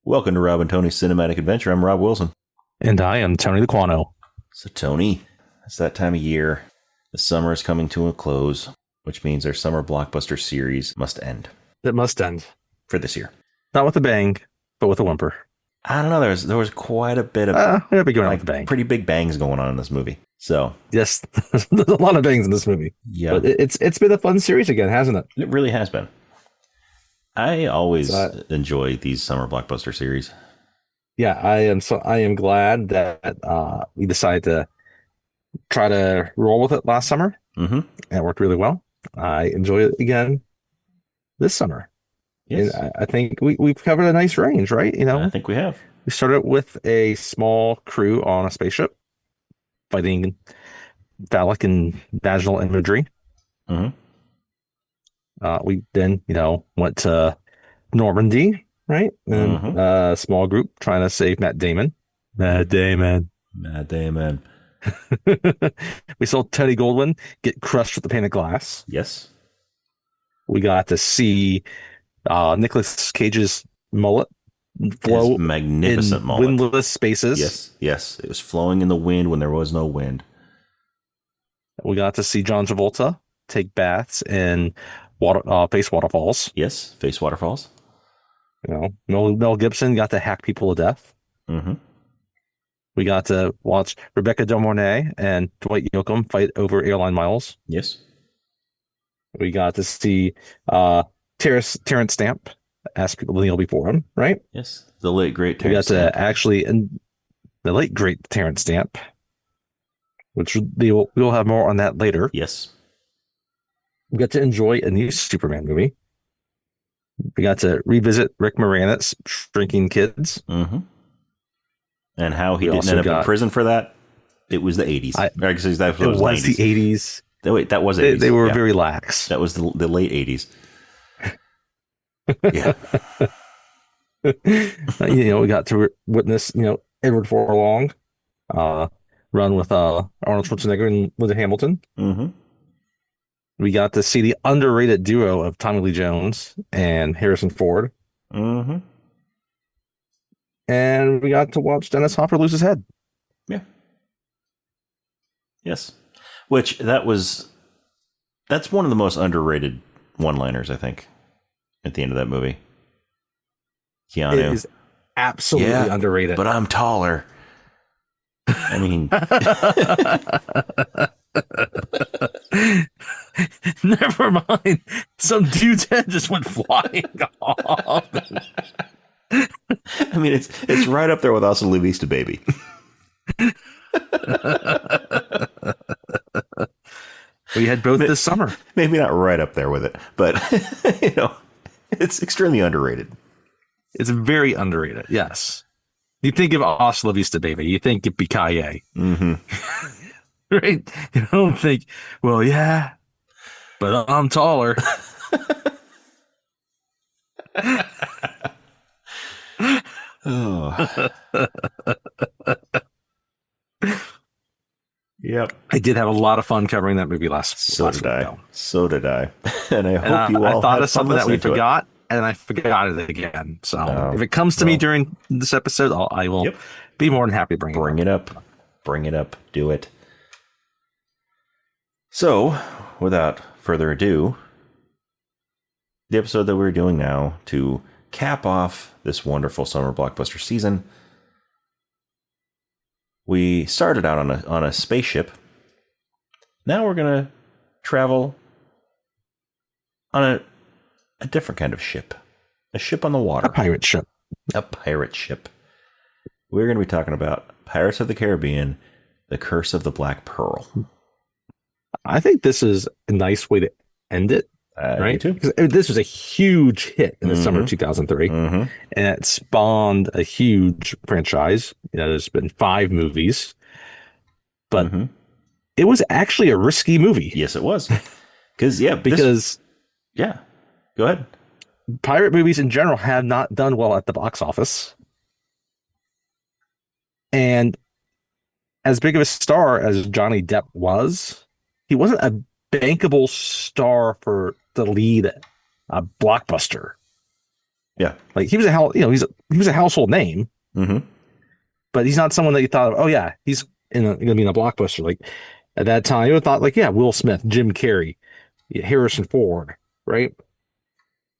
Welcome to Rob and Tony's Cinematic Adventure. I'm Rob Wilson. And I am Tony the Quano. So, Tony, it's that time of year. The summer is coming to a close, which means our summer blockbuster series must end. It must end. For this year. Not with a bang, but with a whimper. I don't know. There was quite a bit of pretty big bangs going on in this movie. So yes, there's a lot of bangs in this movie. Yeah, but it's been a fun series again, hasn't it? It really has been. I always enjoy these summer blockbuster series. Yeah, I am glad that we decided to try to roll with it last summer. Mm-hmm. And it worked really well. I enjoy it again this summer. Yes. And I think we've covered a nice range, right? You know, I think we have. We started with a small crew on a spaceship fighting phallic and vaginal imagery. Mm-hmm. We then, went to Normandy, right? And a small group trying to save Matt Damon. Matt Damon. We saw Teddy Goldwyn get crushed with a pane of glass. Yes. We got to see Nicolas Cage's mullet flow. His magnificent in mullet. Windless spaces. Yes. It was flowing in the wind when there was no wind. We got to see John Travolta take baths in face waterfalls. Yes, face waterfalls. Mel Gibson got to hack people to death. Mm-hmm. We got to watch Rebecca De Mornay and Dwight Yoakam fight over airline miles. Yes. We got to see Terrence Stamp ask people to kneel before him, right? Yes, the late great Terrence Stamp. We got to the late great Terrence Stamp, which we'll have more on that later. Yes. We got to enjoy a new Superman movie. We got to revisit Rick Moranis shrinking kids. Mm-hmm. And how he didn't end up in prison for that. It was the 80s. It was the 80s. Wait, that was 80s. They were very lax. That was the late 80s. Yeah. We got to witness, Edward Furlong run with Arnold Schwarzenegger and Linda Hamilton. Mm-hmm. We got to see the underrated duo of Tommy Lee Jones and Harrison Ford. Mm-hmm. And we got to watch Dennis Hopper lose his head. Yeah. Yes. That's one of the most underrated one-liners, I think, at the end of that movie. Keanu. It is absolutely underrated. But I'm taller. I mean... Never mind. Some dude's head just went flying off. I mean, it's right up there with Also La Vista Baby. We had both this summer. Maybe not right up there with it, but it's extremely underrated. It's very underrated. Yes. You think of Also La Vista Baby, you think of Yippee-ki-yay. Mm-hmm. Right? You don't think, well, yeah, but I'm taller. Oh. Yep. I did have a lot of fun covering that movie last So did I. And I hope you all I thought had of something that we forgot, it. and I forgot it again. So if it comes to me during this episode, I will be more than happy to bring it up. Bring it up. Do it. So, without further ado, the episode that we're doing now to cap off this wonderful summer blockbuster season, we started out on a spaceship. Now we're going to travel on a different kind of ship. A ship on the water. A pirate ship. We're going to be talking about Pirates of the Caribbean, The Curse of the Black Pearl. I think this is a nice way to end it. Right? Too. Because this was a huge hit in the summer of 2003. Mm-hmm. And it spawned a huge franchise. There's been 5 movies. But it was actually a risky movie. Yes, it was. Go ahead. Pirate movies in general have not done well at the box office. And as big of a star as Johnny Depp was, he wasn't a bankable star for the lead blockbuster. Yeah. Like he was he was a household name, but he's not someone that you thought of, oh yeah, he's gonna be in a blockbuster. Like at that time, you would thought like, yeah, Will Smith, Jim Carrey, Harrison Ford, right?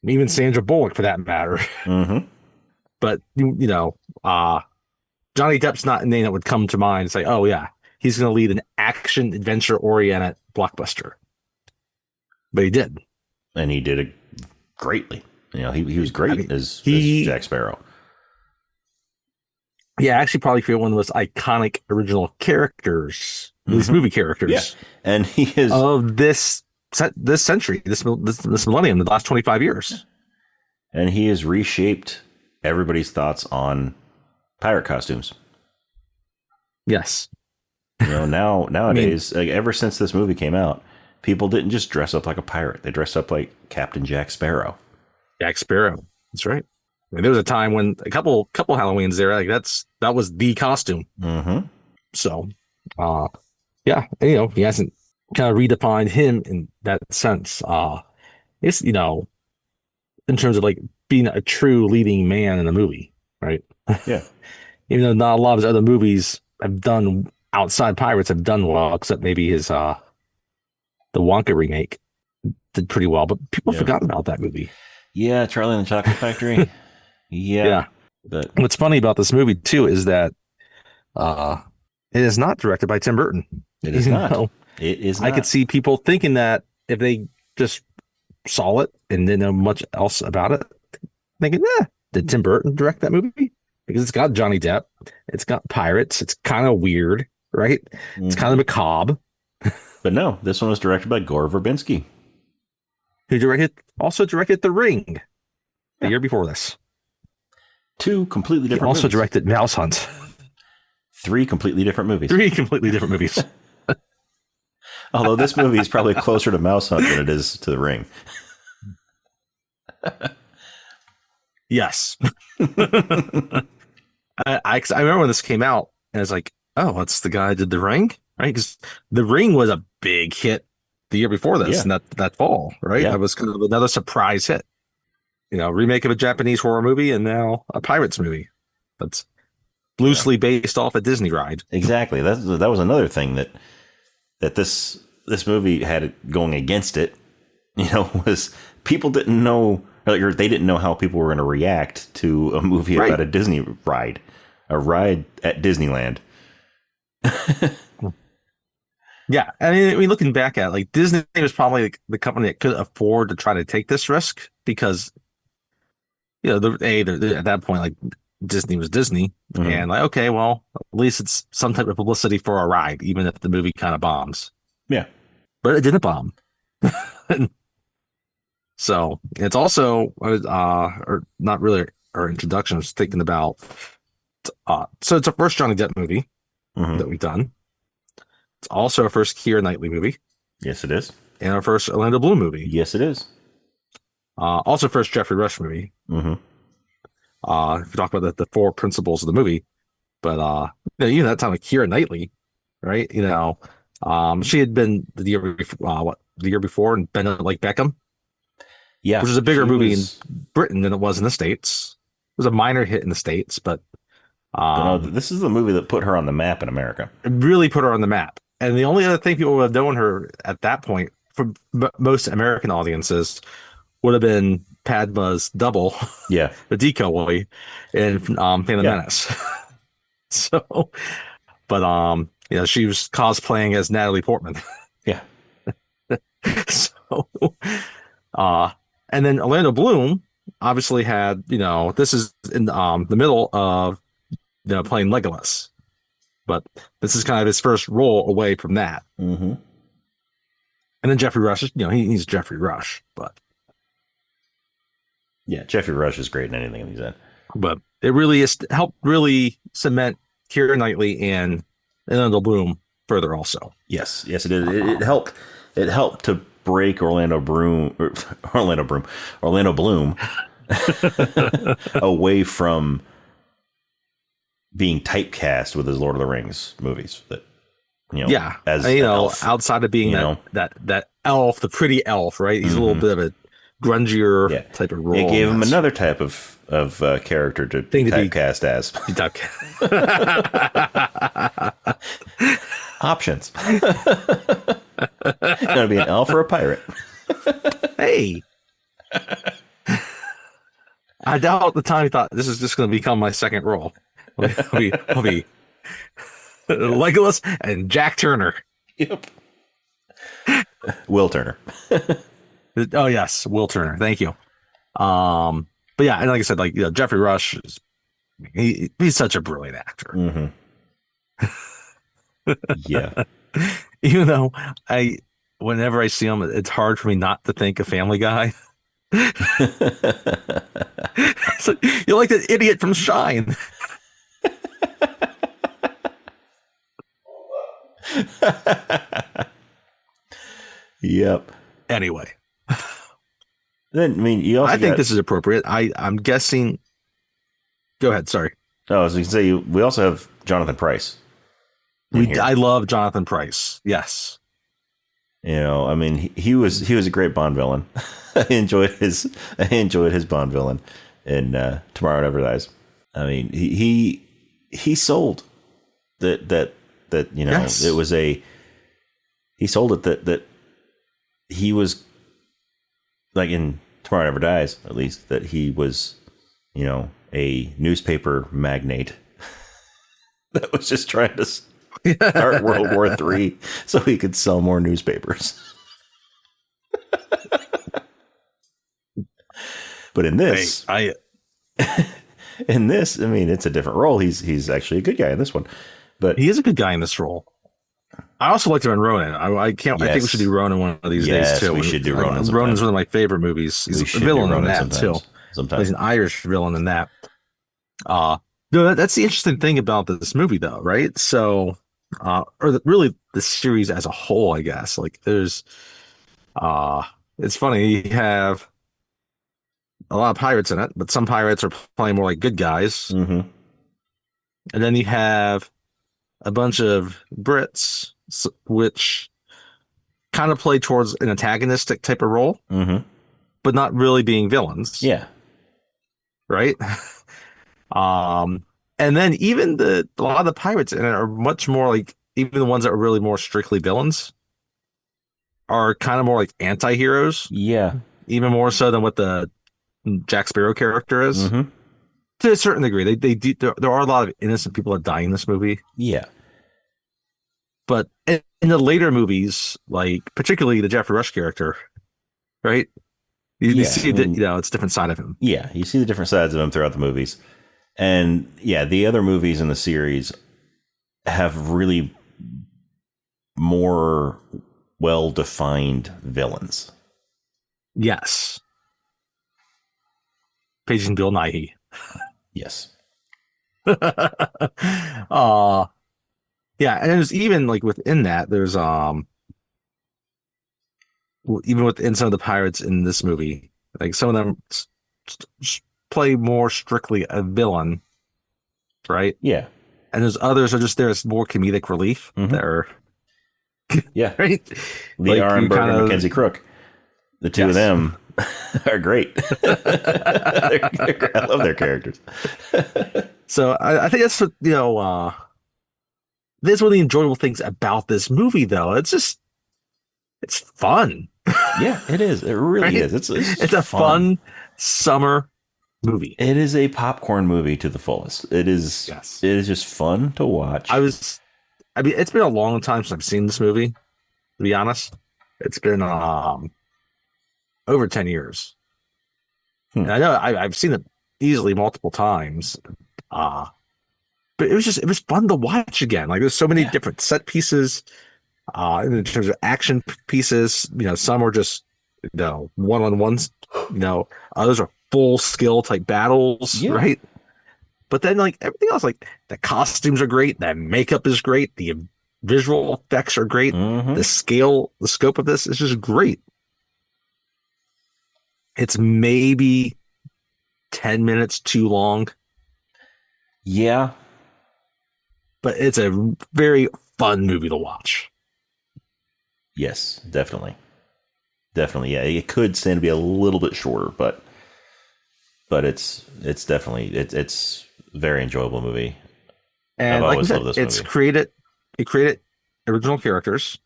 Even Sandra Bullock for that matter. But Johnny Depp's not a name that would come to mind and say, oh yeah, he's gonna lead an action adventure oriented blockbuster. But he did. And he did it greatly. He was great as Jack Sparrow. Yeah, I actually probably feel one of the most iconic original characters, these movie characters. Yeah. And he is of this century, this millennium, the last 25 years. And he has reshaped everybody's thoughts on pirate costumes. Yes. Nowadays, like, ever since this movie came out, people didn't just dress up like a pirate. They dressed up like Captain Jack Sparrow. Jack Sparrow. That's right. I mean, there was a time when a couple Halloweens there, like that was the costume. So, yeah, he hasn't kind of redefined him in that sense. It's in terms of like being a true leading man in a movie, right? Yeah. Even though not a lot of his other movies have done outside pirates have done well, except maybe his the Wonka remake did pretty well, but people forgot about that movie. Yeah, Charlie and the Chocolate Factory. Yeah. But what's funny about this movie too is that it is not directed by Tim Burton. It is not. It is not. I could see people thinking that if they just saw it and didn't know much else about it, thinking, did Tim Burton direct that movie? Because it's got Johnny Depp, it's got pirates, it's kind of weird, right? It's kind of macabre. But no, this one was directed by Gore Verbinski, who also directed The Ring the year before this. Two completely different movies. He also movies. directed Mouse Hunt. Three completely different movies. Although this movie is probably closer to Mouse Hunt than it is to The Ring. Yes. I remember when this came out, and I was like, oh, it's the guy who did The Ring, right? Because The Ring was a big hit the year before this, and that fall, right? Yeah. That was kind of another surprise hit. Remake of a Japanese horror movie, and now a pirates movie that's loosely based off a Disney ride. Exactly. That was another thing that this movie had it going against it. Was people didn't know, or they didn't know how people were going to react to a movie about a Disney ride, a ride at Disneyland. Yeah, I mean, looking back at it, like Disney was probably like the company that could afford to try to take this risk because, at that point, like Disney was Disney, and like, okay, well, at least it's some type of publicity for a ride, even if the movie kind of bombs. Yeah, but it didn't bomb. So it's also, or not really our introduction. I was thinking about, so it's our first Johnny Depp movie that we've done. It's also our first Keira Knightley movie. Yes, it is. And our first Orlando Bloom movie. Yes, it is. Also first Jeffrey Rush movie. If you talk about the four principles of the movie. But even that time with Keira Knightley, right? She had been the year before in Bend Like Beckham. Yeah. Which is a bigger movie in Britain than it was in the States. It was a minor hit in the States, but this is the movie that put her on the map in America. It really put her on the map. And the only other thing people would have known her at that point, for most American audiences, would have been Padma's double, the decoy in Phantom Menace. So, but she was cosplaying as Natalie Portman. Yeah. So, and then Orlando Bloom obviously had, this is in the middle of playing Legolas, but this is kind of his first role away from that. And then Jeffrey Rush, he's Jeffrey Rush, but yeah, Jeffrey Rush is great in anything he's in. But it really helped really cement Keira Knightley and Orlando Bloom further. Also, yes, it did. It helped. It helped to break Orlando Bloom away from being typecast with his Lord of the Rings movies. That as elf, outside of being that elf, the pretty elf, right? He's a little bit of a grungier type of role. It gave him another type of character to typecast as. Options. Gonna be an elf or a pirate. Hey. I doubt at the time he thought this is just going to become my second role. I'll be Legolas and Jack Turner. Yep. Will Turner. Oh yes, Will Turner. Thank you. But yeah, and like I said, like Jeffrey Rush is he's such a brilliant actor. Mm-hmm. Yeah. Even though whenever I see him, it's hard for me not to think of Family Guy. It's like, you're like that idiot from Shine. Yep. Anyway, then I mean, I think this is appropriate. I'm guessing. Go ahead. Sorry. No, as you can say, we also have Jonathan Pryce. I love Jonathan Pryce. Yes. I mean, he was a great Bond villain. I enjoyed his Bond villain in Tomorrow Never Dies. I mean, he sold that yes. It was he sold it that he was like in Tomorrow Never Dies, at least, that he was a newspaper magnate that was just trying to start World War III so he could sell more newspapers. But in this, I mean, it's a different role. He's actually a good guy in this one, but he is a good guy in this role. I also liked him in Ronin. I think we should do Ronin one of these days too. We should do Ronin. Ronan's one of my favorite movies. He's a villain in that too. Sometimes he's an Irish villain in that. That's the interesting thing about this movie, though, right? So, really the series as a whole, I guess. Like, there's, it's funny. You have a lot of pirates in it, but some pirates are playing more like good guys. Mm-hmm. And then you have a bunch of Brits, which kind of play towards an antagonistic type of role, but not really being villains. Yeah. Right. And then even a lot of the pirates in it are much more like, even the ones that are really more strictly villains are kind of more like anti-heroes. Yeah. Even more so than what the Jack Sparrow character is. To a certain degree. There are a lot of innocent people that die in this movie. Yeah. But in the later movies, like particularly the Jeffrey Rush character, right? You see that, it's a different side of him. Yeah, you see the different sides of him throughout the movies. And yeah, the other movies in the series have really more well-defined villains. Yes. Paging Bill Nighy. Yes. Yeah, and there's even like within that, there's even within some of the pirates in this movie, like some of them play more strictly a villain, right? Yeah. And there's others are just there as more comedic relief. They're right. Lee Arenberg and Mackenzie Crook, the two of them are great. I love their characters. So I think that's what This is one of the enjoyable things about this movie, though. It's fun. Yeah, it is. It really is. It's a fun summer movie. It is a popcorn movie to the fullest. It is. Yes. It is just fun to watch. It's been a long time since I've seen this movie. To be honest, it's been over 10 years. And I know I've seen it easily multiple times. But it was fun to watch again. Like there's so many different set pieces, in terms of action pieces. Some are just one-on-ones. Others are full skill type battles, right? But then like everything else, like the costumes are great, the makeup is great, the visual effects are great, the scope of this is just great. It's maybe 10 minutes too long. Yeah. But it's a very fun movie to watch. Yes, definitely. definitely. Yeah, it could stand to be a little bit shorter, but it's definitely it's a very enjoyable movie. And I've like we always said, loved this movie. it created original characters,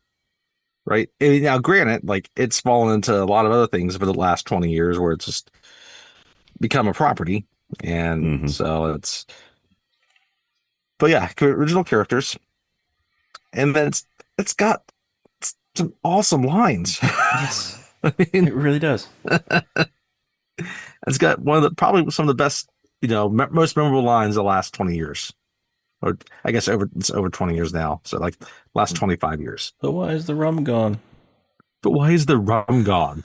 right? And now, granted, like it's fallen into a lot of other things for the last 20 years where it's just become a property. And so but yeah, original characters. And then it's got some awesome lines. Yes, I mean, it really does. it's got one of the probably some of the best, most memorable lines of the last 20 years. Or I guess it's over 20 years now. So like last 25 years. But why is the rum gone? But why is the rum gone?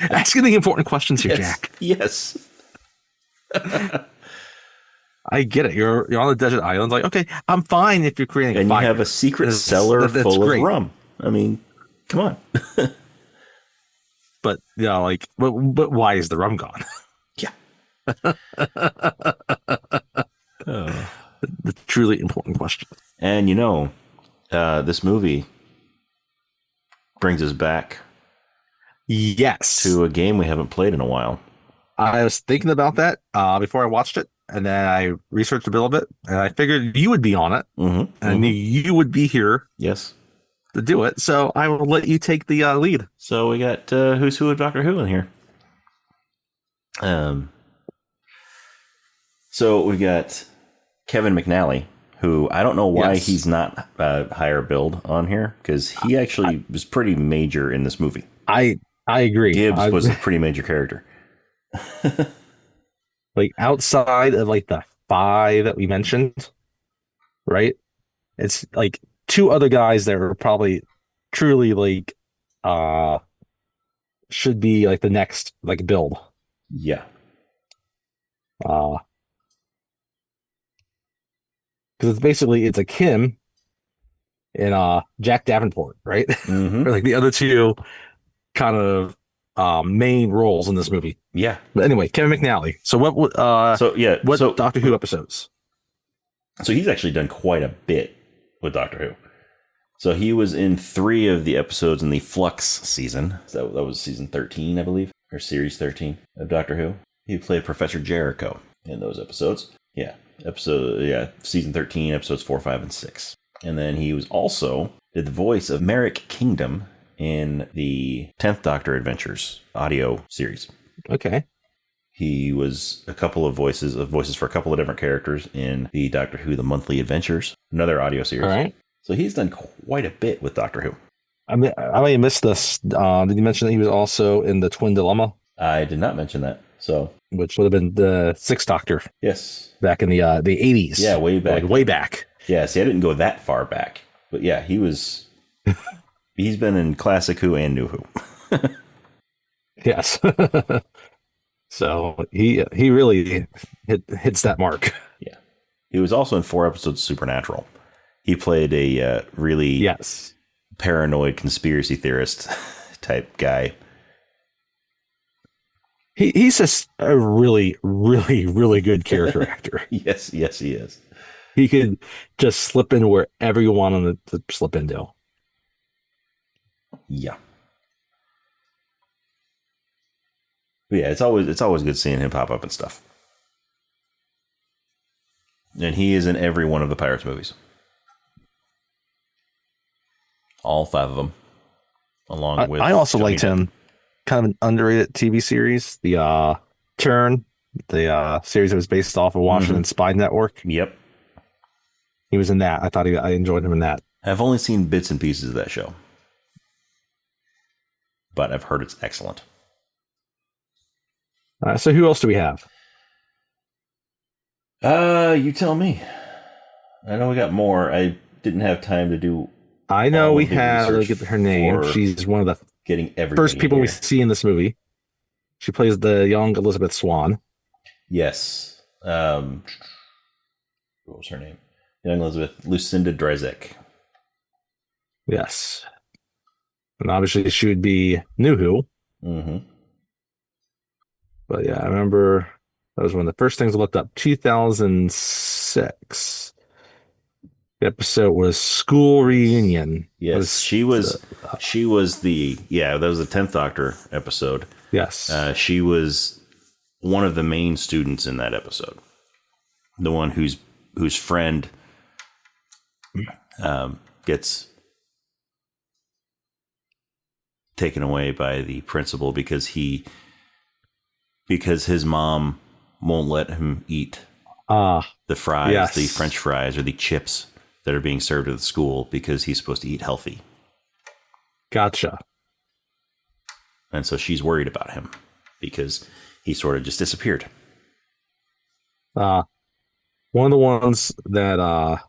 Asking the important questions here, Yes. Jack. Yes. I get it. You're on a desert island. Like, okay, I'm fine if you're creating And fire. you have a secret cellar full of rum. I mean, come on. But yeah, like, but why is the rum gone? Yeah. The truly important question. And this movie brings us back Yes. to a game we haven't played in a while. I was thinking about that before I watched it, and then I researched a little bit, and I figured you would be on it, and I knew you would be here. Yes. To do it, so I will let you take the lead. So we got Who's Who of Doctor Who in here. So we got Kevin McNally, who I don't know why he's not higher billed on here, because he actually was pretty major in this movie. I agree. Gibbs was a pretty major character. Like outside of like the 5 that we mentioned, right? It's like 2 other guys that are probably truly like should be like the next like build. Yeah. Because it's a Kim and Jack Davenport, right? Or like the other 2 kind of main roles in this movie. Yeah. But anyway, Kevin McNally. So what Doctor Who episodes? So he's actually done quite a bit with Doctor Who. So he was in 3 of the episodes in the Flux season. So that was season 13, I believe, or series 13 of Doctor Who. He played Professor Jericho in those episodes. Yeah. Season 13, episodes 4, 5, and 6. And then he was also did the voice of Merrick Kingdom in the 10th Doctor Adventures audio series. Okay. He was a couple of voices for a couple of different characters in the Doctor Who The Monthly Adventures, another audio series. All right. So he's done quite a bit with Doctor Who. I may have missed this. Did you mention that he was also in the Twin Dilemma? I did not mention that. So, which would have been the 6th Doctor. Yes. Back in the 80s. Yeah, way back. Like way back. Yeah, see, I didn't go that far back. But yeah, he was... he's been in Classic Who and New Who. Yes. So he really hits that mark. Yeah. He was also in 4 episodes of Supernatural. He played a really paranoid conspiracy theorist type guy. He's just a really, really, really good character actor. Yes, he is. He could just slip in wherever you want him to slip into. Yeah. But yeah, it's always good seeing him pop up and stuff. And he is in every one of the Pirates movies. All 5 of them. Along with I also Johnny liked Depp. him. Kind of an underrated TV series, the Turn, the series that was based off of Washington Spy Network. Yep. He was in that. I thought I enjoyed him in that. I've only seen bits and pieces of that show. But I've heard it's excellent. So who else do we have? You tell me. I know we got more. I didn't have time to do. I know we have. Look at her name. She's one of the first people we see in this movie. She plays the young Elizabeth Swann. Yes. What was her name? Young Elizabeth, Lucinda Dryzek. Yes. And obviously she would be New Who. But yeah, I remember that was one of the first things I looked up. 2006. The episode was School Reunion. Yes, she was that was the 10th Doctor episode. Yes. She was one of the main students in that episode. The one whose friend gets taken away by the principal because his mom won't let him eat the fries, yes. the French fries or the chips that are being served at the school because he's supposed to eat healthy. Gotcha. And so she's worried about him because he sort of just disappeared. One of the ones that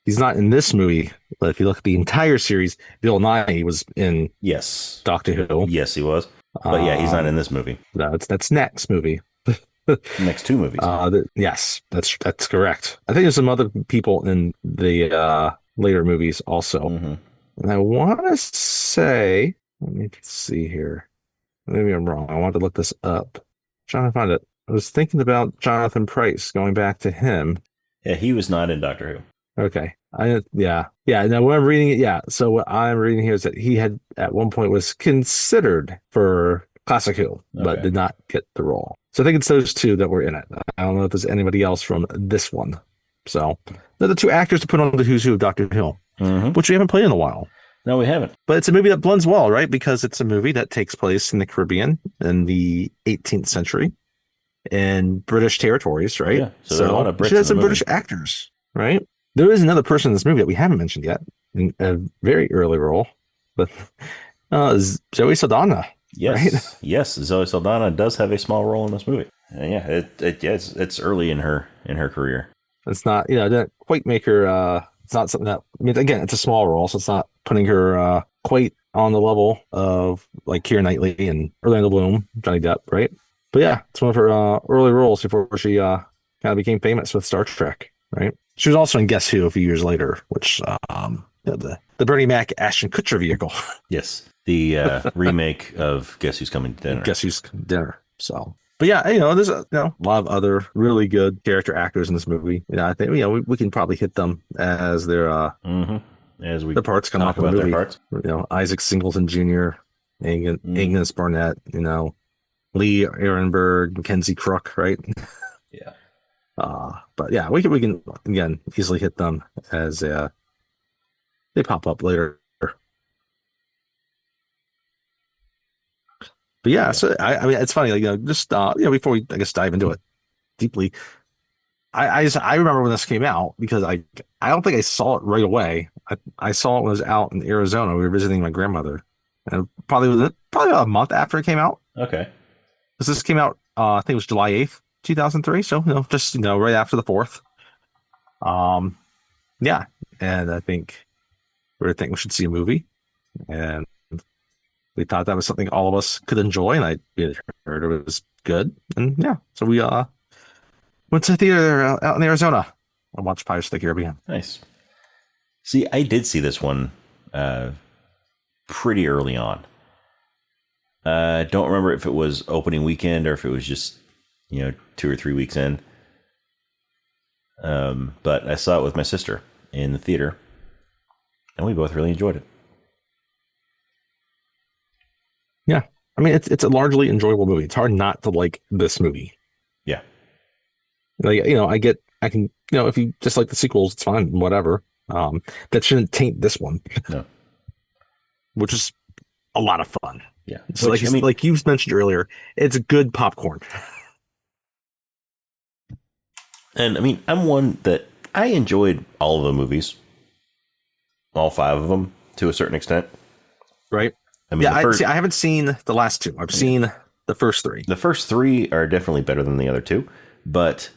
he's not in this movie, but if you look at the entire series, Bill Nye was in Doctor Who. Yes, he was. But yeah, he's not in this movie. No, that's next movie. Next two movies. Yes, that's correct. I think there's some other people in the later movies also. Mm-hmm. And I want to say, let me see here. Maybe I'm wrong. I want to look this up. I'm trying to find it. I was thinking about Jonathan Pryce, going back to him. Yeah, he was not in Doctor Who. Okay. Yeah. Now when I'm reading it, so what I'm reading here is that he had at one point was considered for Classic Who, but did not get the role. So I think it's those two that were in it. I don't know if there's anybody else from this one. So they're the two actors to put on the Who's Who of Doctor Who, which we haven't played in a while. No, we haven't. But it's a movie that blends well, right? Because it's a movie that takes place in the Caribbean in the 18th century in British territories, right? Yeah, so there are a lot of Brits she has in some the movie. British actors, right? There is another person in this movie that we haven't mentioned yet in a very early role, but Zoe Saldana. Yes, right? Yes, Zoe Saldana does have a small role in this movie. It's early in her career. It's not, didn't quite make her. It's not something that, I mean, again, it's a small role, so it's not putting her quite on the level of like Keira Knightley and Orlando Bloom, Johnny Depp, right? But yeah, it's one of her early roles before she kind of became famous with Star Trek, right? She was also in Guess Who a few years later, which the Bernie Mac Ashton Kutcher vehicle. Yes, the remake of Guess Who's Coming to Dinner. Guess Who's Dinner. So, but yeah, there's a lot of other really good character actors in this movie. I think we can probably hit them as their as we the parts come off about the movie. Their parts. Isaac Singleton Jr., Agnes Barnett, Lee Ehrenberg, Mackenzie Crook, right? Yeah. But yeah, we can again easily hit them as they pop up later. But yeah, so I mean, it's funny, just before we dive into it deeply, I remember when this came out because I don't think I saw it right away. I saw it when it was out in Arizona. We were visiting my grandmother, and probably about a month after it came out. Okay. Because this came out, I think it was July 8th, 2003. So just right after the 4th. Yeah, and I think we should see a movie, and we thought that was something all of us could enjoy, and I heard it was good, and yeah, so we went to the theater out in Arizona and watched Pirates of the Caribbean. Nice. See, I did see this one pretty early on. I don't remember if it was opening weekend or if it was just 2 or 3 weeks in. But I saw it with my sister in the theater, and we both really enjoyed it. Yeah, I mean it's a largely enjoyable movie. It's hard not to like this movie. Yeah, I can if you just like the sequels, it's fine, whatever. That shouldn't taint this one. No, which is a lot of fun. Yeah, it's like you mentioned earlier, it's good popcorn. And I mean, I'm one that I enjoyed all of the movies, all 5 of them to a certain extent. Right. I mean, I haven't seen the last 2. I've seen the first 3. The first 3 are definitely better than the other 2, but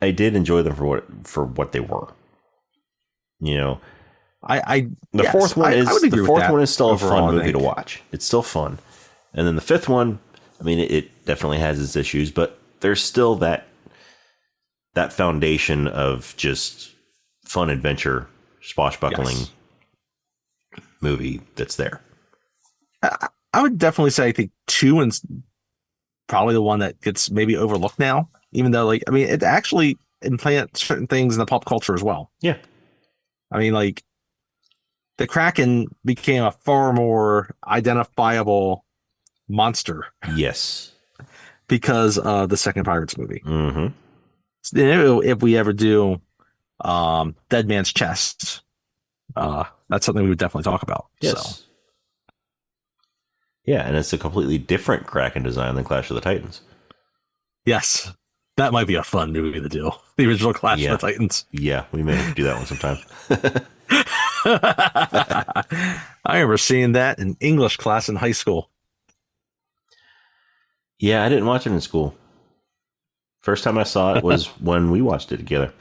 I did enjoy them for what they were. The fourth one is still a fun movie to watch. It's still fun, and then the 5th one, I mean, it definitely has its issues, but there's still that foundation of just fun adventure, swashbuckling movie that's there. I would definitely say I think 2 is probably the one that gets maybe overlooked now, even though it implant certain things in the pop culture as well. Yeah. I mean, like the Kraken became a far more identifiable monster Yes. because of the second Pirates movie. Mm-hmm. So, if we ever do Dead Man's Chest, that's something we would definitely talk about. Yes. So. Yeah, and it's a completely different Kraken design than Clash of the Titans. Yes, that might be a fun movie to do. The original Clash of the Titans. Yeah, we may have to do that one sometime. I remember seeing that in English class in high school. Yeah, I didn't watch it in school. First time I saw it was when we watched it together.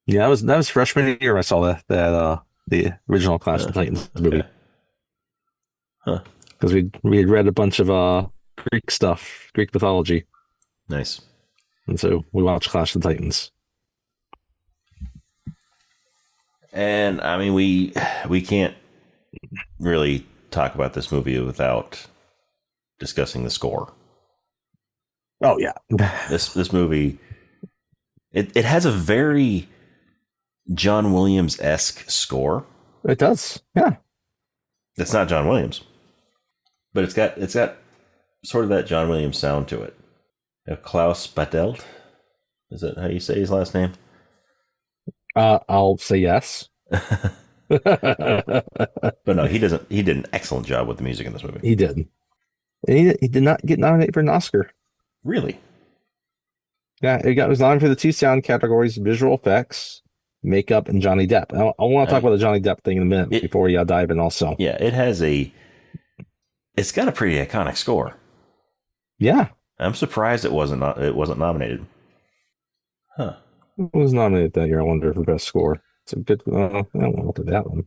Yeah, that was freshman year I saw the original Clash of the Titans movie. Huh. Because we had read a bunch of Greek stuff, Greek mythology. Nice. And so we watched Clash of the Titans. And I mean we can't really talk about this movie without discussing the score. Oh yeah. This movie it has a very John Williams-esque score. It does. Yeah. It's not John Williams. But it's got sort of that John Williams sound to it. Klaus Badelt? Is that how you say his last name? I'll say yes. But no, he doesn't. He did an excellent job with the music in this movie. He did. And he did not get nominated for an Oscar. Really? Yeah, it was nominated for the two sound categories: visual effects, makeup, and Johnny Depp. I want to talk about the Johnny Depp thing in a minute before we dive in. Also, yeah, it's got a pretty iconic score. Yeah, I'm surprised it wasn't nominated. Huh? It was nominated that year. I wonder for best score. It's a good. I don't know what that one.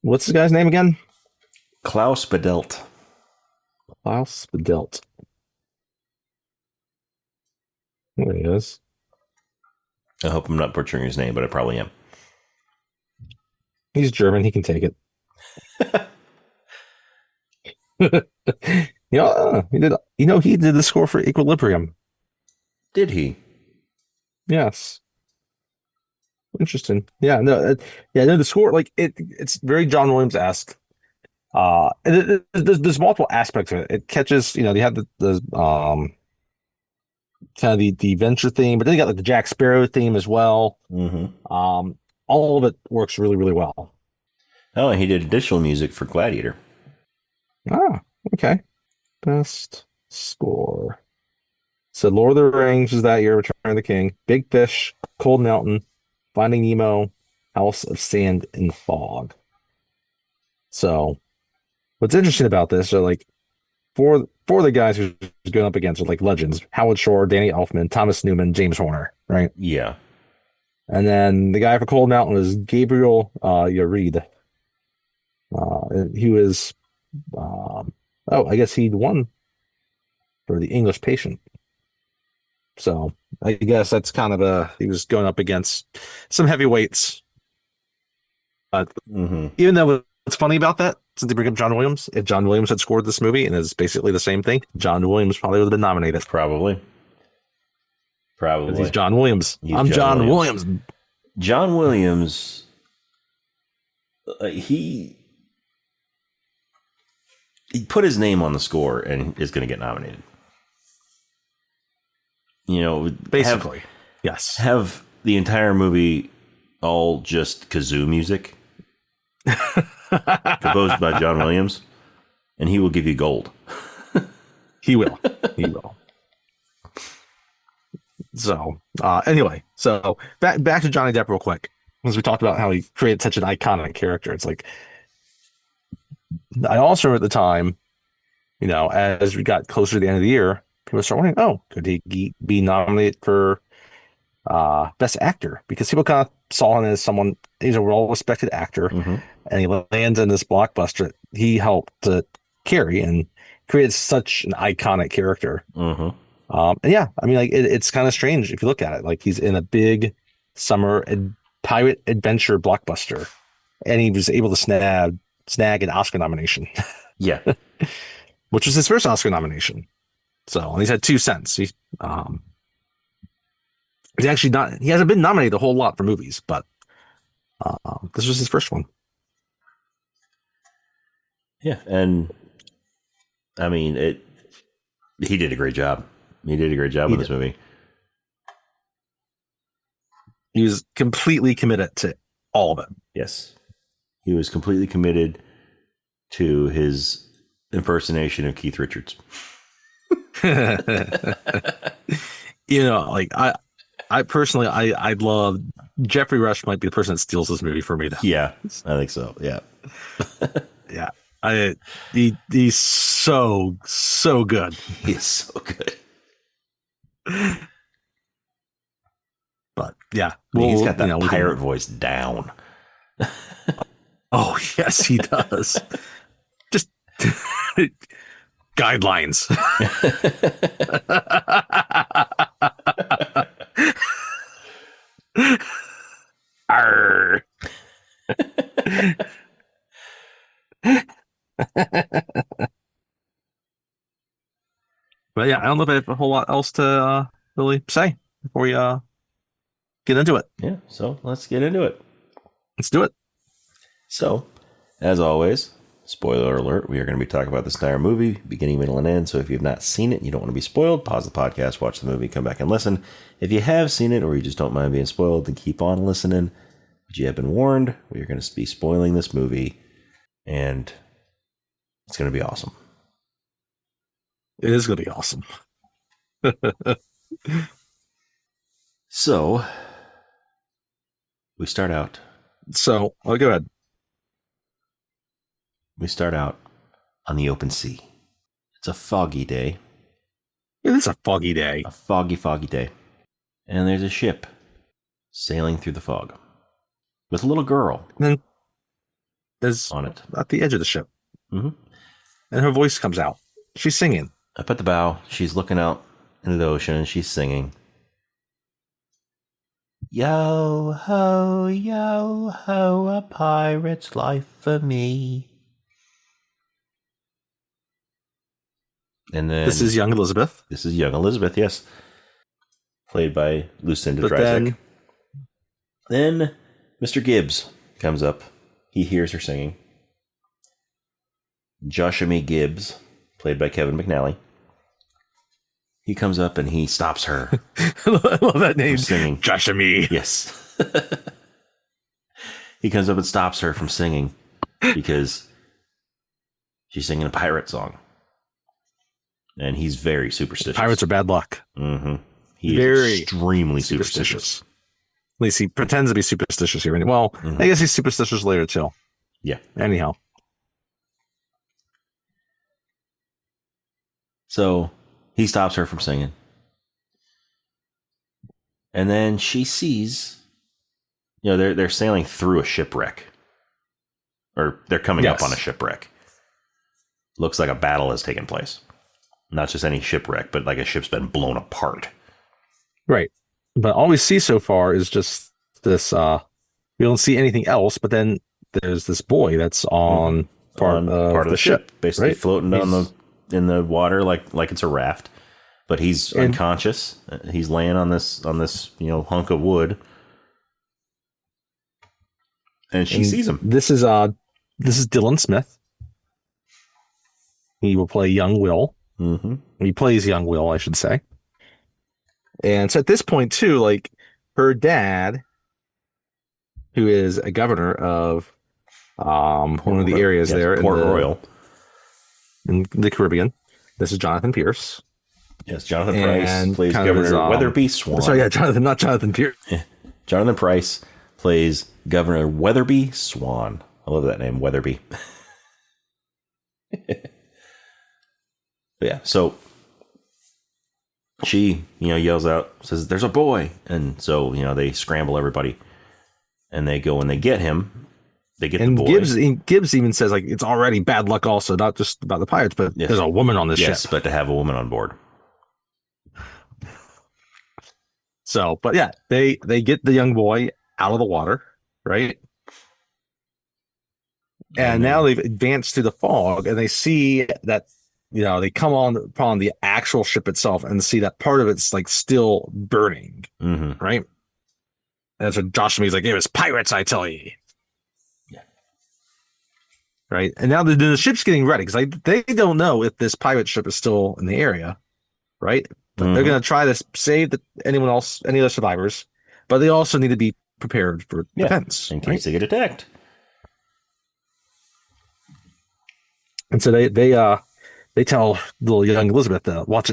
What's the guy's name again? Klaus Badelt. Klaus Badelt. There he is. I hope I'm not butchering his name, but I probably am. He's German. He can take it. He did. He did the score for Equilibrium. Did he? Yes. Interesting. Yeah. No. No. The score, like it's very John Williams-esque. There's multiple aspects of it. It catches. They have the kind of the adventure theme, but then you got like the Jack Sparrow theme as well. Mm-hmm. All of it works really, really well. Oh, and he did additional music for Gladiator. Ah, okay. Best score. So Lord of the Rings was that year, Return of the King, Big Fish, Cold Mountain, Finding Nemo, House of Sand and Fog. So what's interesting about this are like four the guys who's going up against are like legends: Howard Shore, Danny Elfman, Thomas Newman, James Horner, right? Yeah. And then the guy for Cold Mountain is Gabriel Yared. He was I guess he'd won for The English Patient. So I guess that's kind of he was going up against some heavyweights. But even though what's funny about that, since they bring up John Williams, if John Williams had scored this movie and it's basically the same thing, John Williams probably would have been nominated. Probably. Because he's John Williams. I'm John Williams. John Williams, he put his name on the score and is going to get nominated. Basically, yes. Have the entire movie all just kazoo music composed by John Williams, and he will give you gold. He will. So, anyway, back to Johnny Depp real quick. As we talked about how he created such an iconic character, it's like I also at the time, as we got closer to the end of the year, people start wondering, oh, could he be nominated for Best Actor? Because people kind of saw him as he's a well-respected actor, and he lands in this blockbuster he helped to carry and created such an iconic character. And yeah, I mean, like it's kind of strange if you look at it. Like he's in a big summer pirate adventure blockbuster, and he was able to snag an Oscar nomination. Yeah. which was his first Oscar nomination. So and he's had 2 cents. He's actually not. He hasn't been nominated a whole lot for movies, but this was his first one. Yeah, and I mean he did a great job. He did a great job in this movie. He was completely committed to all of it. Yes. He was completely committed to his impersonation of Keith Richards. You know, like I personally, I'd love Jeffrey Rush might be the person that steals this movie for me. Though. Yeah, I think so. Yeah. Yeah. He's so good. He's so good. But yeah, he's got that pirate voice down. Oh yes, he does. Just guidelines. Arr. But yeah, I don't know if I have a whole lot else to really say before we get into it. Yeah, so let's get into it. Let's do it. So, as always, spoiler alert, we are going to be talking about this entire movie, beginning, middle, and end. So if you've not seen it and you don't want to be spoiled, pause the podcast, watch the movie, come back and listen. If you have seen it or you just don't mind being spoiled, then keep on listening. But you have been warned, we are going to be spoiling this movie, and it's going to be awesome. It is going to be awesome. So, we start out. So, go ahead. We start out on the open sea. It's a foggy day. It is a foggy day. A foggy day. And there's a ship sailing through the fog with a little girl and is on it at the edge of the ship. Mm-hmm. And her voice comes out. She's singing. Up at the bow, she's looking out into the ocean and she's singing. Yo ho, a pirate's life for me. And then this is young Elizabeth. This is young Elizabeth, yes. Played by Lucinda Dryzek. Then Mr. Gibbs comes up. He hears her singing. Joshua Gibbs, played by Kevin McNally. He comes up and he stops her. I love that name. Singing. Joshua. Yes. He comes up and stops her from singing because she's singing a pirate song. And he's very superstitious. Pirates are bad luck. Mm-hmm. He is extremely superstitious. At least he pretends to be superstitious here. Well, I guess he's superstitious later too. Yeah. Anyhow. So he stops her from singing. And then she sees, they're sailing through a shipwreck. Or they're coming up on a shipwreck. Looks like a battle has taken place. Not just any shipwreck, but like a ship's been blown apart. Right. But all we see so far is just this, we don't see anything else, but then there's this boy that's on part of the ship. Basically floating down in the water like it's a raft. But he's unconscious. He's laying on this hunk of wood. And she sees him. This is Dylan Smith. He will play young Will. Mm-hmm. He plays young Will, I should say. And so at this point too, like her dad, who is a governor of one of the areas there Port Royal in the Caribbean. This is Jonathan Pierce. Yes, Jonathan Price plays Governor Weatherby Swan. Sorry, yeah, not Jonathan Pierce. Jonathan Price plays Governor Weatherby Swan. I love that name, Weatherby. Yeah, so she, yells out, says, "There's a boy." And so, they scramble everybody. And they go and they get him. They get the boy. Gibbs even says, like, it's already bad luck also, not just about the pirates, but there's a woman on this ship. Yes, but to have a woman on board. So, but yeah, they get the young boy out of the water, right? And now they've advanced through the fog, and they see that they come on upon the actual ship itself and see that part of it's like still burning, right? And that's what Josh Me's like, it was pirates, I tell you. Yeah. Right. And now the ship's getting ready because they don't know if this pirate ship is still in the area, right? But they're going to try to save any other survivors, but they also need to be prepared for defense in case they get attacked. And so they tell little young Elizabeth to watch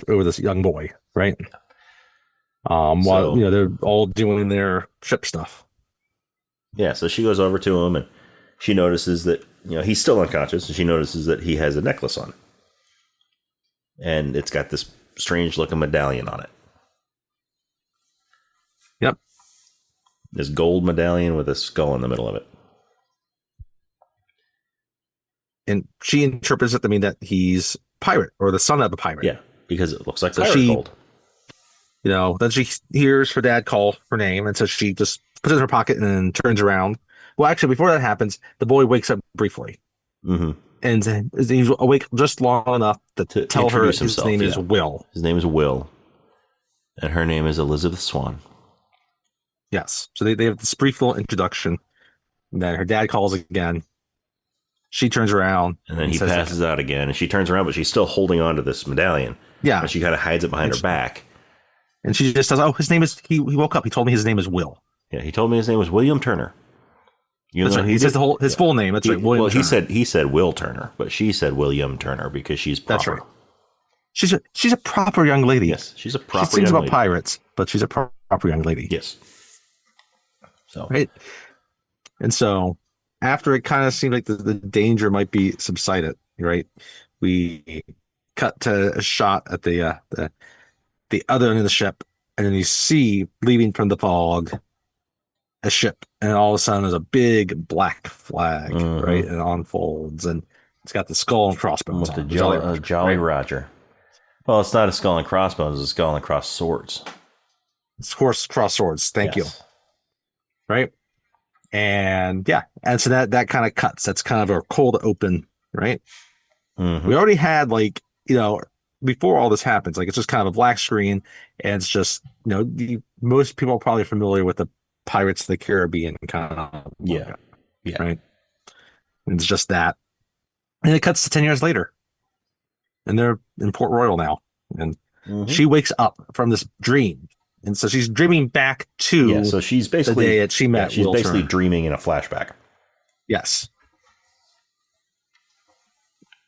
over this young boy, right? While they're all doing their ship stuff. Yeah, so she goes over to him and she notices that he's still unconscious, and she notices that he has a necklace on, and it's got this strange looking medallion on it. Yep, this gold medallion with a skull in the middle of it. And she interprets it to mean that he's pirate or the son of a pirate. Yeah, because it looks like pirate gold. Then she hears her dad call her name, and so she just puts it in her pocket and then turns around. Well, actually, before that happens, the boy wakes up briefly. And he's awake just long enough to tell her his name is Will. His name is Will. And her name is Elizabeth Swan. Yes. So they have this brief little introduction. And then her dad calls again. She turns around. And then he passes out again. And she turns around, but she's still holding on to this medallion. Yeah. And she kind of hides it behind her back. And she just says, his name is, he woke up. He told me his name is Will. Yeah, he told me his name was William Turner. That's right. He says his full name. That's right. William Turner. He said Will Turner, but she said William Turner because she's proper. That's right. She's a proper young lady. Yes, she's a proper young lady. She sings about pirates, but she's a proper young lady. Yes. So right. And so after it kind of seemed like the danger might be subsided, right? We cut to a shot at the other end of the ship, and then you see leaving from the fog a ship, and all of a sudden there's a big black flag, right? And it unfolds, and it's got the skull and crossbones on it. Jolly Roger. Well, it's not a skull and crossbones; it's a skull and cross swords. It's cross swords. Thank you. Right, and and so that kind of cuts. That's kind of a cold open, right? We already had before all this happens, it's just kind of a black screen, and it's just most people are probably familiar with the Pirates of the Caribbean kind of right. And it's just that, and it cuts to 10 years later, and they're in Port Royal now, and she wakes up from this dream, and so she's dreaming back to so she's basically the day that she met. She's basically dreaming in a flashback. Yes,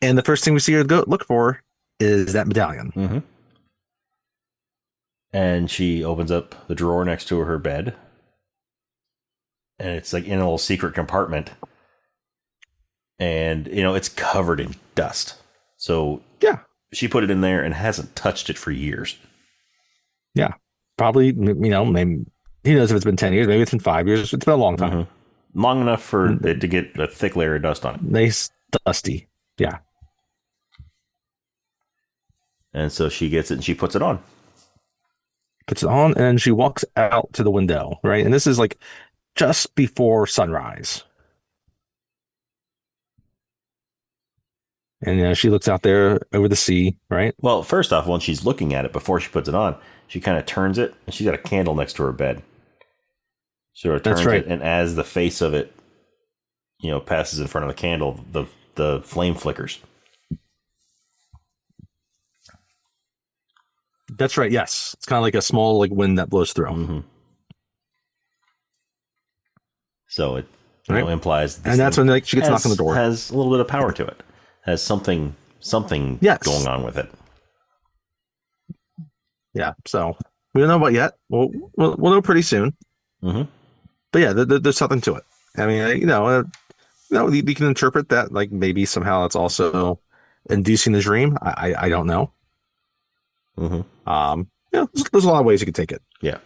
and the first thing we see her go look for is that medallion. And she opens up the drawer next to her bed. And it's like in a little secret compartment. And, it's covered in dust. So she put it in there and hasn't touched it for years. Yeah. Probably, maybe, who knows if it's been 10 years, maybe it's been 5 years. It's been a long time. Long enough for it to get a thick layer of dust on it. Nice, dusty. Yeah. And so she gets it and she puts it on. And she walks out to the window, right? And this is just before sunrise. And she looks out there over the sea, right? Well, first off, when she's looking at it before she puts it on, she kind of turns it, and she's got a candle next to her bed. So it turns it, and as the face of it, passes in front of the candle, the flame flickers. That's right. Yes, it's kind of like a small wind that blows through. So it implies, and that's when she gets knocked on the door. Has a little bit of power to it. Has something going on with it. Yeah. So we don't know about yet. We'll know pretty soon. But there's something to it. I mean, you can interpret that maybe somehow it's also inducing the dream. I don't know. There's a lot of ways you could take it. Yeah.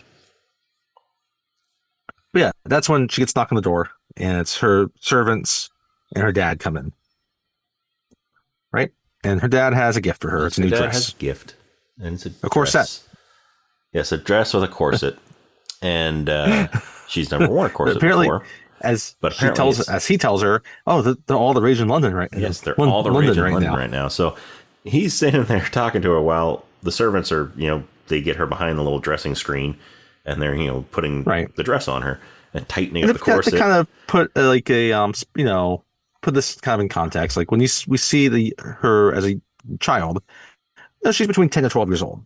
But that's when she gets knocked on the door, and it's her servants and her dad come in. Right? And her dad has a gift for her. It's a new dress. Has a gift. And it's a corset. Yes, a dress with a corset. And she's never worn a corset apparently, before. But he tells her, oh, they're all the rage in London right now. Yes, they're all the rage in London right now. So he's sitting there talking to her while the servants are, they get her behind the little dressing screen and they're, putting the dress on her and tightening up the corset. To kind of put put this kind of in context, like when we see her as a child, she's between 10 to 12 years old,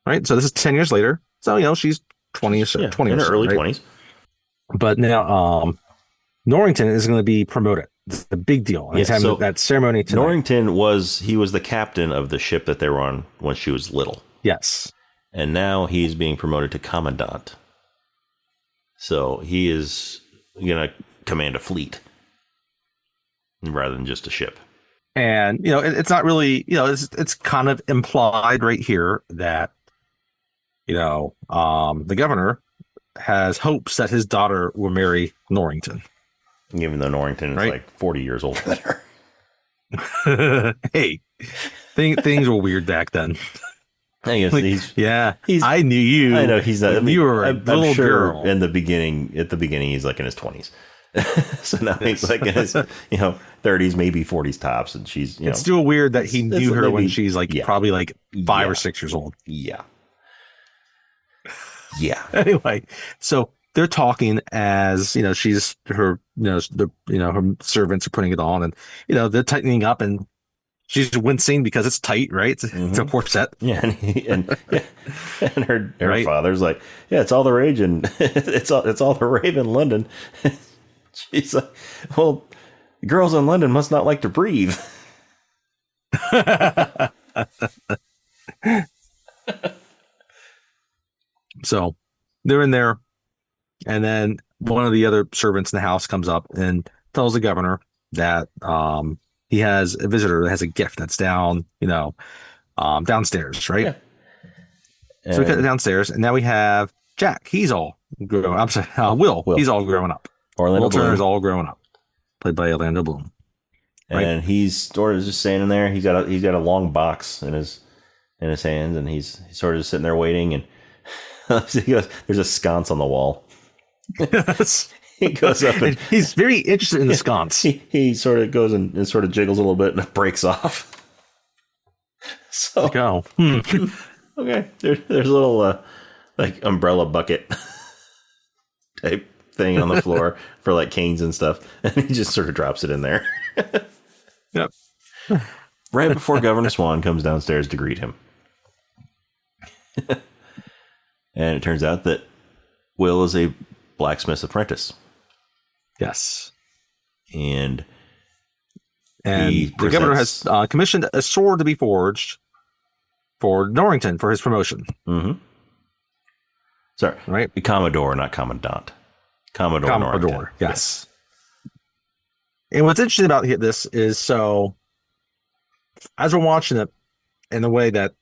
right? So this is 10 years later. So, she's 20 in her early 20s. But now Norrington is going to be promoted. It's a big deal. And he's having that ceremony tonight. Norrington was the captain of the ship that they were on when she was little. Yes. And now he's being promoted to commandant. So he is going to command a fleet rather than just a ship. And, it's not really, it's kind of implied right here that, the governor has hopes that his daughter will marry Norrington. Even though Norrington is like 40 years older than her. Hey, things were weird back then. I guess I knew you. I know he's not. You were a little girl. At the beginning, he's like in his 20s. So now he's like in his 30s, maybe 40s tops, and she's It's still weird that he knew her when she's like probably like 5 or 6 years old. Yeah. Anyway, so they're talking as she's her her servants are putting it on, and they're tightening up, and she's wincing because it's tight, right? It's a corset. Yeah, and her father's like, yeah, it's all the rage, and it's all the rave in London. She's like, well, girls in London must not like to breathe. So they're in there, and then one of the other servants in the house comes up and tells the governor that he has a visitor that has a gift that's down, downstairs, right? Yeah. So we cut it downstairs, and now we have Jack. He's all grown. I'm sorry, Will. He's all growing up. Orlando Bloom is all growing up, played by Orlando Bloom. Right? And he's sort of just standing there. He's got a long box in his hands, and he's sort of just sitting there waiting. And he goes, "There's a sconce on the wall." He goes up and he's very interested in the sconce. He sort of goes and sort of jiggles a little bit, and it breaks off. So go. Okay, there's a little like umbrella bucket type thing on the floor for like canes and stuff, and he just sort of drops it in there. Yep. Right before Governor Swan comes downstairs to greet him. And it turns out that Will is a blacksmith's apprentice. Yes. And the governor has commissioned a sword to be forged for Norrington for his promotion. Mm-hmm. Sorry. Right? Commodore, not Commandant. Commodore Norrington. Yes. And what's interesting about this is, so as we're watching it, in the way that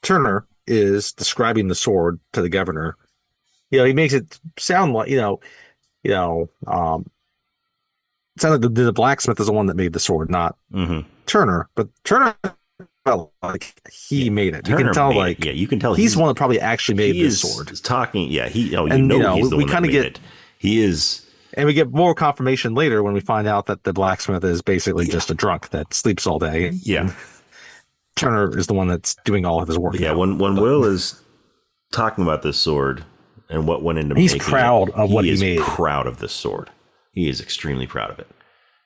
Turner is describing the sword to the governor, he makes it sound like, it sounds like the blacksmith is the one that made the sword, not Turner. But Turner felt like he made it. Turner you can tell he's the one that probably actually made this sword. Talking, he's the one that made it. He is. And we get more confirmation later when we find out that the blacksmith is basically just a drunk that sleeps all day. Yeah. Turner is the one that's doing all of his work. Yeah, when Will is talking about this sword and what went into making it, he's proud of what he made. He is proud of this sword. He is extremely proud of it.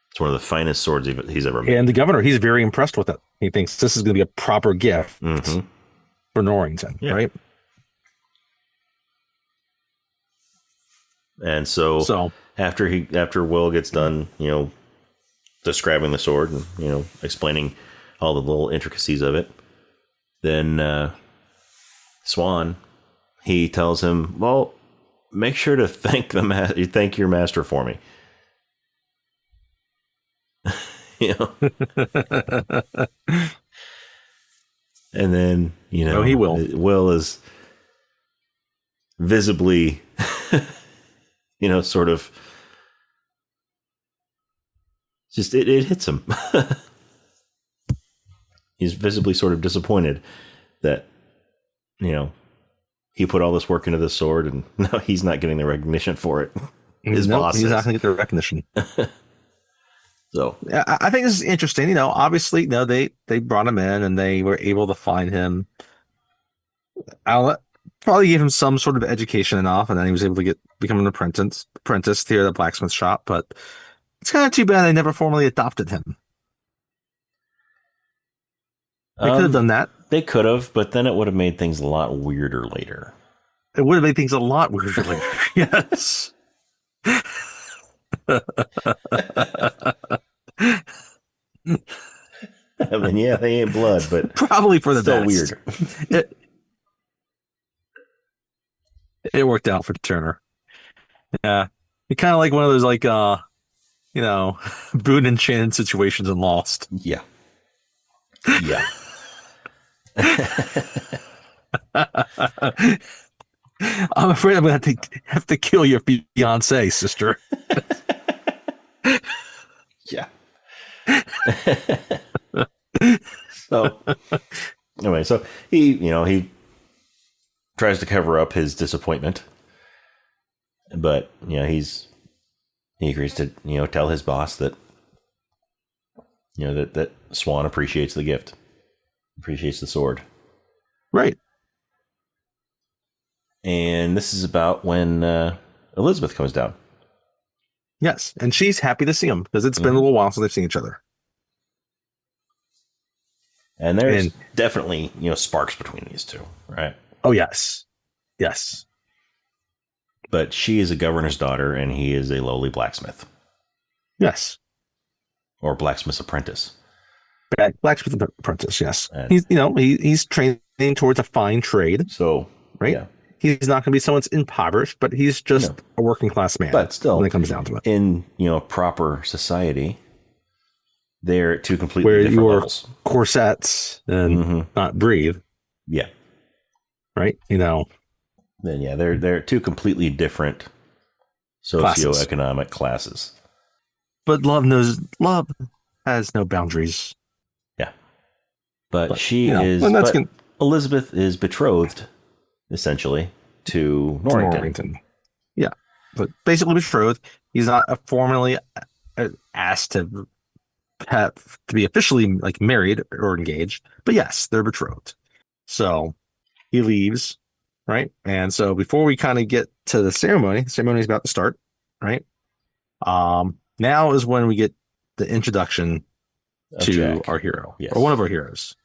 It's one of the finest swords he's ever made. And the governor, he's very impressed with it. He thinks this is going to be a proper gift for Norrington, right? And so after Will gets done, describing the sword and, explaining all the little intricacies of it, then Swan, he tells him, well, make sure to thank your master for me. And then, he will. Will is visibly, sort of just, it hits him. He's visibly sort of disappointed that, he put all this work into this sword and now he's not getting the recognition for it. his boss he's is. not going to get the recognition. So I think this is interesting. Obviously, they brought him in and they were able to find him. Probably gave him some sort of education enough, and then he was able to become an apprentice here at the blacksmith shop. But it's kind of too bad they never formally adopted him. They could have done that. They could have, but then it would have made things a lot weirder later. It would have made things a lot weirder later. Yes. I mean, yeah, they ain't blood, but probably for the still best. Weird. It worked out for Turner. Yeah, it kind of like one of those Boone and Shannon situations in Lost. Yeah. Yeah. I'm afraid I'm going to have to kill your fiance, sister. Yeah. So anyway, so he tries to cover up his disappointment, but he agrees to tell his boss that that Swan appreciates the gift, appreciates the sword, right? And this is about when Elizabeth comes down. Yes, and she's happy to see him because it's been a little while since they've seen each other. And there's definitely sparks between these two, right? Oh yes, yes. But she is a governor's daughter, and he is a lowly blacksmith. Yes, or blacksmith's apprentice. Blacksmith apprentice. Yes, and he's training towards a fine trade. So right. Yeah. He's not going to be someone's impoverished, but he's just a working class man. But still, when it comes down to it, in proper society, they're two completely different levels. Corsets and not breathe. Yeah. Right. Then they're two completely different socioeconomic classes. But love has no boundaries. Yeah. But Elizabeth is betrothed, essentially, to Norrington. Yeah. But basically betrothed. He's not formally asked to be officially married or engaged. But yes, they're betrothed. So he leaves, right? And so before we kind of get to the ceremony is about to start, right? Now is when we get the introduction to Jack, our hero, or one of our heroes.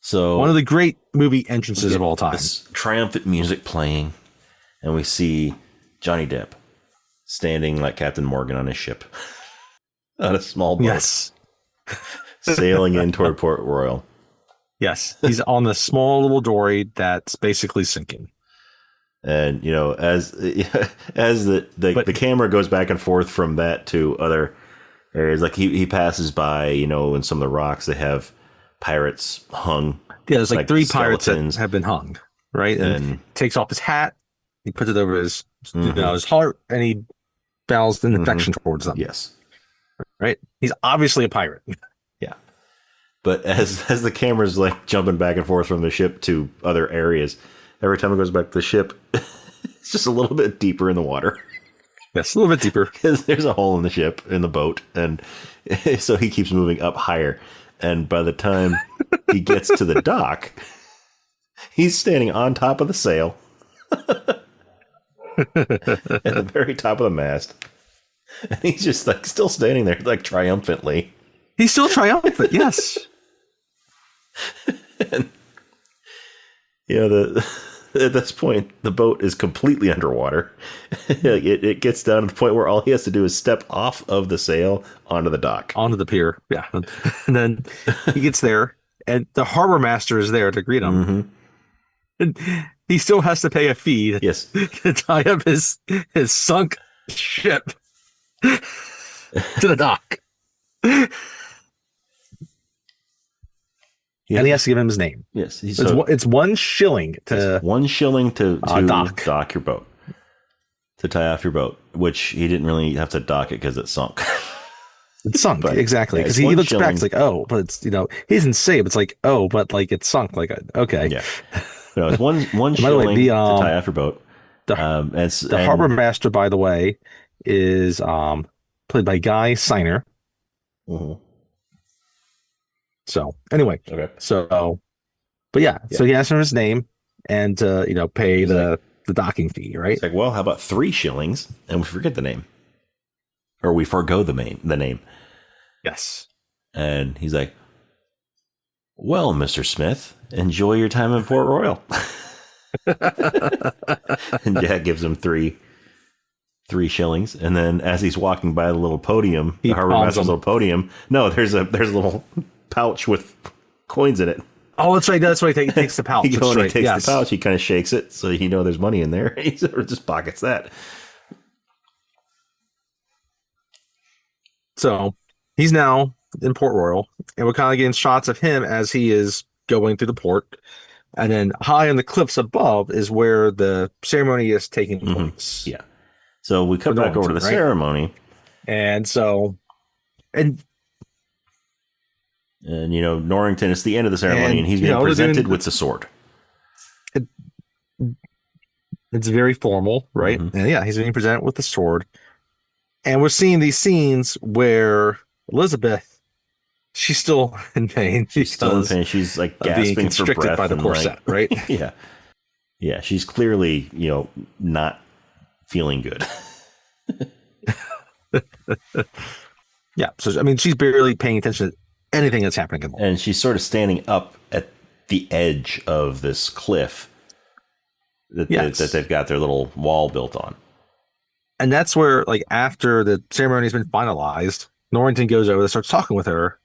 So one of the great movie entrances of all time. This triumphant music playing, and we see Johnny Depp standing like Captain Morgan on his ship on a small boat. Yes. Sailing in toward Port Royal. Yes. He's on the small little dory that's basically sinking. And, as the camera goes back and forth from that to other areas, he passes by, and some of the rocks, they have pirates hung. Yeah, there's 3 pirates that have been hung, right? And takes off his hat, he puts it over his heart, and he bows in affection towards them. Yes. Right? He's obviously a pirate. Yeah. But as the camera's jumping back and forth from the ship to other areas, every time it goes back to the ship, it's just a little bit deeper in the water. Yes, a little bit deeper. Because there's a hole in the ship, in the boat, and so he keeps moving up higher. And by the time he gets to the dock, he's standing on top of the sail at the very top of the mast. And he's just still standing there triumphantly. He's still triumphant, yes. And at this point, the boat is completely underwater. It gets down to the point where all he has to do is step off of the sail onto the dock. Onto the pier, yeah. And then he gets there, and the harbor master is there to greet him. Mm-hmm. And he still has to pay a fee to tie up his sunk ship to the dock. Yeah. And he has to give him his name. Yes. It's 1 shilling to... It's 1 shilling to dock your boat. To tie off your boat, which he didn't really have to dock it because it sunk. It sunk, exactly. Because he looks back, it's but it's, he doesn't say it, but it's but it's sunk. Okay. Yeah. No, it's one shilling to tie off your boat. The harbor master, by the way, is played by Guy Siner. Mm-hmm. So anyway, Okay. so but yeah, so he asks for his name and pay the docking fee, right? It's like, well, how about 3 shillings and we forget the name, or we forego the name. Yes. And he's like, well, Mr. Smith, enjoy your time in Port Royal. And Jack gives him 3 shillings, and then as he's walking by the little podium, the harbor master's little podium, there's a little pouch with coins in it. Oh, that's right. That's right. He takes the pouch. He takes the pouch. He kind of shakes it, so there's money in there. He sort of just pockets that. So he's now in Port Royal, and we're kind of getting shots of him as he is going through the port. And then high on the cliffs above is where the ceremony is taking place. Yeah. So we cut back over to the ceremony. And so, and Norrington, it's the end of the ceremony, and he's being presented with the sword. It's very formal, right? Mm-hmm. And yeah, he's being presented with the sword. And we're seeing these scenes where Elizabeth, she's still in pain. She's still in pain. She's like gasping for breath by the corset, right? Yeah. Yeah. She's clearly, not feeling good. Yeah. So, I mean, she's barely paying attention to anything that's happening in the world. And she's sort of standing up at the edge of this cliff that they've got their little wall built on. And that's where, like, after the ceremony's been finalized, Norrington goes over and starts talking with her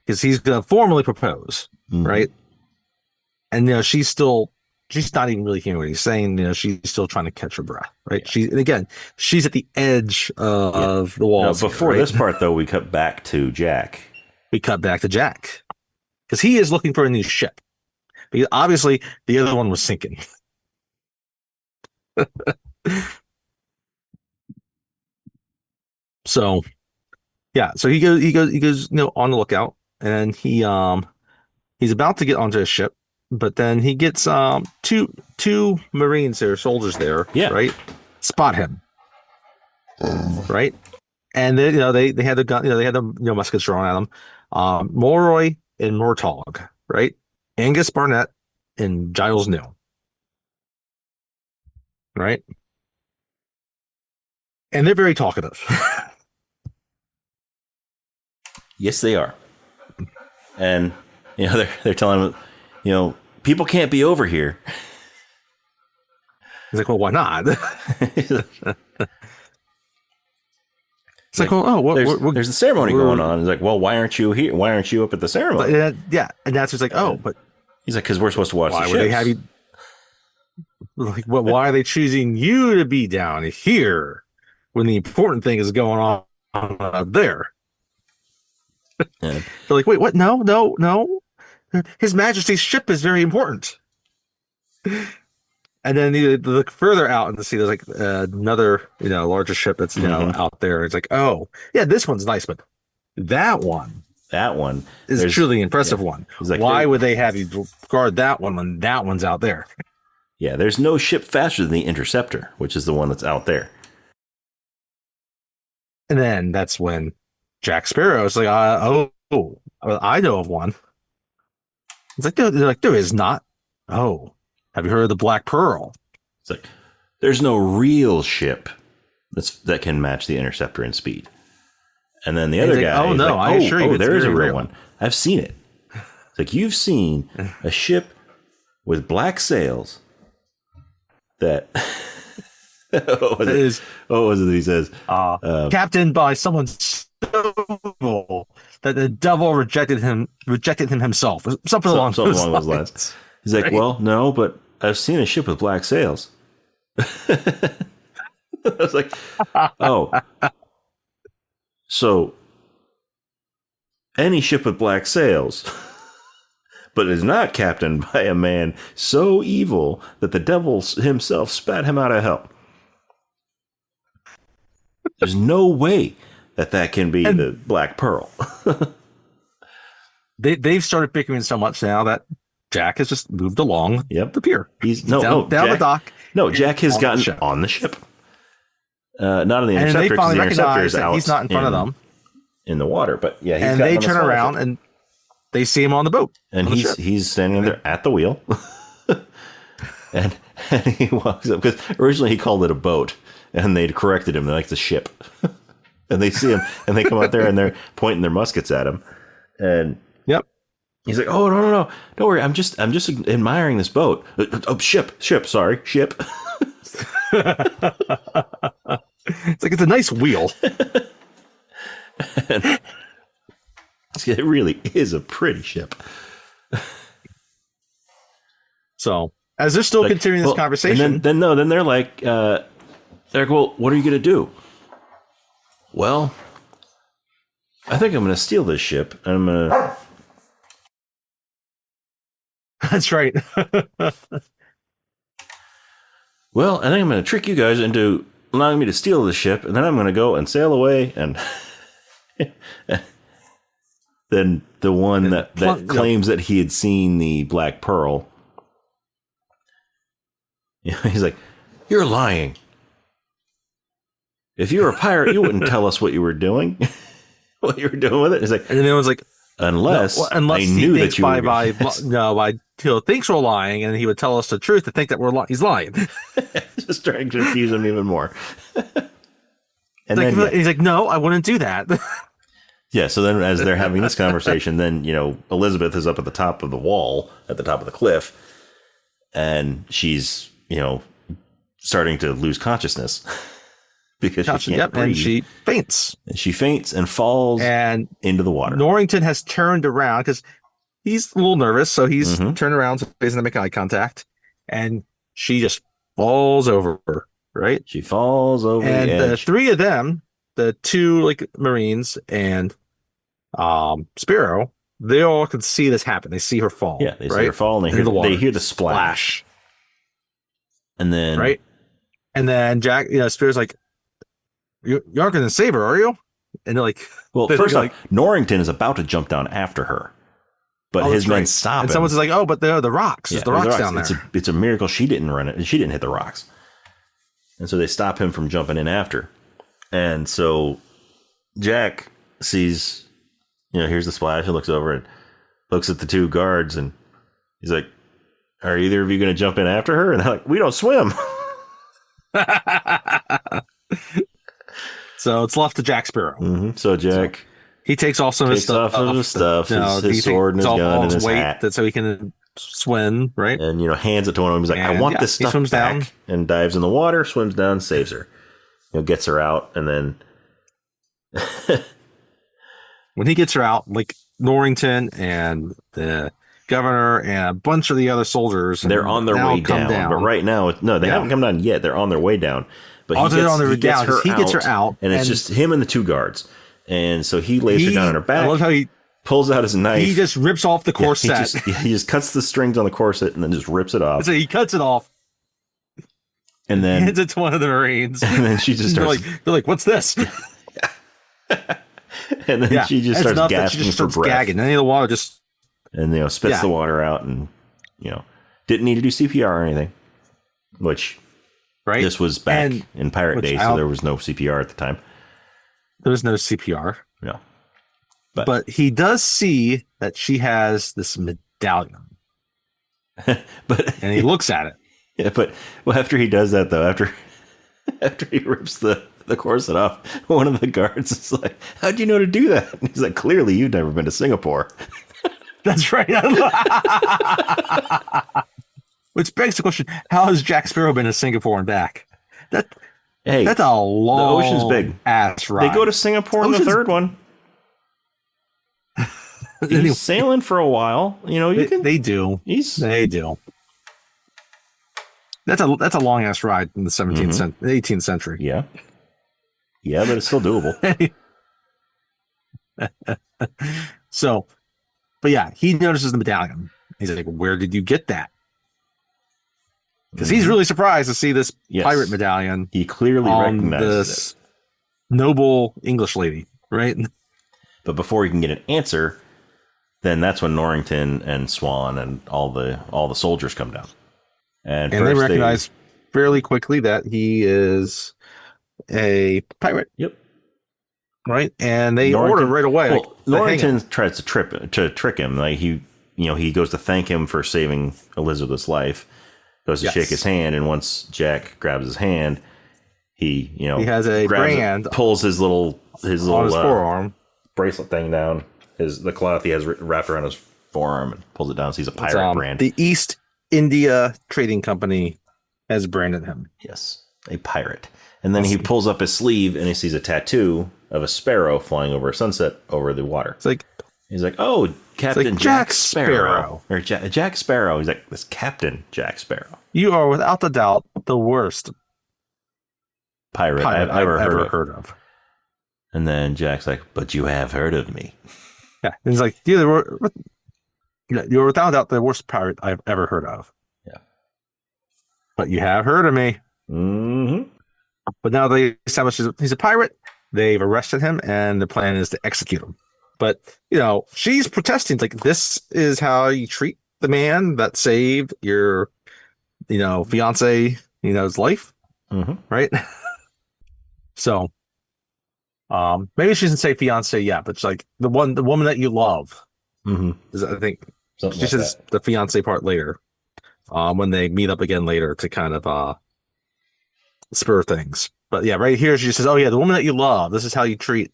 because he's going to formally propose, right? And, she's not even really hearing what he's saying. She's still trying to catch her breath, right? Yeah. She's at the edge of the walls. Before this part, though, we cut back to Jack. Because he is looking for a new ship. Because obviously the other one was sinking. So, yeah. So he goes, on the lookout, and he's about to get onto a ship, but then he gets two Marines there, soldiers there, right? Spot him, right? And then they had the gun, they had the muskets drawn at him. Mulroy and Mortog, right? Angus Barnett and Giles New, right? And they're very talkative. Yes, they are. And they're telling him, people can't be over here. He's like, well, why not? It's like, well, there's a ceremony going on. He's like, well, why aren't you here? Why aren't you up at the ceremony? But, and that's just like, but he's like, because we're supposed to watch. Why the would they have you? Like, why are they choosing you to be down here when the important thing is going on up there? They're like, wait, what? No. His Majesty's ship is very important. And then you look further out and see there's like another, larger ship that's out there. It's like, oh, yeah, this one's nice, but that one is a truly impressive one. Like, why would they have you guard that one when that one's out there? Yeah, there's no ship faster than the Interceptor, which is the one that's out there. And then that's when Jack Sparrow is like, I know of one. It's like, they're like, there is not. Oh, have you heard of the Black Pearl? It's like, there's no real ship that can match the Interceptor in speed. And then the other guy, I assure you, there is a real one. I've seen it. It's like, you've seen a ship with black sails that. What was it that he says? Captained by someone so evil that the devil rejected him himself. Something along those lines. He's like, well, no, but I've seen a ship with black sails. I was like, oh. So any ship with black sails, but is not captained by a man so evil that the devil himself spat him out of hell. There's no way that can be the Black Pearl. They've started bickering so much now that Jack has just moved along the pier. He's down the dock. No, Jack has gotten on the ship. Not in the and interceptor. they finally the interceptor recognize that he's not in front of them in the water. But yeah, and they turn around and they see him on the boat. And he's standing there at the wheel. and he walks up, because originally he called it a boat, and they'd corrected him. They're like, the ship. And they see him, and they come out there, and they're pointing their muskets at him. And he's like, "Oh, no, don't worry. I'm just admiring this boat. Ship. Sorry, ship." It's like, it's a nice wheel. And it really is a pretty ship. So as they're still continuing this conversation, then they're like, well, what are you gonna do? Well, I think I'm gonna steal this ship, and I'm gonna. That's right. Well, I think I'm gonna trick you guys into allowing me to steal the ship, and then I'm gonna go and sail away, and then the one that claims that he had seen the Black Pearl, he's like, "You're lying. If you were a pirate, you wouldn't tell us what you were doing, what you were doing with it." He's like, and then it was like, unless I knew that you were thinks we're lying, and he would tell us the truth to think that he's lying. Just trying to confuse him even more. And he's like, "No, I wouldn't do that." Yeah, so then as they're having this conversation, then, Elizabeth is up at the top of the wall, at the top of the cliff, and she's, starting to lose consciousness because she can't breathe. And she faints. And she faints and falls into the water. Norrington has turned around because he's a little nervous, so he's turned around, so he doesn't make eye contact, and she just falls over, right? She falls over and the edge. The three of them, the two Marines and Sparrow, they all can see this happen. They see her fall. Yeah, they see her fall, and they hear the splash. And then Jack, Sparrow's like, you aren't going to save her, are you? And they're like, well, first off, Norrington is about to jump down after her, but his men stop him. And someone's like, "Oh, but there are the rocks. There's the rocks down there." It's a miracle she didn't run it. She didn't hit the rocks. And so they stop him from jumping in after. And so Jack sees, here's the splash, and looks over and looks at the two guards, and he's like, "Are either of you going to jump in after her?" And they're like, "We don't swim." So it's left to Jack Sparrow. Mm-hmm. So Jack, he takes off some of his stuff, his sword and his gun and his hat, so he can swim, right? And hands it to one of them. He's like, "I want this stuff back." Down. And dives in the water, swims down, saves her. Gets her out, and then when he gets her out, Norrington and the governor and a bunch of the other soldiers, they're on their way down. But right now, they haven't come down yet. They're on their way down. But he gets her out, and it's just him and the two guards. And so he lays her down on her back. I love how he pulls out his knife. He just rips off the corset. He just cuts the strings on the corset and then just rips it off. So he cuts it off. And then hands it to one of the Marines. And then she just starts. They're like, "What's this?" And then she just starts gasping for breath. Gagging. And the water just. And spits the water out, and didn't need to do CPR or anything. Which. Right. This was back in pirate days, so there was no CPR at the time. There was no CPR. No. But he does see that she has this medallion. And he looks at it. Yeah, but after he does that, though, after he rips the corset off, one of the guards is like, "How'd you know to do that?" And he's like, "Clearly, you've never been to Singapore." That's right. Which begs the question: how has Jack Sparrow been to Singapore and back? That's a long. The ocean's big. Ass ride. They go to Singapore in the third one. He's sailing for a while. They do. They do. That's a long ass ride in the 18th century. Yeah. Yeah, but it's still doable. So, but yeah, he notices the medallion. He's like, "Where did you get that?" Because he's really surprised to see this pirate medallion. He clearly recognizes this noble English lady, right? But before he can get an answer, then that's when Norrington and Swan and all the soldiers come down, and they recognize fairly quickly that he is a pirate. Yep. Right, and they order right away. Well, Norrington tries to trick him. Like he goes to thank him for saving Elizabeth's life. Goes to shake his hand, and once Jack grabs his hand, he has a brand, pulls his little on his forearm bracelet thing down, the cloth he has wrapped around his forearm, and pulls it down. So he's a pirate brand. The East India Trading Company has branded him. Yes, a pirate. And then he pulls up his sleeve, and he sees a tattoo of a sparrow flying over a sunset over the water. He's like, oh, Captain Jack Sparrow. Or Jack Sparrow. He's like, this Captain Jack Sparrow. You are without a doubt the worst pirate I've ever heard of. And then Jack's like, but you have heard of me. Yeah. And he's like, you're without a doubt the worst pirate I've ever heard of. Yeah. But you have heard of me. Mm-hmm. But now they establish he's a pirate. They've arrested him, and the plan is to execute him. But, she's protesting. It's like, this is how you treat the man that saved your, fiance, his life. Mm-hmm. Right? So, maybe she doesn't say fiance yet, but it's like the woman that you love. Mm-hmm. I think something she says the fiance part later, when they meet up again later to kind of spur things. But yeah, right here she says, "Oh yeah, the woman that you love. This is how you treat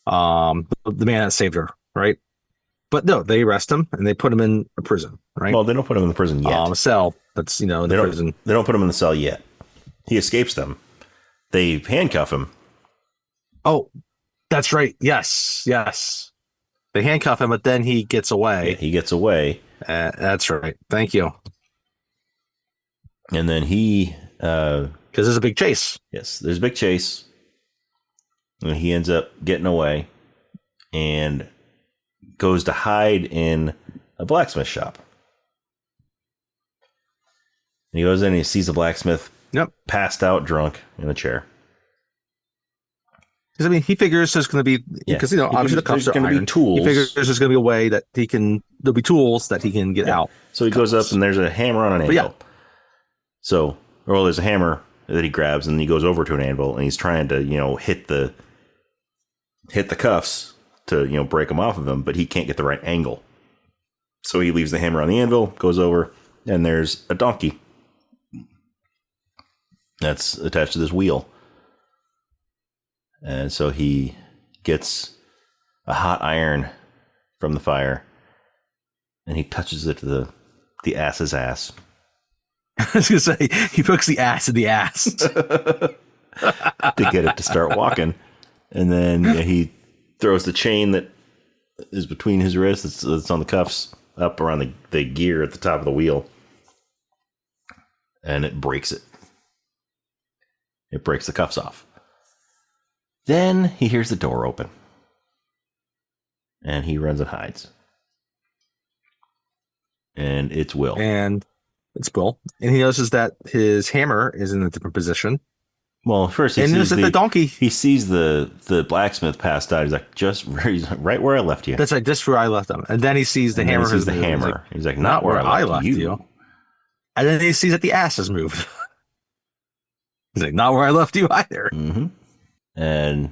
the man that saved her." Right? But no, they arrest him and they put him in a prison. Right? Well, they don't put him in the prison yet. A cell that's in the prison. They don't put him in the cell yet. He escapes them. They handcuff him. Oh, that's right. Yes. They handcuff him, but then he gets away. Yeah, he gets away. That's right. Thank you. And then he... because there's a big chase. Yes, there's a big chase. And he ends up getting away and goes to hide in a blacksmith shop. And he goes in and he sees the blacksmith passed out drunk in a chair. Because he figures there's going to be, because obviously the cuffs are going to be tools. He figures there's going to be a way that there'll be tools that he can get out. So he goes up and there's a hammer on an anvil. So, there's a hammer that he grabs and he goes over to an anvil and he's trying to, hit the cuffs to, break them off of him, but he can't get the right angle. So he leaves the hammer on the anvil, goes over, and there's a donkey that's attached to this wheel. And so he gets a hot iron from the fire and he touches it to the ass's ass. I was going to say, he pokes the ass in the ass. To get it to start walking. And then he throws the chain that is between his wrists, that's on the cuffs, up around the gear at the top of the wheel. And it breaks it. It breaks the cuffs off. Then he hears the door open. And he runs and hides. And it's Will. And he notices that his hammer is in a different position. Well, first he sees the donkey. He sees the blacksmith passed out. He's like, he's right where I left you. That's right, just where I left him. And then he sees the hammer. He sees the hammer. He's like, not where I left you. And then he sees that the ass has moved. He's like, not where I left you either. Mm-hmm. And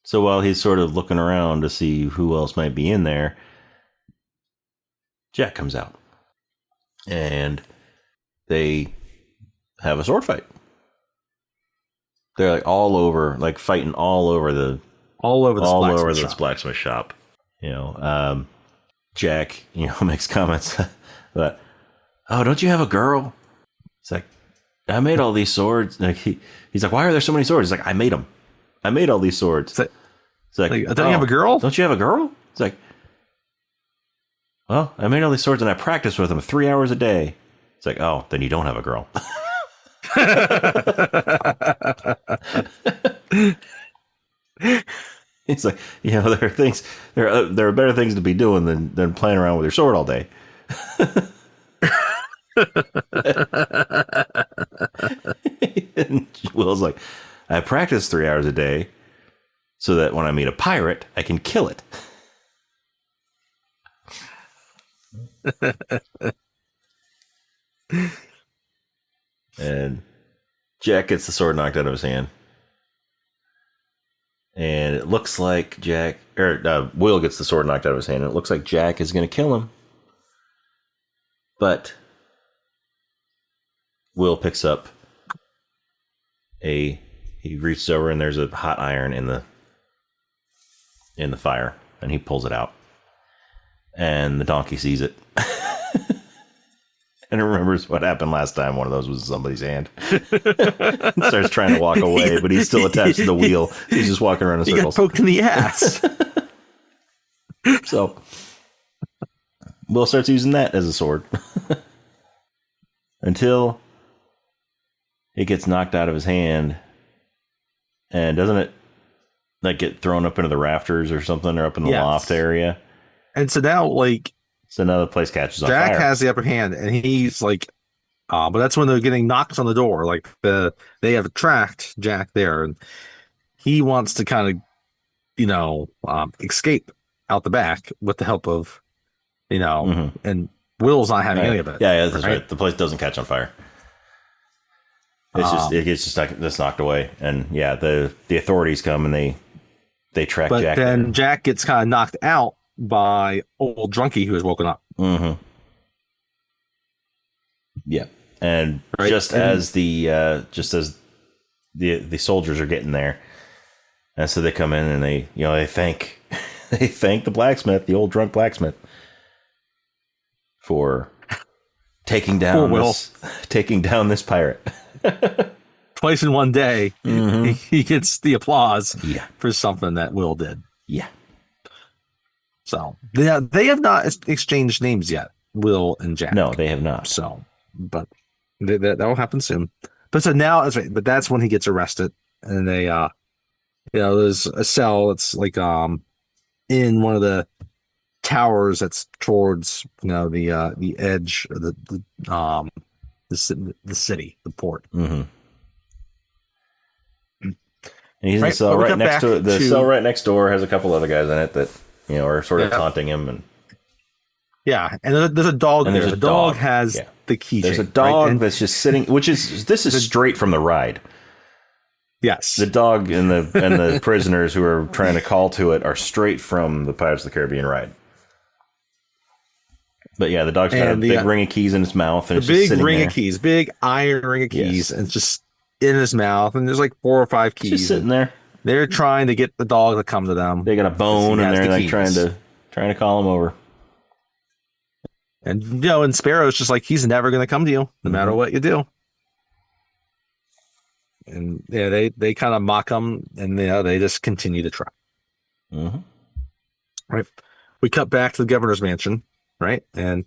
so while he's sort of looking around to see who else might be in there, Jack comes out. And they have a sword fight. They're like all over, like fighting all over this blacksmith shop. Jack, makes comments that, oh, don't you have a girl? It's like, I made all these swords. Like he's like, why are there so many swords? He's like, I made them. I made all these swords. It's like, don't you have a girl? Don't you have a girl? It's like, well, I made all these swords and I practice with them 3 hours a day. It's like, oh, then you don't have a girl. It's like, there are things, there are better things to be doing than playing around with your sword all day. And Will's like, I practice 3 hours a day so that when I meet a pirate, I can kill it. And Jack gets the sword knocked out of his hand. And it looks like Will gets the sword knocked out of his hand. And it looks like Jack is going to kill him. But Will picks up he reaches over and there's a hot iron in the fire. And he pulls it out. And the donkey sees it. And remembers what happened last time one of those was in somebody's hand. Starts trying to walk away, but he's still attached to the wheel. He's just walking around in circles. He got poked in the ass. So Will starts using that as a sword. Until it gets knocked out of his hand. And doesn't it like get thrown up into the rafters or something, or up in the loft area? And so now, so now the place catches on fire. Jack has the upper hand, and he's like, but that's when they're getting knocks on the door. Like they have tracked Jack there, and he wants to kind of, escape out the back with the help of, and Will's not having any of it. Yeah, that's right. The place doesn't catch on fire. It's it gets just knocked away, and the authorities come and they track Jack. But then Jack gets kind of knocked out by old drunkie who has woken up. Mm-hmm. Yeah, and just as the soldiers are getting there, and so they come in and they thank the blacksmith, the old drunk blacksmith, for taking down this pirate. Twice in one day, he gets the applause for something that Will did. Yeah. So they have not exchanged names yet, Will and Jack. No, they have not. So, but that will happen soon. But so now that's right. But that's when he gets arrested, and they, there's a cell that's like in one of the towers that's towards the edge of the city, the port. Mm-hmm. And he's in the cell right next to it. The cell right next door has a couple other guys in it that are sort of taunting him. And and there's a dog there. The dog has the keychain. There's a dog that's just sitting, this is straight from the ride. Yes, the dog and the prisoners who are trying to call to it are straight from the Pirates of the Caribbean ride. But the dog's got a big ring of keys in its mouth, and it's just sitting there. Big iron ring of keys, and it's just in his mouth, and there's like 4 or 5 keys just sitting there. They're trying to get the dog to come to them. They got a bone, and they're like trying to call him over. And and Sparrow's just like, he's never going to come to you, no matter what you do. And they kind of mock him, and they just continue to try. Mm-hmm. Right. We cut back to the governor's mansion, right, and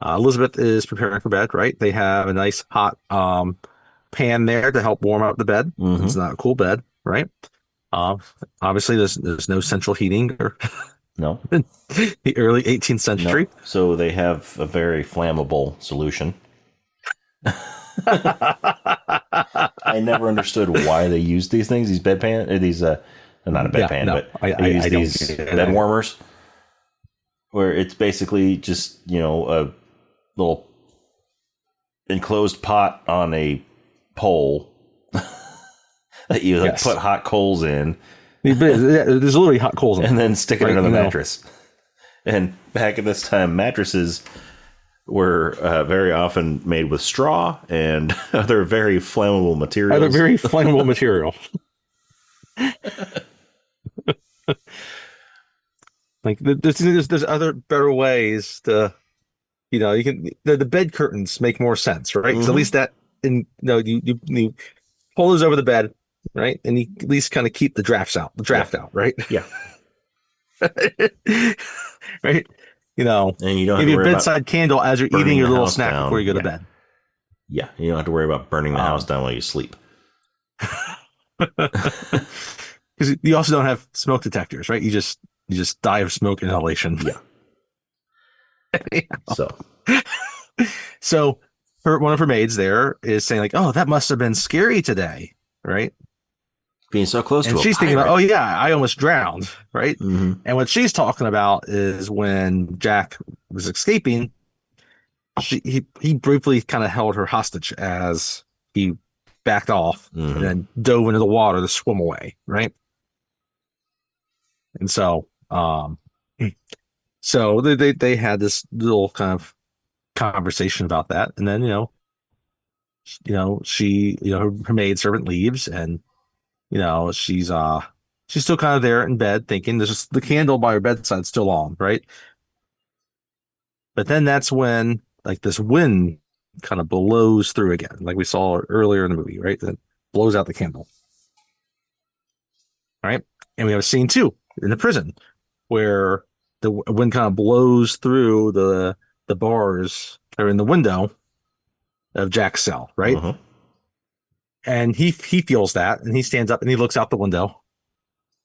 Elizabeth is preparing for bed. Right, they have a nice hot pan there to help warm up the bed. Mm-hmm. It's not a cool bed, right? Obviously, there's no central heating or no in the early 18th century. No. So they have a very flammable solution. I never understood why they used these things. These bedpan, not a bedpan, but they use these bed warmers, where it's basically just a little enclosed pot on a pole that you put hot coals in. There's literally hot coals in and then stick it under the mattress. And back at this time, mattresses were very often made with straw and other very flammable materials. Like there's other better ways to, you can the bed curtains make more sense, right? Because at least that you pull those over the bed, right, and you at least kind of keep the draft out, right? Yeah. Right. And you don't have maybe to worry a bedside candle as you're eating your little snack before you go to bed. Yeah, you don't have to worry about burning the house down while you sleep. Because you also don't have smoke detectors, right? You just die of smoke inhalation. Yeah. So one of her maids there is saying like, "Oh, that must have been scary today," right? Being so close to and she's thinking about, "Oh yeah, I almost drowned," right? Mm-hmm. And what she's talking about is when Jack was escaping, he briefly kind of held her hostage as he backed off and then dove into the water to swim away, right? And so, so they had this little kind of conversation about that, and then she her maidservant leaves, and she's still kind of there in bed thinking there's just the candle by her bedside still on, right? But then that's when like this wind kind of blows through again, like we saw earlier in the movie, right? That blows out the candle, right? And we have a scene too in the prison where the wind kind of blows through the bars or in the window of Jack's cell, right? And he feels that, and he stands up and he looks out the window,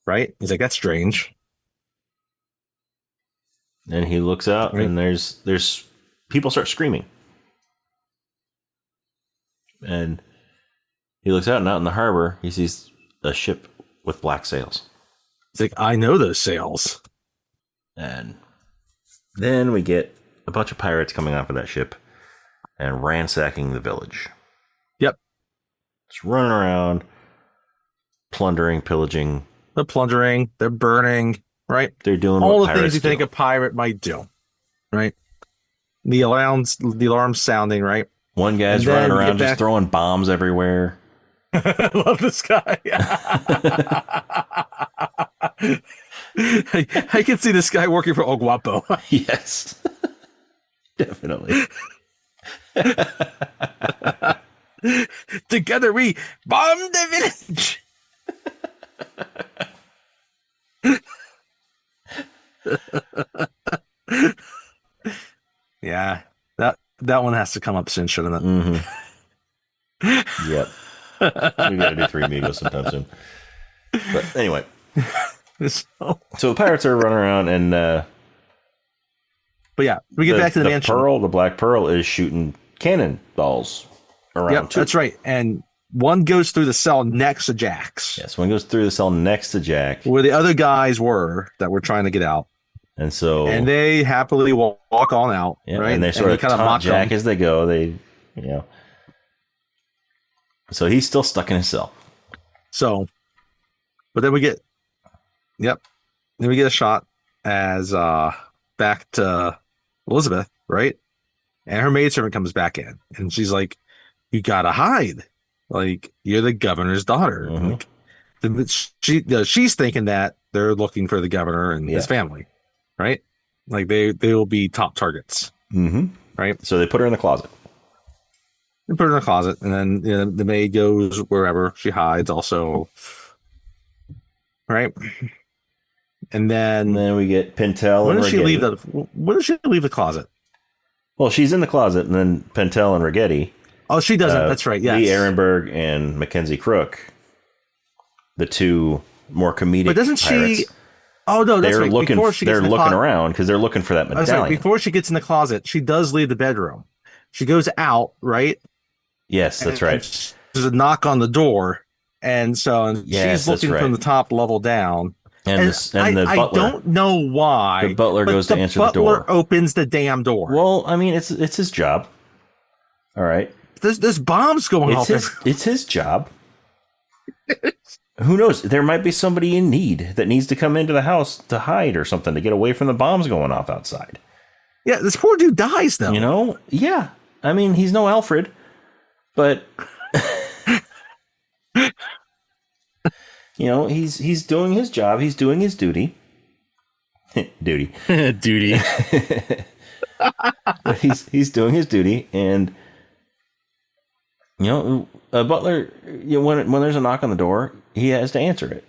right? He's like, "That's strange." And he looks out, right? And there's people start screaming, and he looks out, and out in the harbor, he sees a ship with black sails. He's like, "I know those sails." And then we get a bunch of pirates coming off of that ship and ransacking the village. Yep. Just running around, plundering, pillaging. They're plundering, they're burning, right? They're doing all what the pirates things you think a pirate might do, right? The alarm's sounding, right? One guy's running around just throwing bombs everywhere. I love this guy. I can see this guy working for El Guapo. Yes. Definitely. Together we bomb the village. Yeah, that one has to come up soon, shouldn't it? Yep. We gotta do Three Amigos sometime soon. But anyway. So the pirates are running around, and but yeah, we get back to the mansion. The Black Pearl is shooting cannonballs around. Yep, that's right. And one goes through the cell next to Jack's. Yes, one goes through the cell next to Jack, where the other guys were that were trying to get out. And they happily walk on out, right? And they sort of taunt Jack as they go. So he's still stuck in his cell. So, but then we get a shot as back to Elizabeth, right? And her maidservant comes back in, and she's like, "You gotta hide, like you're the governor's daughter." Like, she's thinking that they're looking for the governor and his family, right? Like they will be top targets, right? So they put her in the closet. They put her in the closet, and then the maid goes wherever she hides, also, right? And then we get Pintel. When does she leave the closet? Well, she's in the closet, and then Pintel and Rigetti. Oh, she doesn't. That's right. Yes. Lee Ehrenberg and Mackenzie Crook, the two more comedic. But doesn't pirates, she? Oh no, that's right. They're looking around because they're looking for that medallion. Right. Before she gets in the closet, she does leave the bedroom. She goes out, right? Yes, that's right. There's a knock on the door, and she's looking from the top level down. And the butler. I don't know why. The butler goes to answer the door. The butler opens the damn door. Well, I mean, it's his job. All right. There's bombs going off. It's his job. Who knows? There might be somebody in need that needs to come into the house to hide or something to get away from the bombs going off outside. Yeah, this poor dude dies though. Yeah. I mean, he's no Alfred, but he's doing his job. He's doing his duty. Duty. He's doing his duty, and a butler. When there's a knock on the door, he has to answer it.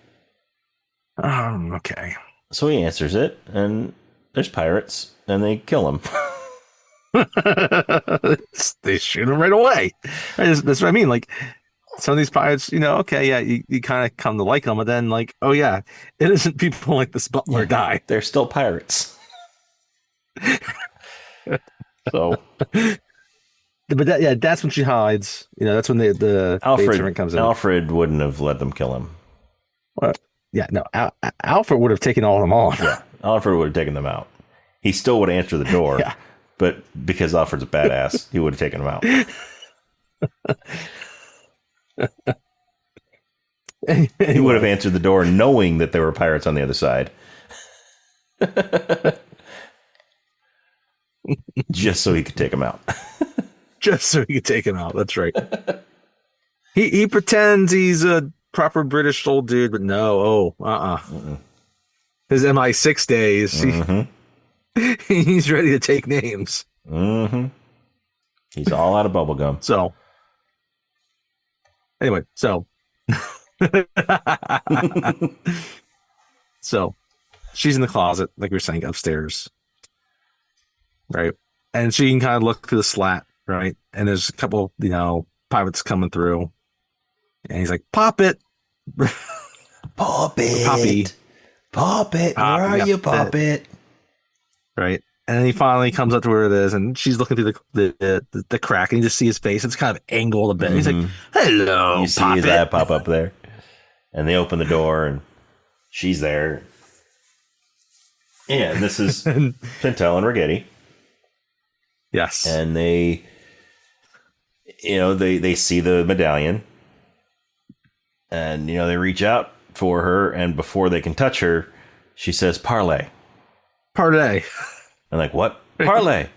Okay. So he answers it, and there's pirates, and they kill him. They shoot him right away. That's what I mean. Like, some of these pirates, okay, yeah, you kind of come to like them, but then like, oh yeah, innocent people like this butler die. They're still pirates. So, but that's when she hides. That's when the Alfred comes in. Alfred wouldn't have let them kill him. Yeah, no, Alfred would have taken all of them on. Yeah, Alfred would have taken them out. He still would have answered the door. Yeah. But because Alfred's a badass, he would have taken them out. Anyway. He would have answered the door knowing that there were pirates on the other side. Just so he could take them out. Just so he could take him out. That's right. He pretends he's a proper British old dude, but no. His MI6 days. He's ready to take names. He's all out of bubblegum. So, anyway, so she's in the closet, like we were saying, upstairs, right? And she can kind of look through the slat, right? And there's a couple, pirates coming through, and he's like, "Pop it, pop it, Poppy, pop it. Where are you, pop it?" Right? And then he finally comes up to where it is, and she's looking through the crack, and you just see his face. It's kind of angled a bit. He's like, "Hello, you see his eye pop up there, and they open the door, and she's there. Yeah, and this is Pintel and Rigetti. Yes, and they see the medallion, and they reach out for her, and before they can touch her, she says, "Parlay." Parlay. And like, what? Parlay.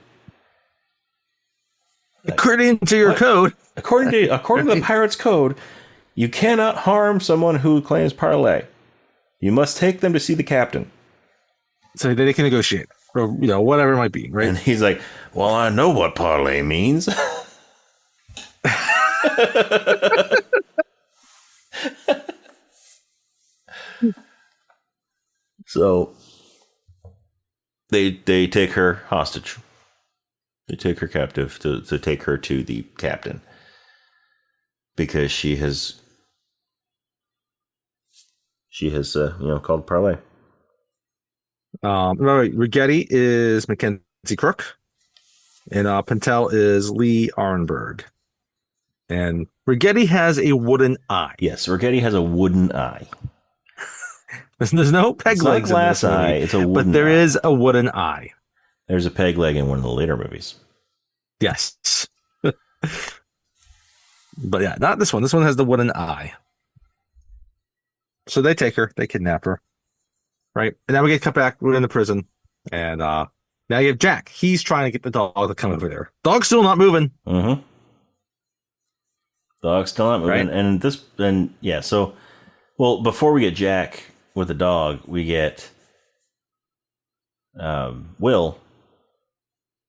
According to your code. According to the pirate's code, you cannot harm someone who claims parlay. You must take them to see the captain. So they can negotiate. Or, whatever it might be, right? And he's like, "Well, I know what parlay means." So they take her hostage. They take her captive to take her to the captain because she has called parlay. Rigetti is Mackenzie Crook, and Pintel is Lee Arnberg. And Rigetti has a wooden eye. Yes, Rigetti has a wooden eye. There's no peg legs. It's not a glass eye. It's a wooden but there is a wooden eye. There's a peg leg in one of the later movies. Yes. But yeah, not this one. This one has the wooden eye. So they take her. They kidnap her. Right? And now we get cut back. We're in the prison. And now you have Jack. He's trying to get the dog to come over there. Dog's still not moving. Mm-hmm. Dog's still not moving. Right? So, before we get Jack with the dog, we get Will.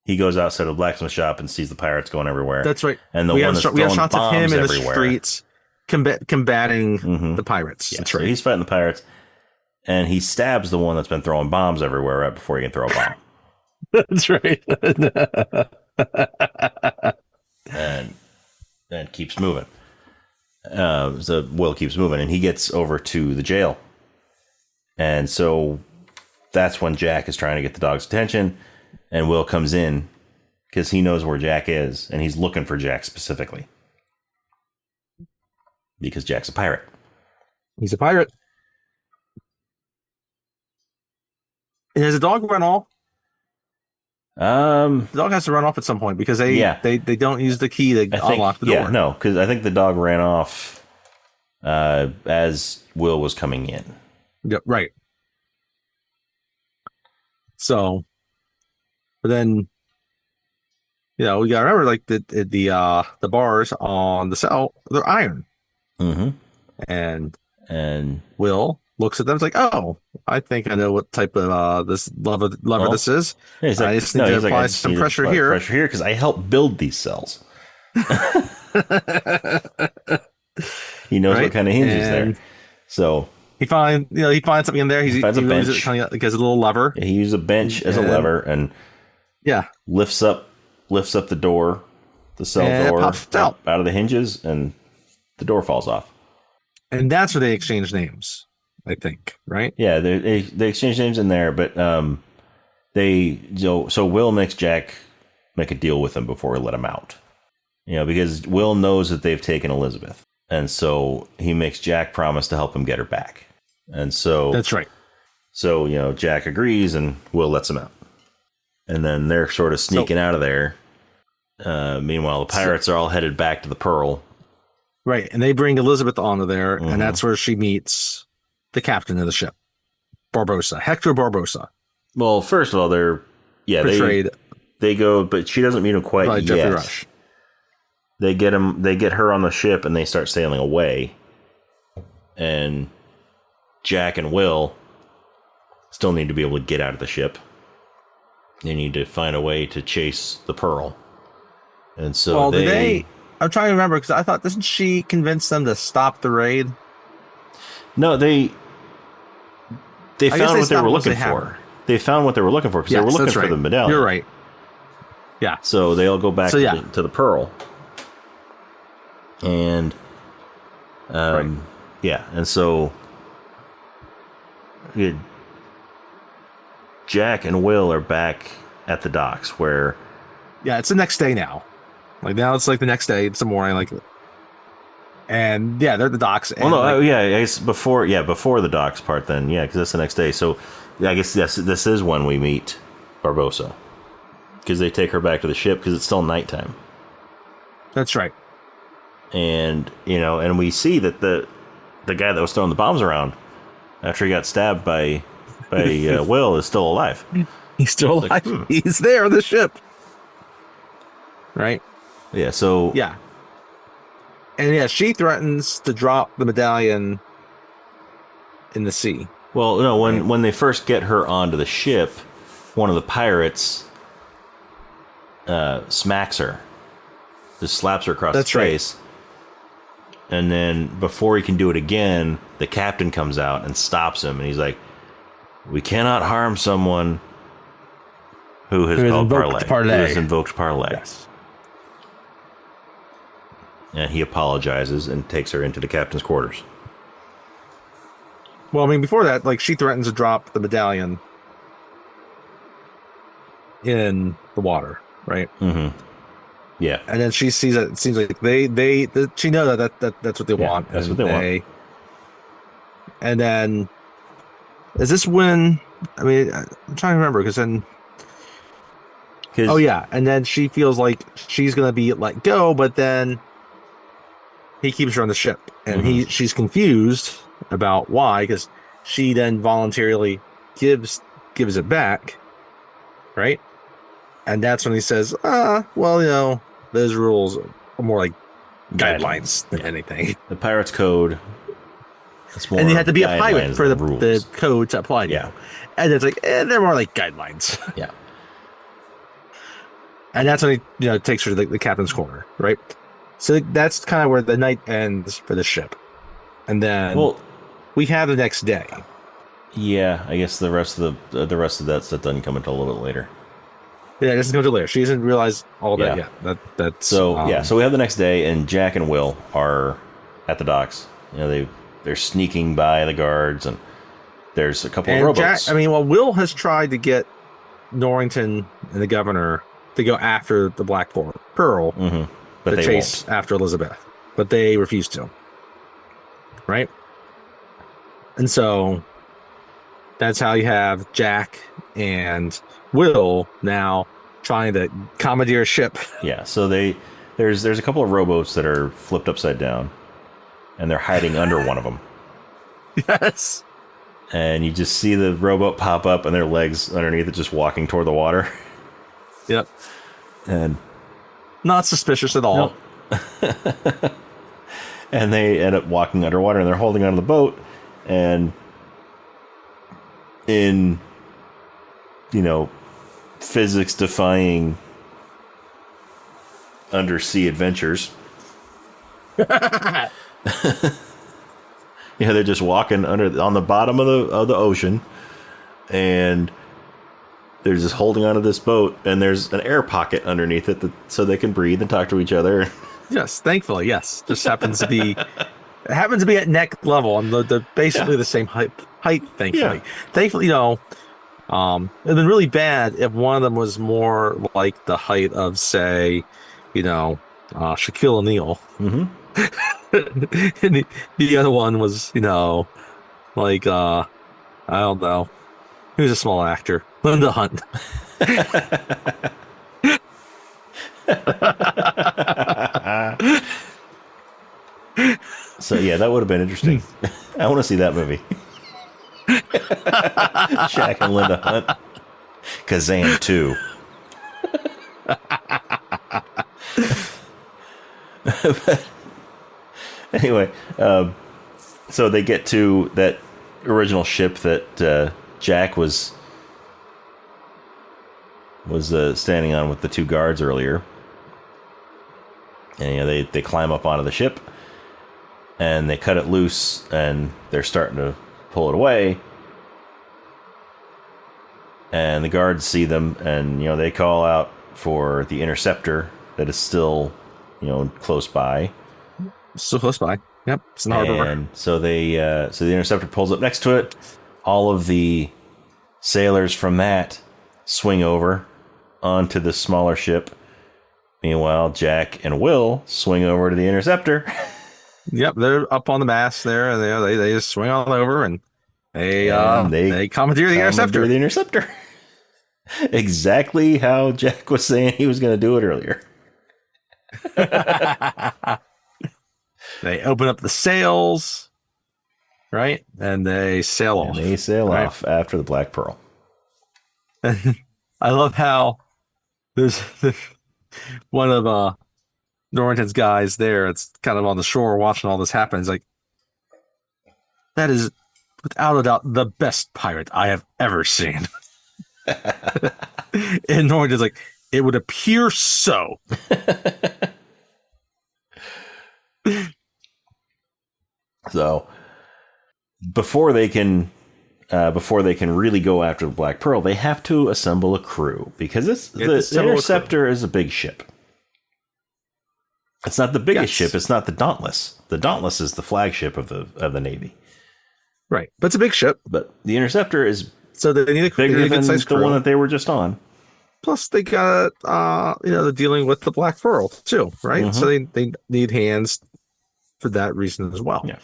He goes outside a blacksmith shop and sees the pirates going everywhere. That's right. And we have shots of him in the streets combating mm-hmm. the pirates. Yeah, that's right. So he's fighting the pirates, and he stabs the one that's been throwing bombs everywhere right before he can throw a bomb. That's right. and keeps moving. So Will keeps moving, and he gets over to the jail. And so that's when Jack is trying to get the dog's attention, and Will comes in because he knows where Jack is, and he's looking for Jack specifically because Jack's a pirate. He's a pirate. And has the dog run off? The dog has to run off at some point because they don't use the key to unlock the door. Yeah, no, because I think the dog ran off as Will was coming in. Yep, right. So, but then, we gotta remember, like the bars on the cell, they're iron. Mm-hmm. And Will looks at them. It's like, oh, I think I know what type of this lever this is. He's like, I just need to apply some pressure here. Pressure here because I helped build these cells. He knows what kind of hinges there. So he finds something in there. He finds a bench. Like as a little lever. Yeah, he used a bench as a lever and lifts up the door, the cell door, pops out of the hinges, and the door falls off. And that's where they exchange names, I think, right? Yeah, they exchange names in there, but so Will makes Jack make a deal with him before he let him out. Because Will knows that they've taken Elizabeth, and so he makes Jack promise to help him get her back. And so that's right. So Jack agrees, and Will lets him out, and then they're sort of sneaking out of there. Meanwhile, the pirates are all headed back to the Pearl. Right. And they bring Elizabeth onto there, Mhm. and that's where she meets the captain of the ship, Barbosa, Hector Barbosa, Well, first of all, portrayed they go, but she doesn't meet him quite by Jeffrey yet. Rush. They get her on the ship, and they start sailing away. And Jack and Will still need to be able to get out of the ship. They need to find a way to chase the Pearl. And so Well, I'm trying to remember, because I thought, doesn't she convince them to stop the raid? No, they found what they were looking for. They found what they were looking for, because they were looking for the medallion. You're right. Yeah. So they all go back to the Pearl. And yeah, and so Jack and Will are back at the docks where... Yeah, it's the next day now. Like, now it's like the next day. It's the morning, like... And, yeah, they're at the docks. And, well, no, I guess before the docks part then, yeah, because that's the next day. So, yeah, I guess this is when we meet Barbosa. Because they take her back to the ship, because it's still nighttime. That's right. And, and we see that the guy that was throwing the bombs around after he got stabbed by Will is still alive. He's still alive. Like, He's there on the ship. Right? Yeah, so... Yeah. And yeah, she threatens to drop the medallion in the sea. Well, no, when they first get her onto the ship, one of the pirates smacks her. Just slaps her across the face. Right. And then before he can do it again, the captain comes out and stops him. And he's like, "We cannot harm someone who has called parlay. Who has invoked parlay." Yes. And he apologizes and takes her into the captain's quarters. Well, I mean, before that, like, she threatens to drop the medallion in the water, right? Mm-hmm. Yeah. And then she sees it. It seems like she knows that's what they want. That's what they want. And then, is this when? I mean, I'm trying to remember, because then. Oh yeah, and then she feels like she's gonna be let go, but then he keeps her on the ship, and she's confused about why, because she then voluntarily gives it back, right? And that's when he says, well, those rules are more like guidelines than anything. The pirate's code. And you had to be a pirate for the code to apply to you. And it's like, they're more like guidelines. Yeah. And that's when he takes her to the captain's corner, right? So that's kind of where the night ends for the ship. And then we have the next day. Yeah, I guess the rest of that stuff doesn't come until a little bit later. Yeah, it doesn't come until later. She doesn't realize all that yet. That's so we have the next day, and Jack and Will are at the docks. They're sneaking by the guards, and there's a couple of rowboats. Will has tried to get Norrington and the governor to go after the Black Pearl, but to chase after Elizabeth, but they refuse to. Right? And so that's how you have Jack and Will now trying to commandeer a ship. Yeah, so there's a couple of rowboats that are flipped upside down, and they're hiding under one of them. Yes. And you just see the rowboat pop up, and their legs underneath it just walking toward the water. Yep. And not suspicious at all. Nope. And they end up walking underwater, and they're holding onto the boat, and in physics defying undersea adventures. They're just walking on the bottom of the ocean, and they're just holding onto this boat, and there's an air pocket underneath it so they can breathe and talk to each other. Yes, thankfully, yes. Just happens to be at neck level, and the basically the same height. Thankfully, thankfully, it'd been really bad if one of them was more like the height of, say, Shaquille O'Neal. And the other one was, like I don't know, he was a small actor, Linda Hunt. So yeah, that would have been interesting. I want to see that movie. Jack and Linda Hunt. Kazam 2. Anyway, so they get to that original ship that Jack was standing on with the two guards earlier. And they climb up onto the ship, and they cut it loose, and they're starting to pull it away. And the guards see them, and they call out for the interceptor that is still close by. So close by. Yep, it's in harbor. And so the interceptor pulls up next to it. All of the sailors from that swing over onto the smaller ship. Meanwhile, Jack and Will swing over to the interceptor. Yep, they're up on the mast there, and they just swing all over, and they commandeer the interceptor. The interceptor. Exactly how Jack was saying he was going to do it earlier. They open up the sails, right? And they sail off. And they sail off after the Black Pearl. I love how there's one of Norrington's guys there. It's kind of on the shore watching all this happen. It's like, that is without a doubt the best pirate I have ever seen. And Norrington's like, it would appear so. So before they can really go after the Black Pearl, they have to assemble a crew, because the Interceptor is a big ship. It's not the biggest ship. It's not the Dauntless. The Dauntless is the flagship of the Navy. Right, but it's a big ship. But the Interceptor is they need bigger than the one that they were just on. Plus, they got they're dealing with the Black Pearl too, right? Mm-hmm. So they need hands for that reason as well. Yeah.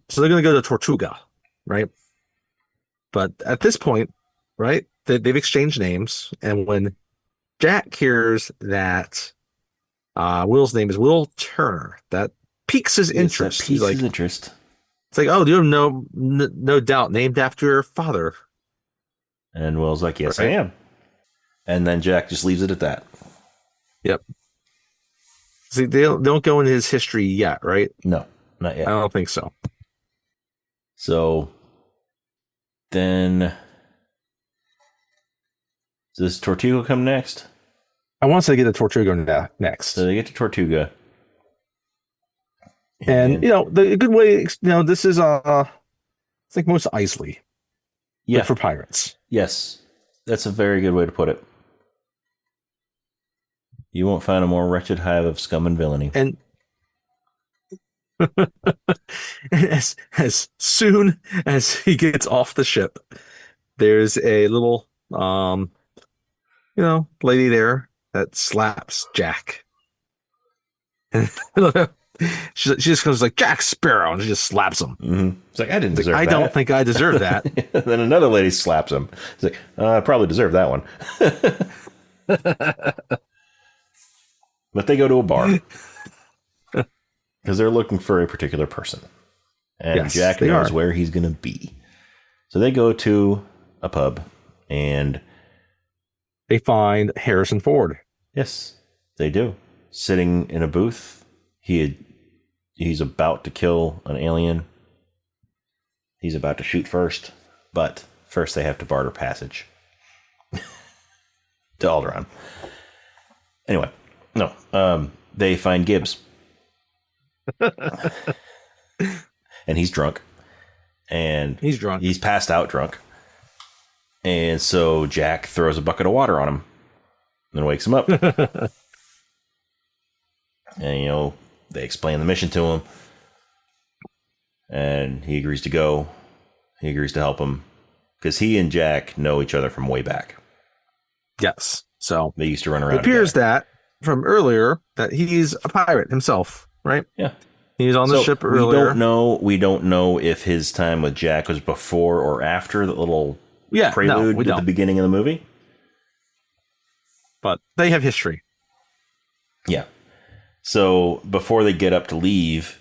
So they're going to go to Tortuga, right? But at this point, right, they've exchanged names, and when Jack hears that Will's name is Will Turner, that piques his interest. That piques his interest. It's like, oh, you have no doubt named after your father. And Will's like, yes, right? I am. And then Jack just leaves it at that. Yep. See, they don't go into his history yet, right? No, not yet. I don't think so. So then, does Tortuga come next? I want to get to Tortuga next. So they get to Tortuga. And the good way, this is it's like most Isley. Yeah. For pirates. Yes. That's a very good way to put it. You won't find a more wretched hive of scum and villainy. And as soon as he gets off the ship, there's a little lady there that slaps Jack. She just goes like, Jack Sparrow, and she just slaps him. Mm-hmm. It's like, I didn't deserve that. I don't think I deserve that. Then another lady slaps him. It's like, I probably deserve that one. But they go to a bar because they're looking for a particular person. And Jack knows where he's going to be. So they go to a pub and they find Harrison Ford. Yes, they do. Sitting in a booth. He's about to kill an alien. He's about to shoot first, but first they have to barter passage to Alderaan. Anyway, no, they find Gibbs, and he's drunk, and he's passed out drunk, and so Jack throws a bucket of water on him, and wakes him up, and they explain the mission to him, and he agrees to go. He agrees to help him because he and Jack know each other from way back. Yes. So they used to run around. It appears that from earlier that he's a pirate himself, right? Yeah. He was on the ship earlier. We don't know if his time with Jack was before or after the little prelude at the beginning of the movie. But they have history. Yeah. So before they get up to leave,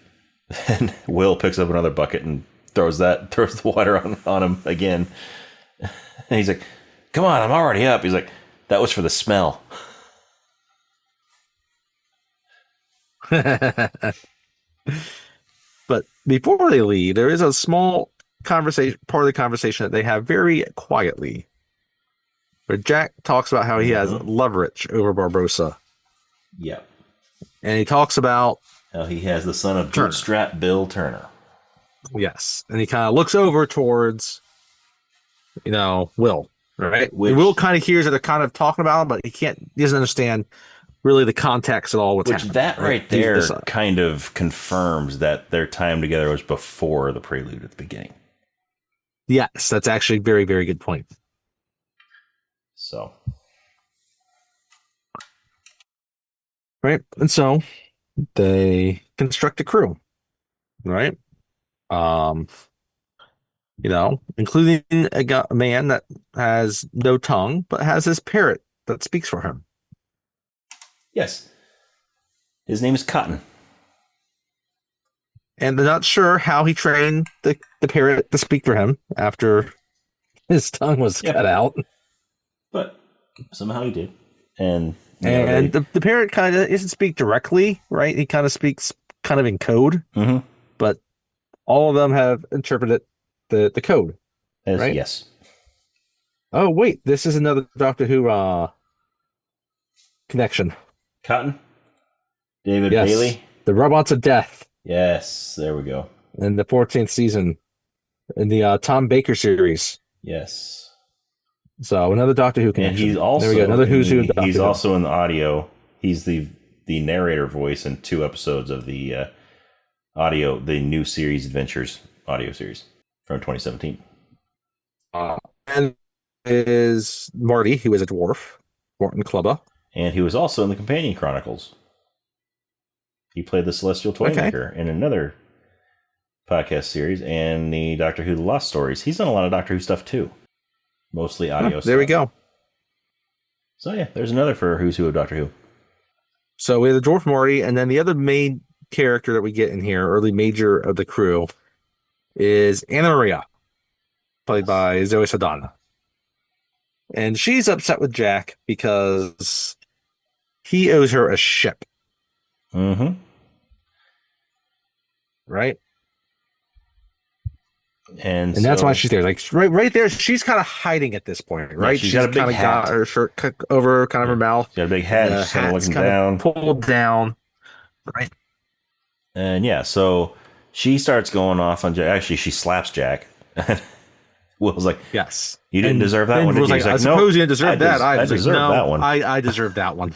And Will picks up another bucket and throws the water on him again. And he's like, "Come on, I'm already up." He's like, "That was for the smell." But before they leave, there is a small conversation, part of the conversation that they have very quietly, where Jack talks about how he has leverage over Barbossa. Yep. And he talks about how he has the son of Bootstrap Bill Turner. Yes. And he kind of looks over towards, Will, right? Will kind of hears that they're kind of talking about him, but he doesn't understand really the context at all what's happening. That right there kind of confirms that their time together was before the prelude at the beginning. Yes, that's actually a very, very good point. So. Right. And so they construct a crew, right? Including a man that has no tongue, but has his parrot that speaks for him. Yes. His name is Cotton. And they're not sure how he trained the parrot to speak for him after his tongue was cut out. But somehow he did. And the parrot kind of doesn't speak directly, right? He kind of speaks kind of in code. Mm-hmm. But all of them have interpreted the code. Right? Yes. Oh, wait. This is another Doctor Who connection. Cotton? David Bailey? The Robots of Death. Yes, there we go. In the 14th season. In the Tom Baker series. Yes. So another Doctor Who connection. And he's also there we go. Another Who's Who. He's also in the audio. He's the narrator voice in 2 episodes of the the new series Adventures audio series from 2017. And is Marty, who is a dwarf, Morton Clubber. And he was also in the Companion Chronicles. He played the Celestial Toymaker in another podcast series and the Doctor Who The Lost Stories. He's done a lot of Doctor Who stuff too. Mostly audio stuff. There we go. So yeah, there's another for Who's Who of Doctor Who. So we have the dwarf Marty, and then the other main character that we get in here, early major of the crew, is Anna Maria, played by Zoe Saldana. And she's upset with Jack because he owes her a ship. Mm-hmm. Right? And that's why she's there. Like right there, she's kind of hiding at this point, right? Yeah, she's got a big hat. Got her shirt over kind of her mouth. She's got a big hat. She's kind of looking down. Pulled down. Right. And yeah, so she starts going off on Jack. Actually, she slaps Jack. Will's like, yes. You didn't deserve that one. Will's like, I suppose you didn't deserve that. I deserve that one. I deserve that one.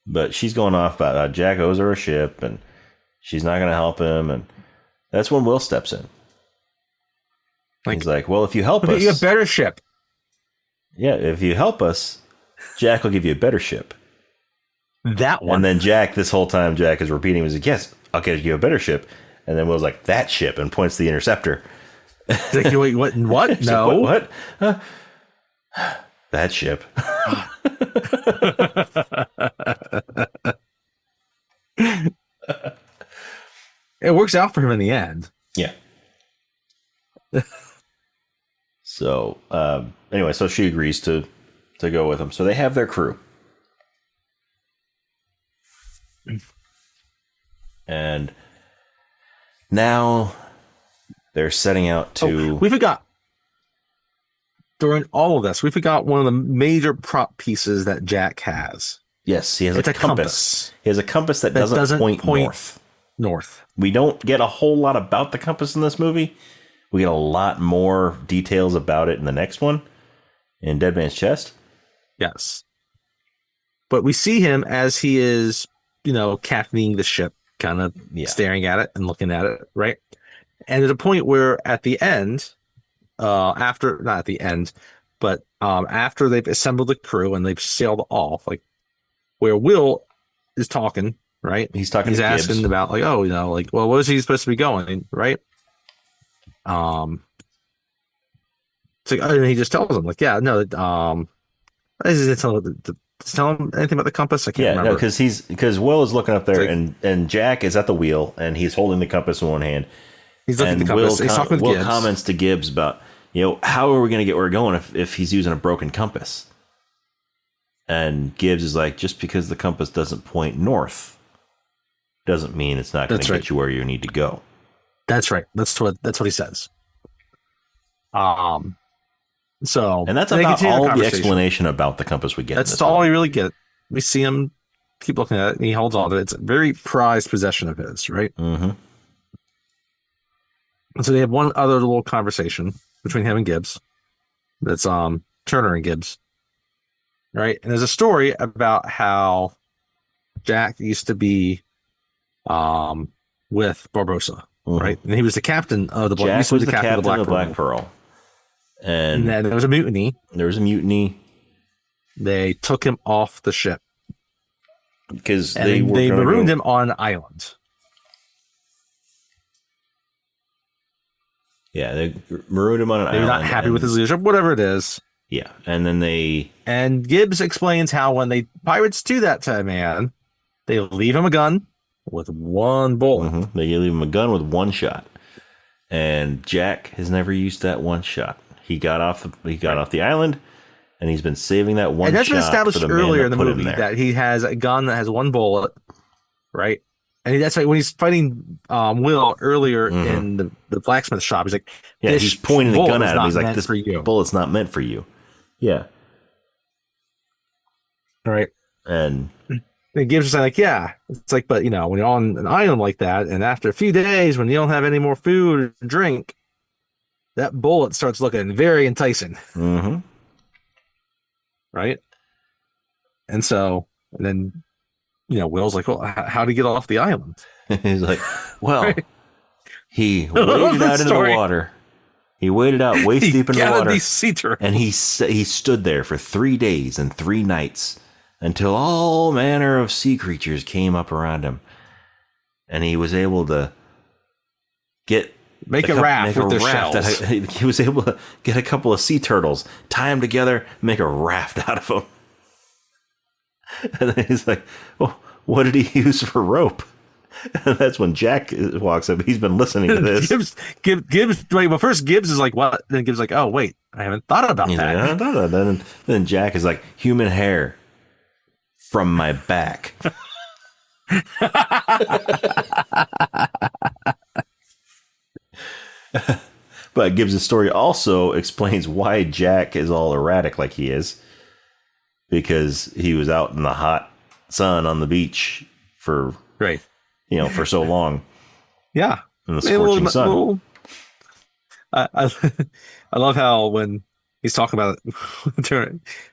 But she's going off about Jack owes her a ship and she's not going to help him. And that's when Will steps in. He's like, well, if you help us. You a better ship. Yeah, if you help us, Jack will give you a better ship. That one. And then Jack, this whole time, Jack is repeating, he's like, yes, I'll get you a better ship. And then Will's like, that ship, and points to the Interceptor. Like, wait, what? No. Like, what? That ship. It works out for him in the end. Yeah. So, anyway, so she agrees to go with him. So they have their crew. And now they're setting out to... we forgot. During all of this, we forgot one of the major prop pieces that Jack has. Yes, he has a compass. He has a compass that doesn't point north. We don't get a whole lot about the compass in this movie. We get a lot more details about it in the next one, in Dead Man's Chest. Yes. But we see him as he is, captaining the ship, kind of staring at it and looking at it, right? And there's a point where at the end, after they've assembled the crew and they've sailed off, like where Will is talking, right? He's asking Gibbs about well, where is he supposed to be going, right? It's like, and he just tells him, like, yeah, no, this is the tell him anything about the compass? I can't remember. No, because Will is looking up there, and Jack is at the wheel, and he's holding the compass in one hand. He's looking at the compass. He's talking with Gibbs. Will comments to Gibbs about, how are we going to get where we're going if he's using a broken compass? And Gibbs is like, just because the compass doesn't point north doesn't mean it's not going to get you where you need to go. That's right. That's what he says. So, and that's about all the explanation about the compass we get. That's all we really get. We see him keep looking at it, and he holds on to it. It's a very prized possession of his, right? Mm-hmm. And so they have one other little conversation between him and Gibbs. That's Turner and Gibbs, right? And there's a story about how Jack used to be with Barbossa, right? And he was the captain of the Black. Jack was the captain of the Black Pearl. And then there was a mutiny. They took him off the ship because they marooned him on an island. Yeah, they marooned him on an island. They're not happy with his leadership, whatever it is. Yeah, and then and Gibbs explains how when pirates do that to a man, they leave him a gun with one bullet. Mm-hmm. They leave him a gun with one shot, and Jack has never used that one shot. He got off the island, and he's been saving that one shot. And that's been established earlier in the movie that he has a gun that has one bullet, right? And that's right. When he's fighting Will earlier in the blacksmith shop, he's like, he's pointing the gun at him. He's like, this bullet's not meant for you. Yeah. All right. And Gibbs is like, it's like, but when you're on an island like that, and after a few days, when you don't have any more food or drink, that bullet starts looking very enticing. Mm-hmm. Right. And then, Will's like, well, how to get off the island? He's like, well, right. He waded out into the water. He waded out waist deep in the water. Sea turtles. And he stood there for 3 days and 3 nights until all manner of sea creatures came up around him. And he was able to make a raft with their shells. He was able to get a couple of sea turtles, tie them together, and make a raft out of them. And then he's like, well, what did he use for rope? And that's when Jack walks up. He's been listening to this. Gibbs. Well, first Gibbs is like, what? Then Gibbs is like, oh, wait, I haven't thought about that. Like, I haven't thought about that. Then Jack is like, human hair from my back. But Gibbs' story also explains why Jack is all erratic like he is. Because he was out in the hot sun on the beach for for so long. Yeah. In the scorching sun. I love how when he's talking about it,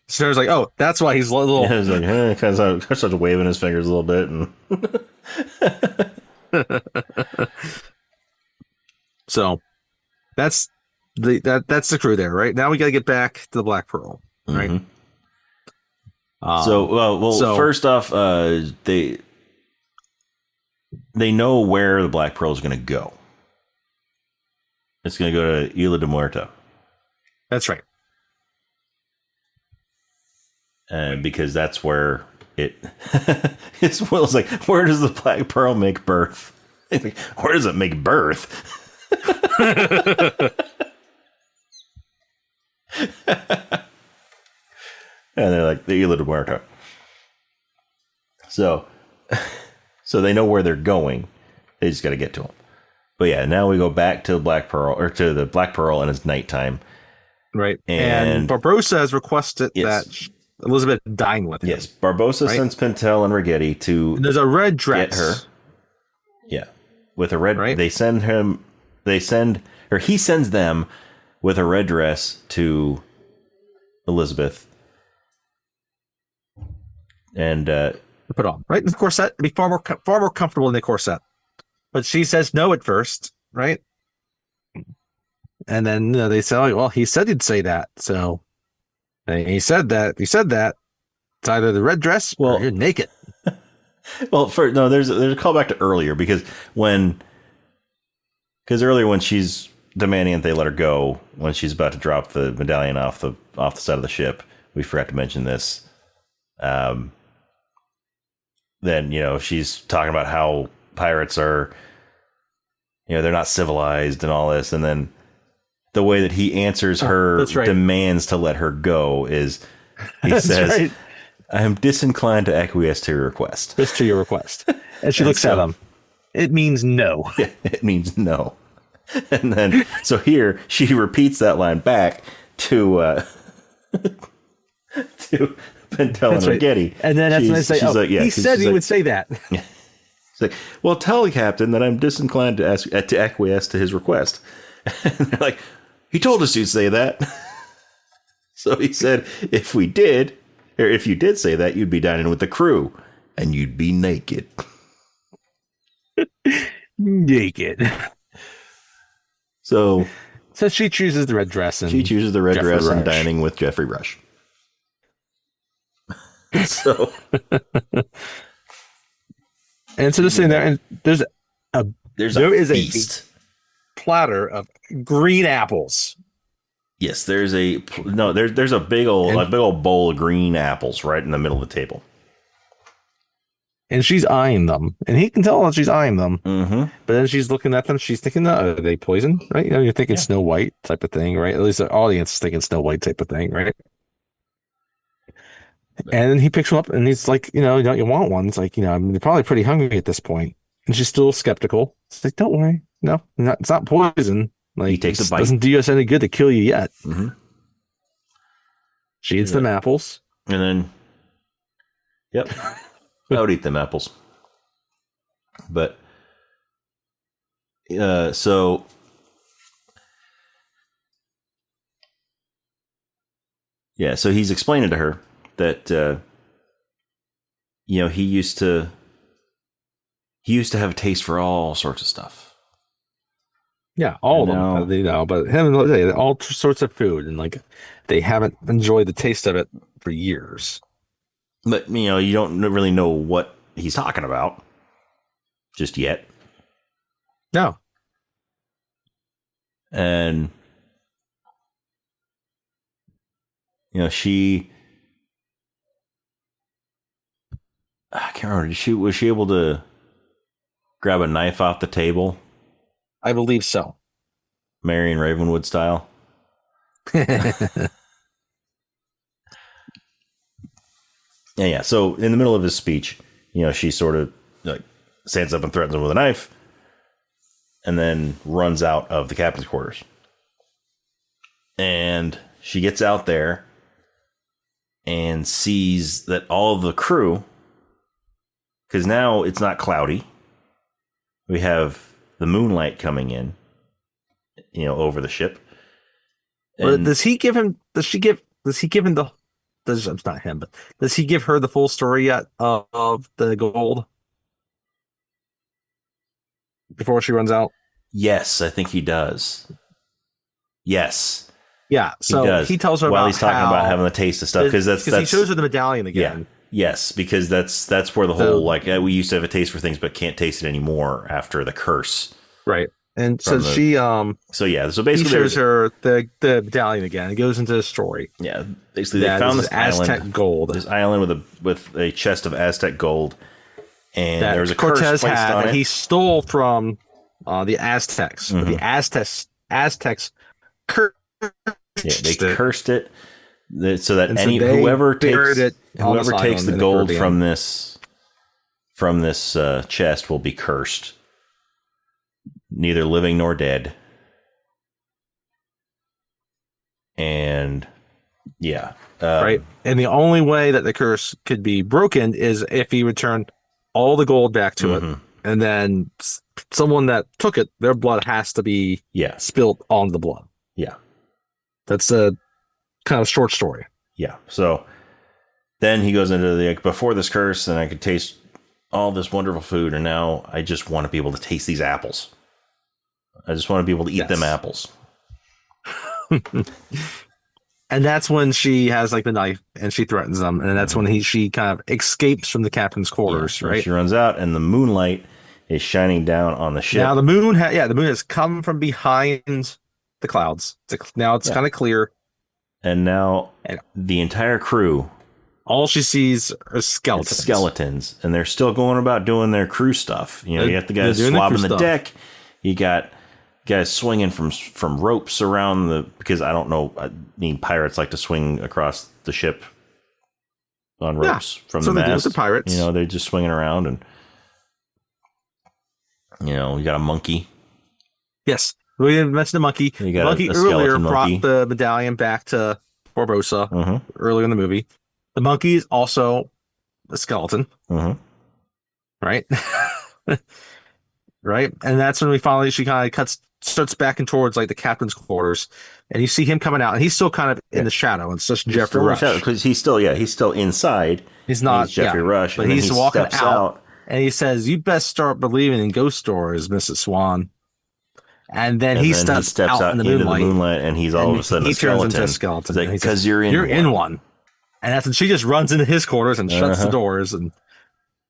Turner's like, oh, that's why he's a little... Yeah, he's like, kind of starts waving his fingers a little bit. And so that's the crew there, right? Now we got to get back to the Black Pearl, right? Mm-hmm. First off, they know where the Black Pearl is going to go. It's going to go to Isla de Muerto. That's right. And because that's where it's Will's like, where does the Black Pearl make birth? Like, where does it make birth? And they're like, the Isla de Muerto. So they know where they're going. They just got to get to them. But yeah, now we go back to the Black Pearl, and it's nighttime. Right. And Barbossa has requested that Elizabeth dine with him. Yes. Barbossa sends Pintel and Righetti to and there's a red dress. Get her. Yeah. With a red, he sends them with a red dress to Elizabeth. And put on right in the corset, be far more comfortable in the corset. But she says no at first, right? And then they say, oh, well, he said he'd say that, so and he said that. It's either the red dress or you're naked. Well, there's a callback to earlier because earlier when she's demanding that they let her go, when she's about to drop the medallion off the side of the ship, we forgot to mention this. then, she's talking about how pirates are, they're not civilized and all this. And then the way that he answers her demands to let her go is he says, I am disinclined to acquiesce to your request. Just to your request. And she looks at him. It means no. It means no. And then, so here, she repeats that line back to Pentel and Rigetti. And then that's when I say, he said he would say that. Yeah. It's like, well, tell the captain that I'm disinclined to acquiesce to his request. And they're like, he told us you'd say that. So he said, if you did say that, you'd be dining with the crew and you'd be naked. Naked. So she chooses the red dress. And she chooses the red dress and dining with Jeffrey Rush. So. And so they're sitting there, and there is feast. A platter of green apples. Yes, there's a big old bowl of green apples right in the middle of the table. And she's eyeing them, and he can tell that she's eyeing them. Mm-hmm. But then she's looking at them. She's thinking, are they poison? Right? You're thinking Snow White type of thing, right? At least the audience is thinking Snow White type of thing, right? And then he picks them up, and he's like, don't you want one? It's like, they're probably pretty hungry at this point. And she's still skeptical. It's like, don't worry. No, it's not poison. Like, he takes a bite. Doesn't do us any good to kill you yet. Mm-hmm. She eats them apples. And then, yep, I would eat them apples. But, so... Yeah, so he's explaining to her that he used to have a taste for all sorts of stuff. Yeah, all of them. But him, all sorts of food, and like they haven't enjoyed the taste of it for years. But you don't really know what he's talking about just yet. No. And I can't remember. Was she able to grab a knife off the table? I believe so. Marion Ravenwood style. Yeah. So in the middle of his speech, she sort of like stands up and threatens him with a knife, and then runs out of the captain's quarters. And she gets out there and sees that all of the crew, because now it's not cloudy. We have the moonlight coming in, over the ship. And does he give him the, it's not him, but does he give her the full story yet of the gold before she runs out? Yes, I think he does. Yes. Yeah, so he tells her while about he's talking about having the taste of stuff, because he shows her the medallion again. Yeah. Yes, because that's where the whole we used to have a taste for things but can't taste it anymore after the curse. Right. And so she so basically he shows her the medallion again. It goes into the story. Yeah, basically they found this Aztec gold. This island with a chest of Aztec gold, and there was a Cortez curse placed had on that it. he stole from the Aztecs. Mm-hmm. The Aztecs cursed they cursed it so that whoever takes the gold from this chest will be cursed, neither living nor dead. And right. And the only way that the curse could be broken is if he returned all the gold back to it, and then someone that took it, their blood has to be spilled on the blood. Yeah. That's a kind of short story. Yeah. So then he goes into before this curse, and I could taste all this wonderful food, and now I just want to be able to taste these apples. I just want to be able to eat them apples. And that's when she has the knife and she threatens them, and that's when she kind of escapes from the captain's quarters. Right. She runs out, and the moonlight is shining down on the ship. Now the moon has come from behind the clouds. Now it's kind of clear. And now the entire crew All she sees are skeletons. It's skeletons, and they're still going about doing their crew stuff. You know, you got the guys swabbing the deck. You got guys swinging from ropes around because I don't know. I mean, pirates like to swing across the ship on ropes from the mast. The pirates. You know, they're just swinging around, and you know, you got a monkey. Yes, we didn't mention the monkey. You got monkey a earlier monkey. Brought the medallion back to Barbossa earlier in the movie. The monkey is also a skeleton, right? Right, and that's when she kind of starts backing towards like the captain's quarters, and you see him coming out, and he's still kind of in the shadow. It's just Jeffrey Rush because he's still inside. He's not Jeffrey Rush, but he's walking out, and he says, "You best start believing in ghost stories, Mrs. Swan." And then he steps out in the moonlight, and he's all of a sudden a skeleton. Turns into a skeleton. Like, because you're in one. And that's when she just runs into his quarters and shuts the doors, and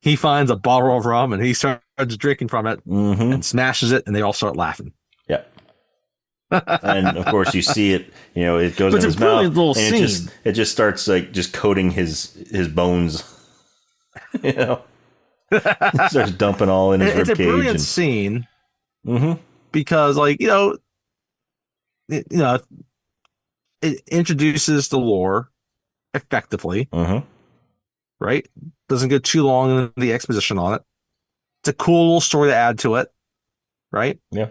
he finds a bottle of rum and he starts drinking from it and smashes it, and they all start laughing. Yeah. And of course you see it, you know, it goes in his mouth, and it just starts like just coating his bones. You know, it starts dumping all in his ribcage. It's a brilliant scene. Because, like, it introduces the lore effectively, right? Doesn't get too long in the exposition on it. It's a cool little story to add to it, right? Yeah.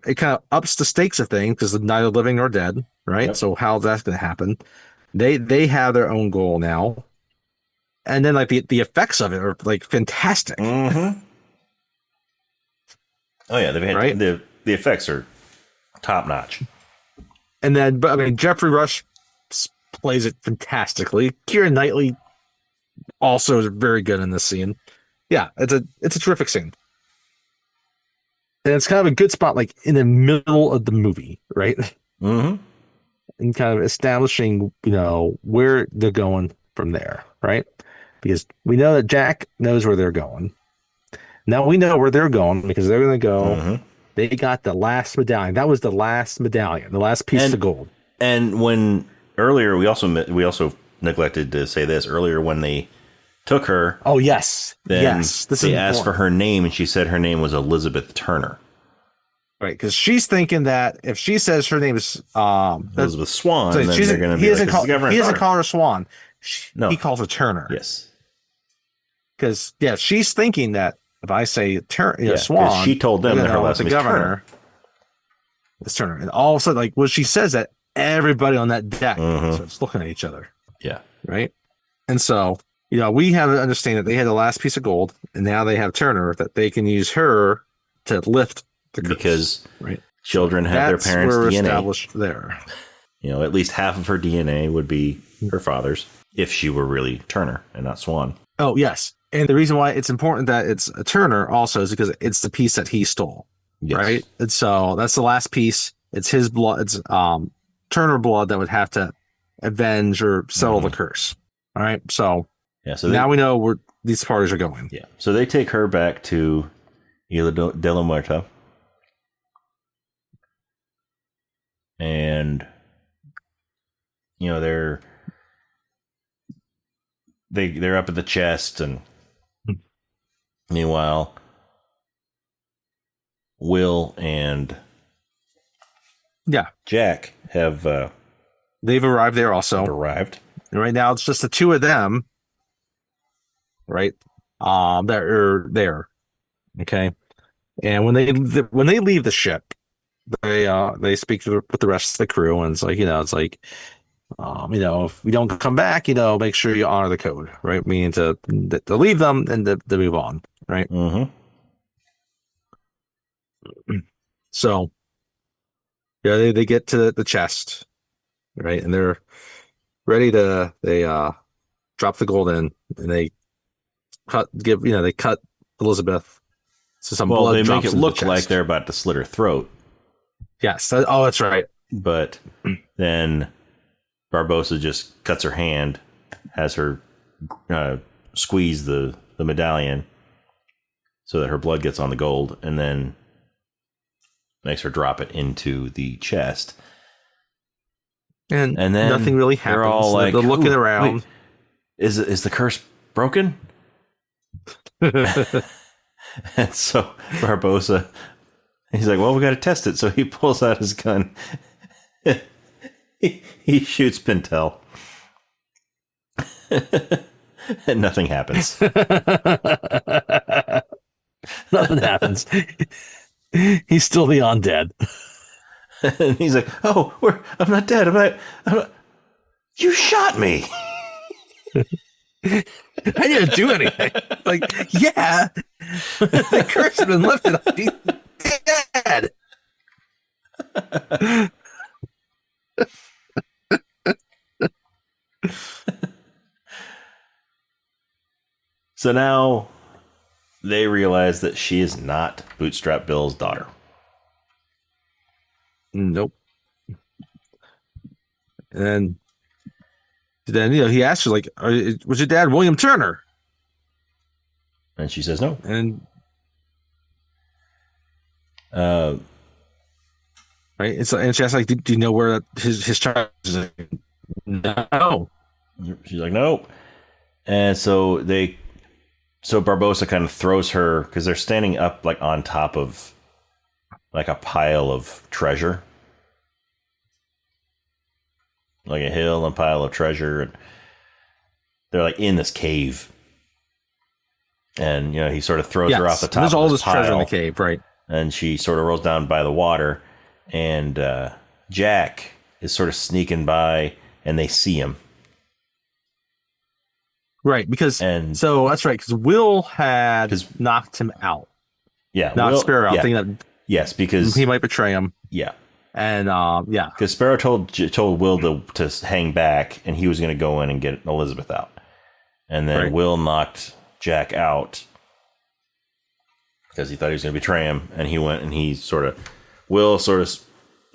It kind of ups the stakes of things because they're neither living nor dead, right? Yep. So how's that going to happen? They have their own goal now, and then like the effects of it are like fantastic. Oh yeah, they've had the effects are top notch. And then, but I mean, Jeffrey Rush plays it fantastically. Keira Knightley also is very good in this scene. Yeah, it's a terrific scene, and it's kind of a good spot, like in the middle of the movie, right? And kind of establishing, where they're going from there, right? Because we know that Jack knows where they're going. Now we know where they're going because they're going to go. They got the last medallion. That was the last medallion, the last piece of gold. And when earlier we also neglected to say this earlier when they took her. Oh yes, they asked for her name, and she said her name was Elizabeth Turner. Right, because she's thinking that if she says her name is Elizabeth Swan, then they're going to be he doesn't call her Swan. He calls her Turner. Yes, because she's thinking that. If I say Swan, she told them that her last name is Turner. It's Turner, and all of a sudden, like when she says that, everybody on that deck starts looking at each other. Yeah, right. And so, we have to understand that they had the last piece of gold, and now they have Turner that they can use her to lift the curse. Because children have their parents' DNA established there. At least half of her DNA would be her father's if she were really Turner and not Swan. Oh yes. And the reason why it's important that it's a Turner also is because it's the piece that he stole, right? And so that's the last piece. It's his blood. It's Turner blood that would have to avenge or settle the curse. All right. So now we know where these parties are going. Yeah. So they take her back to Isla de la Muerta, and they're up at the chest and. Meanwhile, Will and Jack have they've arrived there also. And right now it's just the two of them, right? That are there. Okay. And when they leave the ship, they speak with the rest of the crew, and it's like, if we don't come back, make sure you honor the code, right? Meaning to leave them and to move on, right? So, they get to the chest, right? And they're ready to, drop the gold in, and they cut Elizabeth. So some blood they drops make it look like they're about to slit her throat. Yes. That's right. But then Barbossa just cuts her hand, has her squeeze the medallion so that her blood gets on the gold, and then makes her drop it into the chest. And then nothing really happens. They're all like, they're looking around. Wait. is the curse broken? And so Barbossa, he's like, well, we got to test it. So he pulls out his gun. he shoots Pintel. And nothing happens. Nothing happens. He's still the undead. And he's like, oh, I'm not dead. I'm not. You shot me. I didn't do anything. Like, yeah, the curse has been lifted. He's dead. So now they realize that she is not Bootstrap Bill's daughter. Nope. And then he asks her, like, was your dad William Turner? And she says no. And right, and she asks, like, do you know where his child is? Like, no. She's like, no. And so Barbossa kind of throws her, because they're standing up like on top of like a pile of treasure, like a hill and pile of treasure, and they're like in this cave. And he sort of throws her off the top. There's all this pile, treasure in the cave, right? And she sort of rolls down by the water, and Jack is sort of sneaking by, and they see him. Right, so that's right, because Will had knocked him out. Yeah, knocked Sparrow out, thinking that yes, because he might betray him. Yeah, and because Sparrow told Will to hang back, and he was going to go in and get Elizabeth out, and then Will knocked Jack out because he thought he was going to betray him, and he went and Will sort of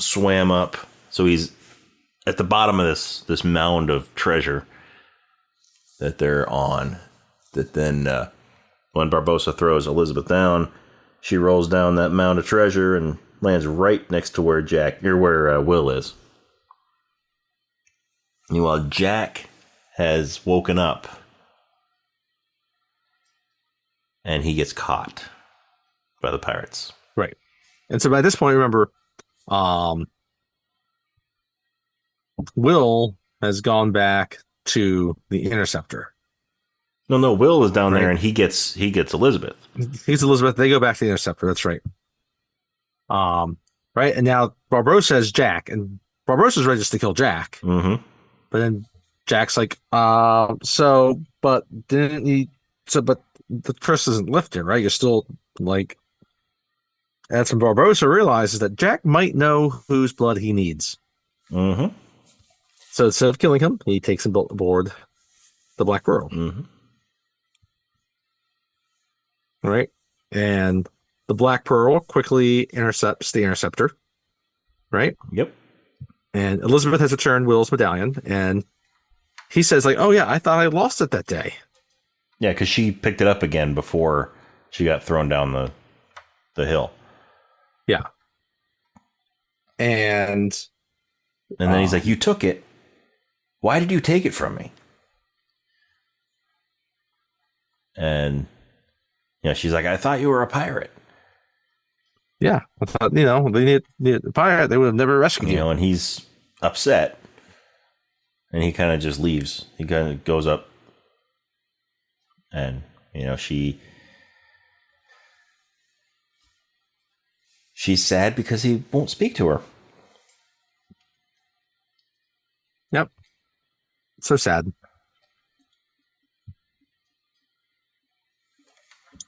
swam up, so he's at the bottom of this mound of treasure that they're on, that then when Barbossa throws Elizabeth down, she rolls down that mound of treasure and lands right next to where Will is. Meanwhile, Jack has woken up and he gets caught by the pirates. Right. And so by this point, remember, Will has gone back to the Interceptor. No, Will is down there and he gets Elizabeth. He's Elizabeth. They go back to the Interceptor. That's right. Right. And now Barbossa has Jack, and Barbossa's ready just to kill Jack. Mm-hmm. But then Jack's like, but the curse isn't lifted, right? You're still like, that's when Barbossa realizes that Jack might know whose blood he needs. Mm-hmm. So instead of killing him, he takes him aboard the Black Pearl. Mm-hmm. Right? And the Black Pearl quickly intercepts the Interceptor. Right? Yep. And Elizabeth has returned Will's medallion, and he says, like, oh yeah, I thought I lost it that day. Yeah, because she picked it up again before she got thrown down the hill. Yeah. And then he's like, you took it. Why did you take it from me? And she's like, I thought you were a pirate. Yeah, I thought, they need a pirate. They would have never rescued you. And he's upset. And he kind of just leaves. He kind of goes up. And, she's sad because he won't speak to her. Yep. So sad.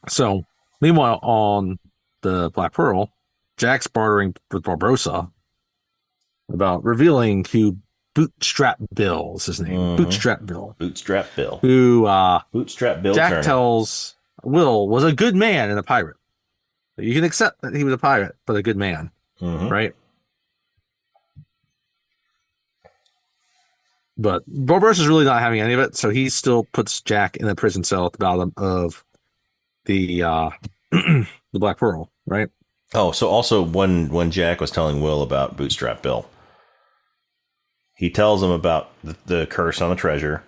So, meanwhile, on the Black Pearl, Jack's bartering with Barbossa about revealing who Bootstrap Bill is his name. Mm-hmm. Bootstrap Bill. Bootstrap Bill. Who Bootstrap Bill Jack Turner. tells Will was a good man and a pirate. You can accept that he was a pirate, but a good man. Mm-hmm. Right? But Barbossa's really not having any of it, so he still puts Jack in the prison cell at the bottom of the the Black Pearl, right? Oh, so also when Jack was telling Will about Bootstrap Bill, he tells him about the curse on the treasure,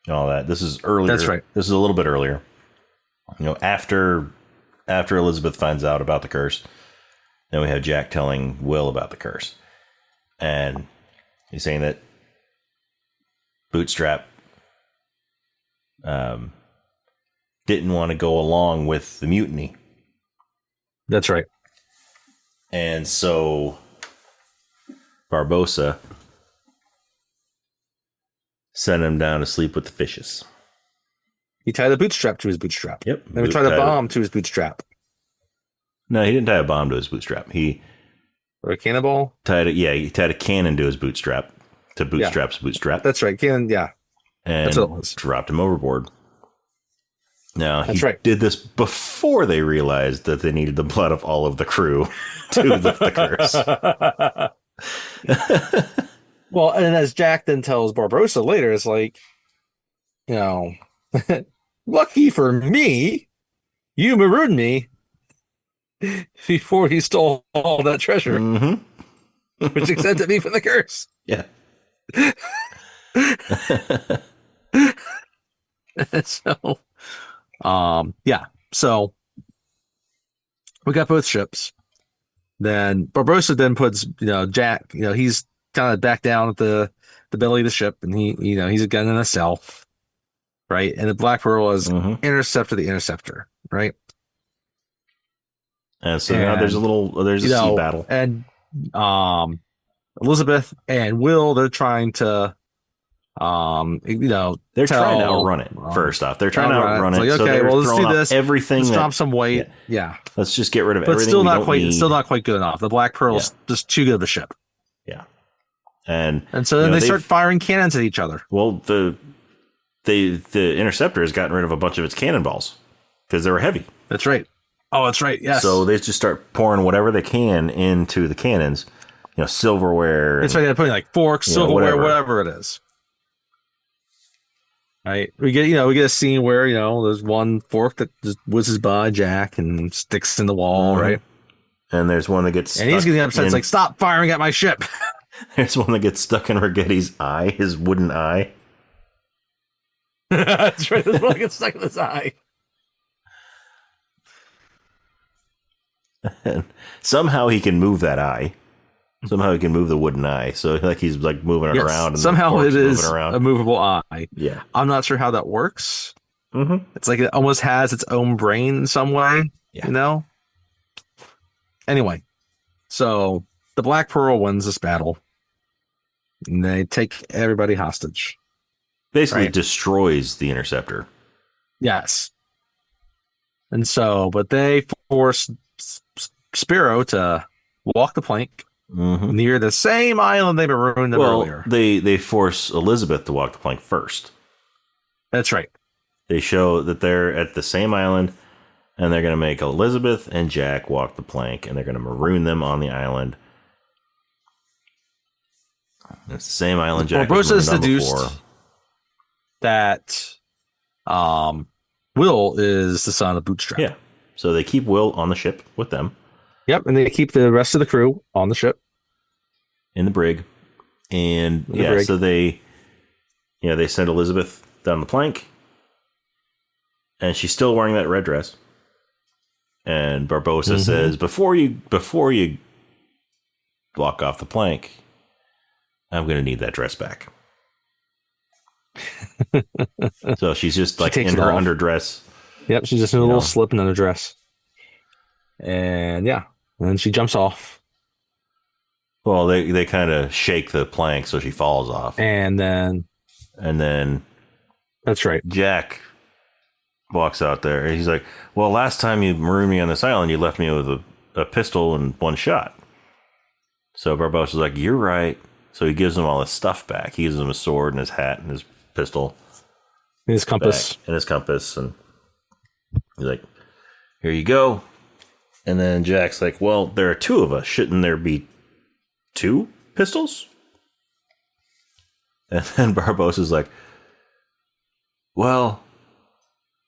all that. This is earlier. That's right. This is a little bit earlier. After Elizabeth finds out about the curse, then we have Jack telling Will about the curse. And he's saying that Bootstrap didn't want to go along with the mutiny. That's right. And so Barbossa sent him down to sleep with the fishes. He tied a bootstrap to his bootstrap. Yep. And he tied a bomb to his bootstrap. No, he didn't tie a bomb to his bootstrap. Or a cannonball? He tied a cannon to his bootstrap. To Bootstrap's bootstrap. That's right. Cannon, yeah. And that's what it was. Dropped him overboard. Now, he did this before they realized that they needed the blood of all of the crew to lift the curse. Well, and as Jack then tells Barbossa later, it's like, lucky for me, you marooned me before he stole all that treasure, which exempted me from the curse. Yeah. So, so we got both ships. Then Barbossa then puts, Jack, he's kind of back down at the belly of the ship, and he's a gun in a cell, right? And the Black Pearl has intercepted the interceptor, right? And so now there's a sea battle, and Elizabeth and Will, they're trying to they're trying to outrun it. First off, they're trying to outrun it. Like, so okay, well, let's do this. Everything. Let's drop some weight. Yeah. Let's just get rid of but everything. Still not quite. Still not quite good enough. The Black Pearl's just too good of a ship. Yeah. And so then they start firing cannons at each other. Well, the interceptor has gotten rid of a bunch of its cannonballs because they were heavy. That's right. Oh, that's right. Yes. So they just start pouring whatever they can into the cannons. Silverware. That's right. They're putting like forks, silverware, whatever it is. Right. We get a scene where, there's one fork that just whizzes by Jack and sticks in the wall, right? And there's one that gets stuck. And he's getting upset. It's like, stop firing at my ship. There's one that gets stuck in Rigetti's eye, his wooden eye. That's right. There's one that gets stuck in his eye. And somehow he can move that eye. Somehow he can move the wooden eye. So he's moving it around. And somehow it is a movable eye. Yeah. I'm not sure how that works. It's like it almost has its own brain in some way. Yeah. Anyway, so the Black Pearl wins this battle. And they take everybody hostage. Basically destroys the interceptor. Yes. And so, but they force Sparrow to walk the plank near the same island they marooned them earlier. They force Elizabeth to walk the plank first. That's right. They show that they're at the same island, and they're going to make Elizabeth and Jack walk the plank, and they're going to maroon them on the island. It's the same island Jack was marooned on before. That Will is the son of Bootstrap. Yeah. So they keep Will on the ship with them. Yep, and they keep the rest of the crew on the ship. In the brig. And brig. So they send Elizabeth down the plank. And she's still wearing that red dress. And Barbossa says, before you walk off the plank, I'm going to need that dress back. So she's just like in her underdress. Yep, she's just in a little slip in underdress. And then she jumps off. Well, they kind of shake the plank so she falls off. And then that's right. Jack walks out there. He's like, well, last time you marooned me on this island, you left me with a pistol and one shot. So Barbossa's like, you're right. So he gives him all his stuff back. He gives him his sword and his hat and his pistol. And his compass. And his compass. And he's like, here you go. And then Jack's like, well, there are two of us. Shouldn't there be two pistols? And then Barbossa's like, well,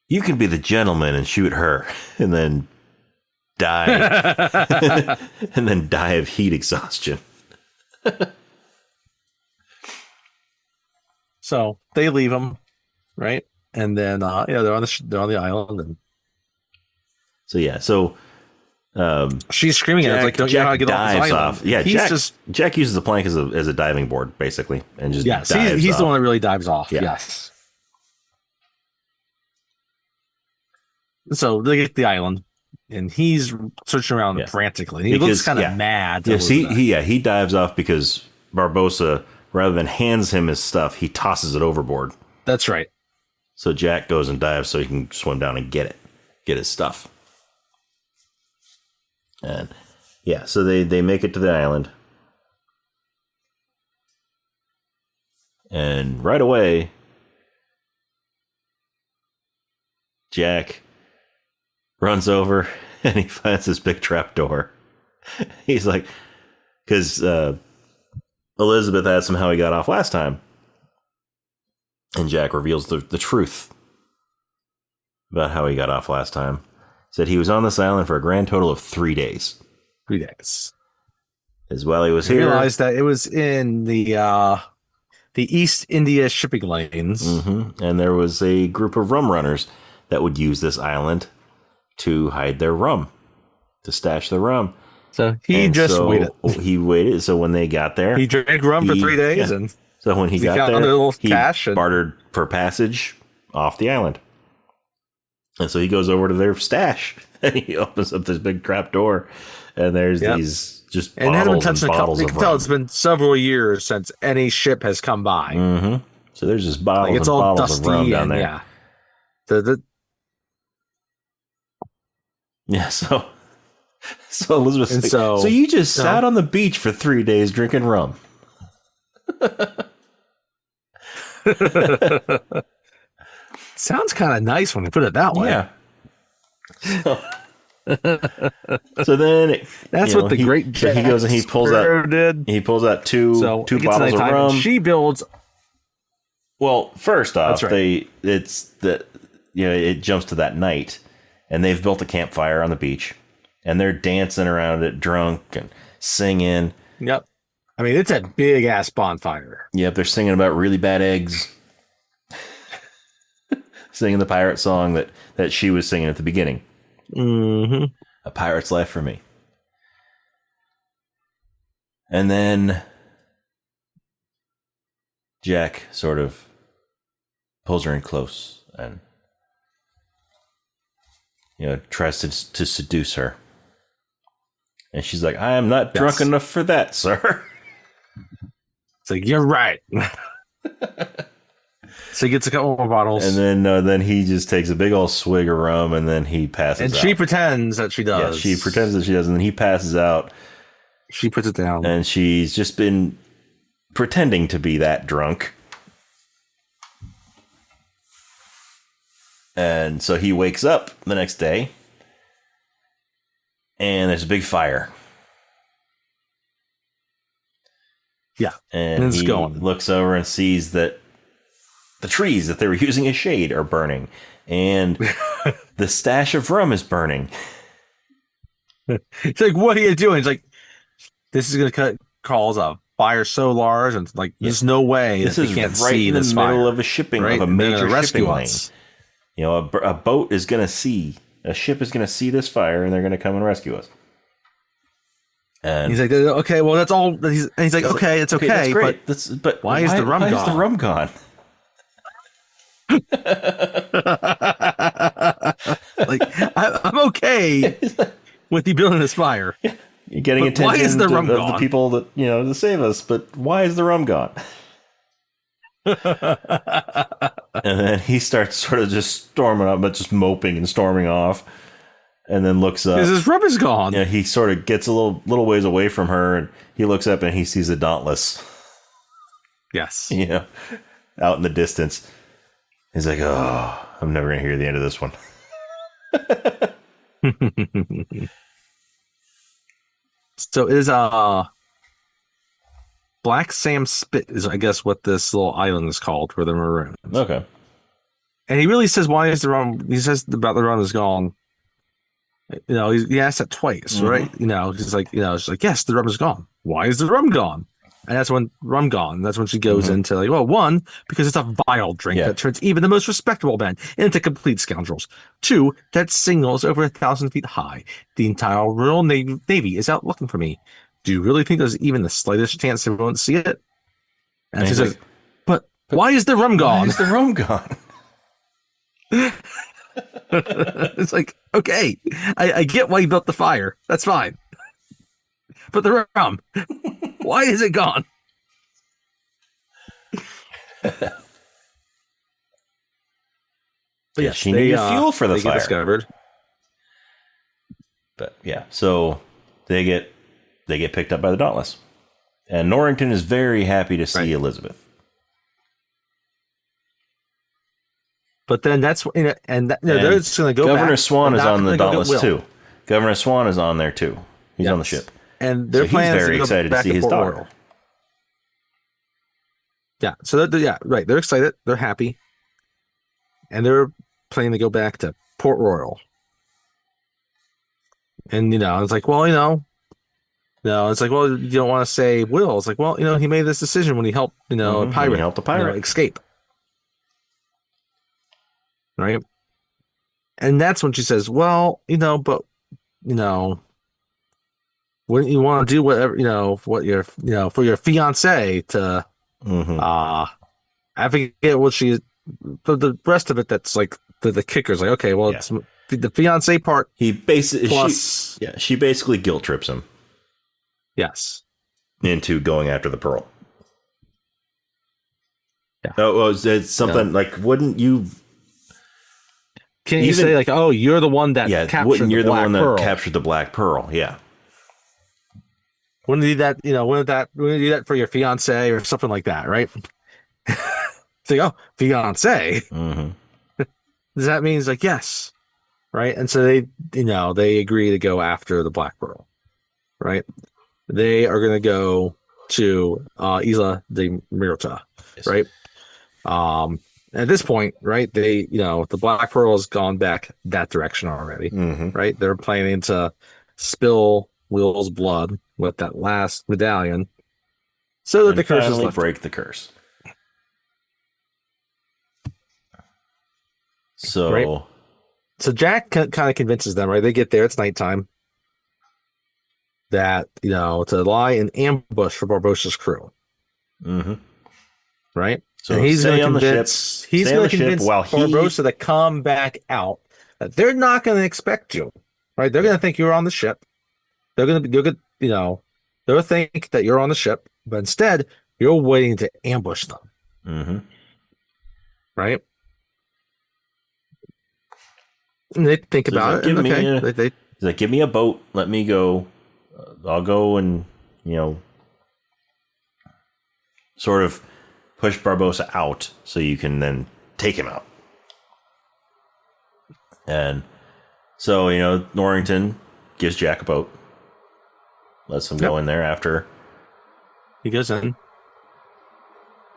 you can be the gentleman and shoot her. And then die. And then die of heat exhaustion. So they leave him. right? And then they're on the island, and so she's screaming at him like, "Don't you know how to get off this island?" off. Yeah, Jack uses the plank as a diving board, basically, and just dives he's off. the one that really dives off. Yeah. Yes. So they get to the island, and he's searching around frantically. He looks kind of mad. Yes, he dives off because Barbossa, rather than hands him his stuff, he tosses it overboard. That's right. So Jack goes and dives so he can swim down and get his stuff. And so they make it to the island. And right away, Jack runs over and he finds this big trap door. He's like, because Elizabeth asked him how he got off last time. And Jack reveals the truth about how he got off last time. Said he was on this island for a grand total of 3 days. 3 days. As while he was here, realized that it was in the East India shipping lanes. Mm-hmm. And there was a group of rum runners that would use this island to hide their rum, to stash their rum. So he waited. He waited. So when they got there, he drank rum for 3 days, and so when he got there, he bartered for passage off the island. And so he goes over to their stash and he opens up this big trap door, and there's these just bottles and bottles of rum. You can tell it's been several years since any ship has come by. Mm-hmm. So there's just bottles and bottles of rum down there. Yeah. So Elizabeth, so you just sat on the beach for 3 days drinking rum. Sounds kind of nice when you put it that way. Yeah. So then that's what the great Jack he goes and he pulls out did. He pulls out two bottles of rum. She builds. Well, first off, it jumps to that night, and they've built a campfire on the beach, and they're dancing around it, drunk and singing. Yep. I mean, it's a big ass bonfire. Yep, they're singing about really bad eggs. Singing the pirate song that she was singing at the beginning. Mm-hmm. A Pirate's Life for Me. And then Jack sort of pulls her in close and tries to seduce her. And she's like, I am not drunk enough for that, sir. It's like, you're right. So he gets a couple more bottles. And then he just takes a big old swig of rum, and then he passes out. And she pretends that she does. Yeah, she pretends that she does, and then he passes out. She puts it down. And she's just been pretending to be that drunk. And so he wakes up the next day, and there's a big fire. Yeah. And it's he going. Looks over and sees that the trees that they were using as shade are burning, and the stash of rum is burning. It's like, what are you doing? It's like, this is going to cause a fire so large, and it's like, there's no way this that is they can't right see in the this middle fire, of a shipping of a major shipping lane. Us. A boat is going to see, a ship is going to see this fire, and they're going to come and rescue us. And he's like, okay, well, that's all. He's like, okay, it's okay, that's great. But why is the rum gone? Why is the rum gone? Like, I'm okay with you building this fire. You're getting attention why is the rum of gone? the people that to save us, but why is the rum gone? And then he starts sort of just storming up, but just moping and storming off, and then looks up. Because his rum is gone. Yeah, he sort of gets a little ways away from her, and he looks up and he sees the Dauntless. Yes. Out in the distance. He's like, oh, I'm never going to hear the end of this one. So is Black Sam Spit is, I guess, what this little island is called, where the maroons. Okay. And he really says, why is the rum? He says about the rum is gone. He asked that twice, right? He's like, it's like, yes, the rum is gone. Why is the rum gone? And that's when rum gone. That's when she goes into like, well, one, because it's a vile drink that turns even the most respectable men into complete scoundrels. Two, that signals over 1,000 feet high. The entire Royal Navy is out looking for me. Do you really think there's even the slightest chance they won't see it? And she says, but why is the rum gone? Why is the rum gone? It's like, okay, I get why you built the fire. That's fine. But the rum, why is it gone? But yes, she needed fuel for the fire. Discovered. But yeah, so they get picked up by the Dauntless, and Norrington is very happy to see Elizabeth. But then that's they're just going to go. Governor Swan is on the Dauntless too. Governor Swan is on there too. He's on the ship. And their plan is very excited to see his daughter. Royal. Yeah, so they're excited, they're happy, and they're planning to go back to Port Royal. And it's like, well, it's like, well, you don't want to say Will. It's like, well, he made this decision when he helped, a pirate, helped a pirate escape, right? And that's when she says, well, but wouldn't you want to do whatever, what your, for your fiance to, I forget what the rest of it. That's like the kicker's like, okay, well, it's the fiance part. She basically guilt trips him. Yes. Into going after the pearl. Yeah. Oh, it's something like, wouldn't you? Can you say like, oh, you're the one that captured the black pearl. Captured the black pearl? Yeah. Wouldn't you do that? Wouldn't you do that for your fiance or something like that, right? It's like, oh, fiance. Does that mean it's like yes, right? And so they agree to go after the black pearl, right? They are going to go to Isla de Muerta, right? At this point, right? They, the black pearl has gone back that direction already, right? They're planning to spill Will's blood with that last medallion, so that the curse is lifted. Break the curse. So Jack kind of convinces them, right? They get there, it's nighttime, that, to lie in ambush for Barbossa's crew. Right? So he's going to convince Barbossa to come back out, that they're not going to expect you, right? They're going to think you're on the ship. They'll think that you're on the ship, but instead you're waiting to ambush them. Right? And they think about it. He's like, give me a boat. Let me go. I'll go and, sort of push Barbossa out so you can then take him out. And so, Norrington gives Jack a boat. Lets him go in there after. He goes in.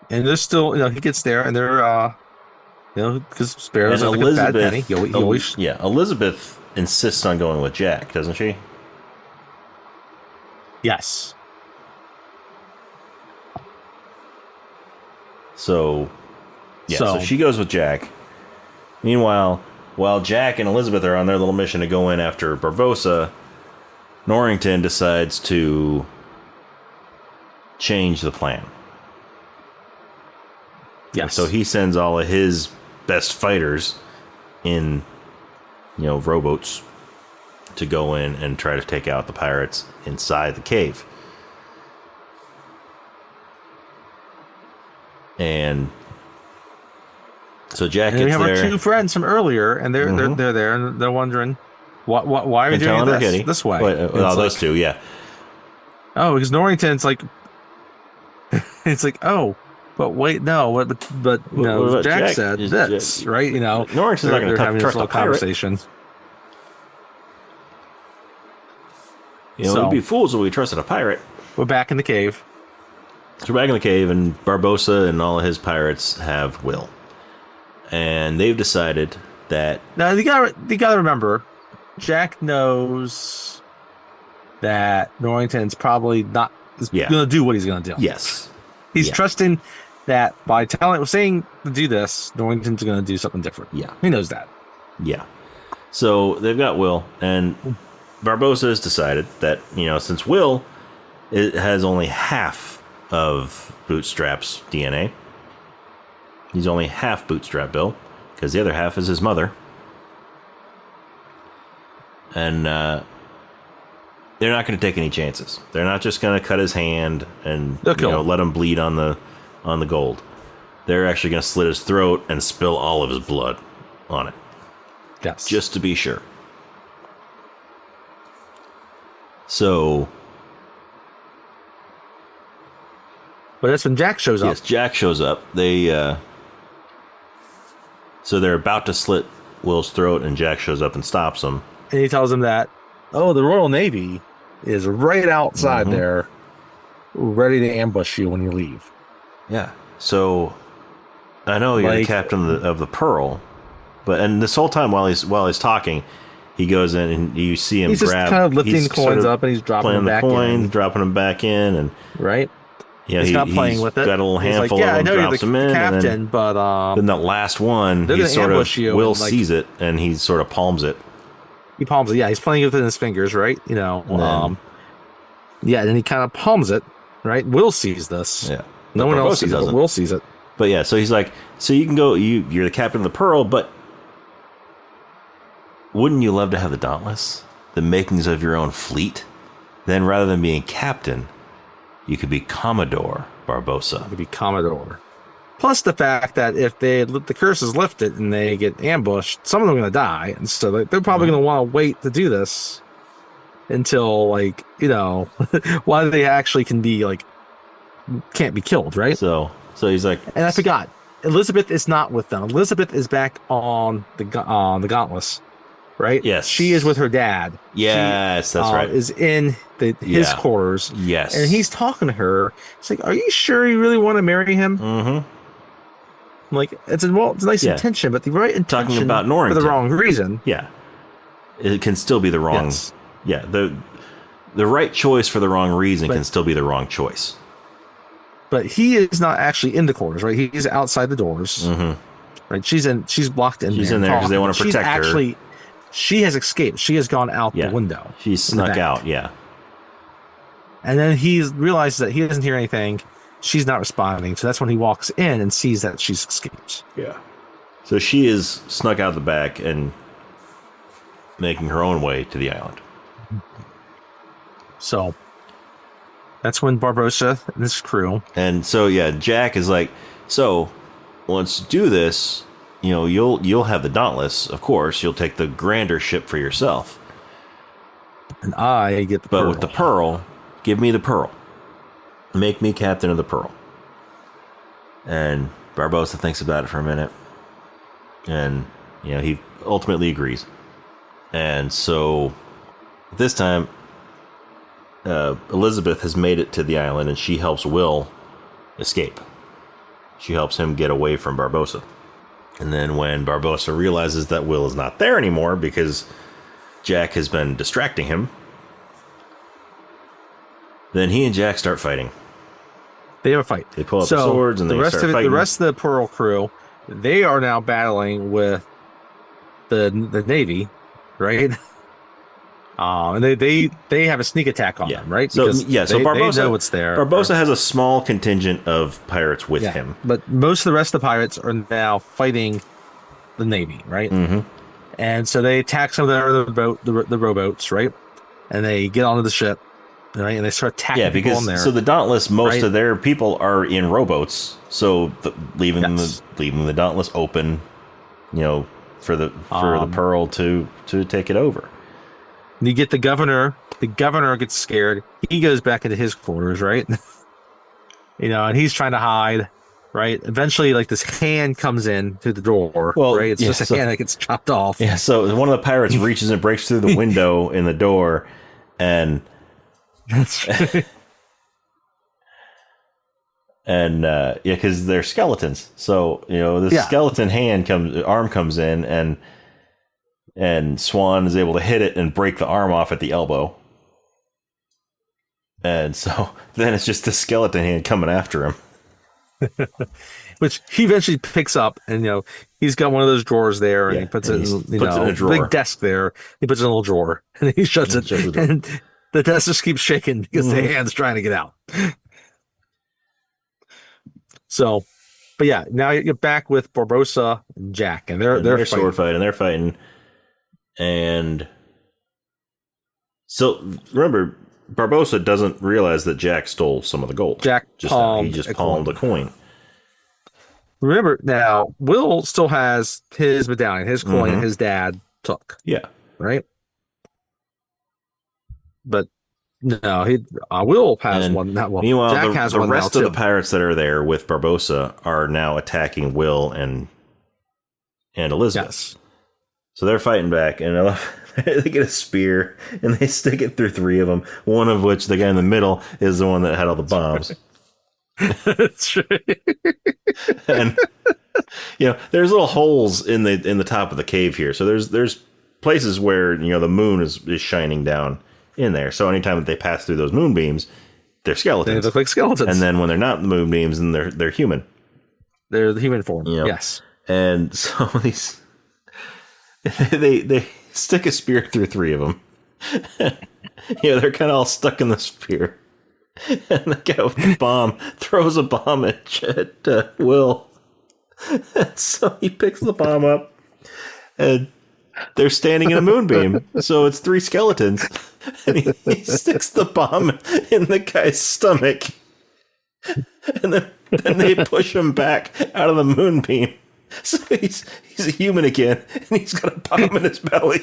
And there's still, he gets there and they're, because Sparrow's like a bad penny. Elizabeth insists on going with Jack, doesn't she? Yes. So she goes with Jack. Meanwhile, while Jack and Elizabeth are on their little mission to go in after Barbossa, Norrington decides to change the plan. Yes. So he sends all of his best fighters in, rowboats to go in and try to take out the pirates inside the cave. And so Jack gets there. We have our two friends from earlier, and they're there, and they're wondering, why are we doing this way? Those two, yeah. Oh, because Norrington's like, it's like, oh, but wait, no, but no, Jack said this, right? Norrington's not going to trust a conversation. We'd be fools if we trusted a pirate. We're back in the cave. So we're back in the cave, and Barbossa and all of his pirates have Will. And they've decided that... Now, you gotta remember, Jack knows that Norrington's probably not is going to do what he's going to do. Yes. He's trusting that by saying to do this, Norrington's going to do something different. Yeah. He knows that. Yeah. So they've got Will, and Barbossa has decided that, since Will has only half of Bootstrap's DNA, he's only half Bootstrap Bill, because the other half is his mother. And they're not going to take any chances. They're not just going to cut his hand and let him bleed on the gold. They're actually going to slit his throat and spill all of his blood on it. Yes. Just to be sure. So. But that's when Jack shows up. Yes, Jack shows up. So they're about to slit Will's throat, and Jack shows up and stops them. And he tells him that, the Royal Navy is right outside there, ready to ambush you when you leave. Yeah. So I know you're the captain of the Pearl, and this whole time while he's talking, he goes in and you see him he's just kind of lifting coins up and he's dropping them back in. Dropping them back in, and right. Yeah, he's not playing with it. Got a little handful of them, I know drops them in, captain, and then that last one, he sort of Will sees it and he sort of palms it. He palms it. Yeah, he's playing it within his fingers, right? And then he kind of palms it, right? Will sees this. Yeah, no one else sees it. But Will sees it. But yeah, so he's like, so you can go. You're the captain of the Pearl, but wouldn't you love to have the Dauntless, the makings of your own fleet? Then rather than being captain, you could be Commodore Barbossa. You could be Commodore. Plus the fact that if the curse is lifted and they get ambushed, some of them are going to die. And so they're probably going to want to wait to do this until, while they actually can be, can't be killed, right? So he's like... And I forgot. Elizabeth is not with them. Elizabeth is back on the Gauntless, right? Yes. She is with her dad. Yes, that's right. Is in his quarters. Yes. And he's talking to her. It's like, are you sure you really want to marry him? Mm-hmm. It's a nice intention, but the right intention talking about Norrington for the wrong reason. Yeah. It can still be the wrong... Yes. Yeah, the right choice for the wrong reason can still be the wrong choice. But he is not actually in the quarters, right? He's outside the doors. Mm-hmm. Right? She's blocked in there. She's in there because they want to protect her. She has escaped. She has gone out the window. She's snuck out, yeah. And then he realizes that he doesn't hear anything. She's not responding. So that's when he walks in and sees that she's escaped. Yeah. So she is snuck out the back and making her own way to the island. So that's when Barbossa and his crew. And so, Jack is like, so once you do this, you'll have the Dauntless, of course. You'll take the grander ship for yourself. And I get the Pearl. But with the Pearl, give me the Pearl. Make me captain of the Pearl. And Barbossa thinks about it for a minute. And, he ultimately agrees. And so, this time, Elizabeth has made it to the island and she helps Will escape. She helps him get away from Barbossa. And then when Barbossa realizes that Will is not there anymore because Jack has been distracting him, then he and Jack start fighting. They have a fight. They pull out the swords and they start fighting. The rest of the Pearl crew, they are now battling with the Navy, right? And they have a sneak attack on them, right? So Barbossa, they know what's there. Barbossa has a small contingent of pirates with him, but most of the rest of the pirates are now fighting the Navy, right? Mm-hmm. And so they attack some of the rowboats, right? And they get onto the ship, right? And they start attacking people in there. So the Dauntless, most of their people are in rowboats, so leaving the Dauntless open, for the Pearl to take it over. You get the governor. The governor gets scared. He goes back into his quarters, right? And he's trying to hide, right? Eventually, this hand comes in through the door, right? It's just a hand that gets chopped off. Yeah, so one of the pirates reaches and breaks through the window in the door, and... That's right. And, because they're skeletons. So, this skeleton arm comes in, and Swan is able to hit it and break the arm off at the elbow. And so then it's just the skeleton hand coming after him. Which he eventually picks up, and he's got one of those drawers there, and he puts it in, in a drawer. Big desk there. He puts it in a little drawer, and he shuts it, and the desk just keeps shaking because the hand's trying to get out. So, but yeah, now you're back with Barbossa and Jack, and they're fighting. Sword fight, and they're fighting, and so remember, Barbossa doesn't realize that Jack stole some of the gold. He just palmed a coin. Remember, now, Will still has his medallion, his coin his dad took. Yeah. Right? But no, Will has one. Meanwhile, Jack has the one rest now, of the pirates that are there with Barbossa are now attacking Will and Elizabeth. Yes. So they're fighting back, and they get a spear, and they stick it through three of them, one of which, the guy in the middle, is the one that had all the bombs. That's right. And there's little holes in the top of the cave here. So there's places where the moon is shining down in there. So anytime that they pass through those moonbeams, they're skeletons. They look like skeletons. And then when they're not in the moonbeams, then they're human. They're the human form. Yes. And so these they stick a spear through three of them. They're kind of all stuck in the spear. And the guy with the bomb throws a bomb at Will. And so he picks the bomb up, and they're standing in a moonbeam. So it's three skeletons. And he sticks the bomb in the guy's stomach. And then they push him back out of the moonbeam. So he's a human again, and he's got a bomb in his belly.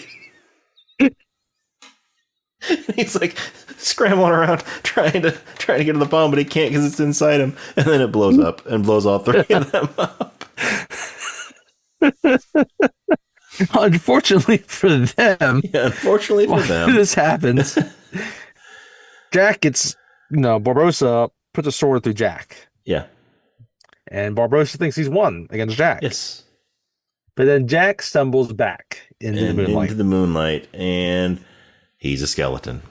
He's like scrambling around trying to get to the bomb, but he can't because it's inside him. And then it blows up and blows all three of them up. Unfortunately for them, this happens. Jack gets, Barbossa puts a sword through Jack. Yeah. And Barbossa thinks he's won against Jack. Yes. But then Jack stumbles back into the moonlight. And he's a skeleton.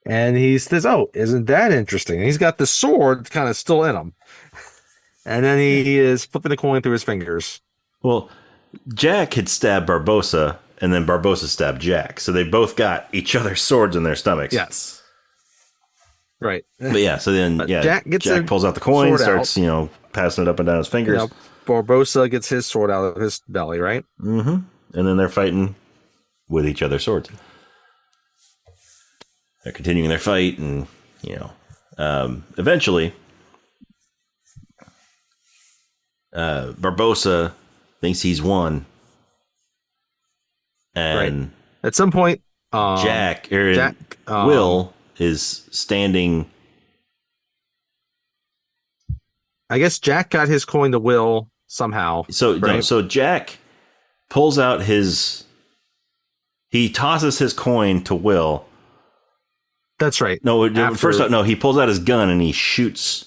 And he says, "Oh, isn't that interesting?" And he's got the sword kind of still in him. And then he is flipping the coin through his fingers. Well, Jack had stabbed Barbossa, and then Barbossa stabbed Jack. So they both got each other's swords in their stomachs. Yes. Right. But yeah, so then Jack pulls out the coin, starts, passing it up and down his fingers. Barbossa gets his sword out of his belly, right? Mm-hmm. And then they're fighting with each other's swords. They're continuing their fight, and eventually, Barbossa thinks he's won, and at some point, Will is standing. I guess Jack got his coin to Will somehow. So Jack pulls out he tosses his coin to Will. That's right. No, first off, he pulls out his gun and he shoots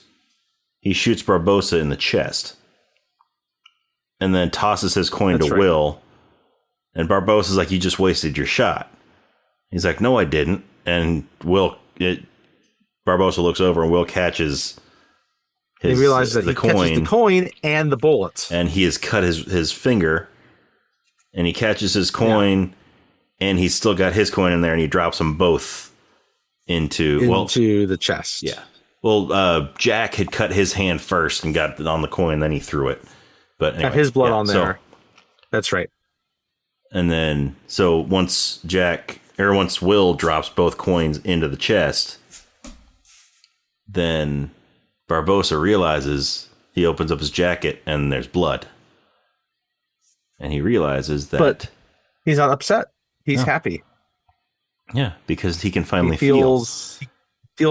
Barbossa in the chest, and then tosses his coin to Will. And Barbossa's like, "You just wasted your shot." He's like, "No, I didn't." And Barbossa looks over, and Will catches he realizes that he catches the coin and the bullets, and he has cut his finger, and he catches his coin, and he's still got his coin in there, and he drops them both into the chest. Yeah. Well, Jack had cut his hand first and got on the coin, then he threw it. But anyway, got his blood on there. That's right. And then, so once Will drops both coins into the chest, then Barbossa realizes, he opens up his jacket and there's blood. And he realizes that... But he's not upset. He's happy. Yeah, because he can finally feel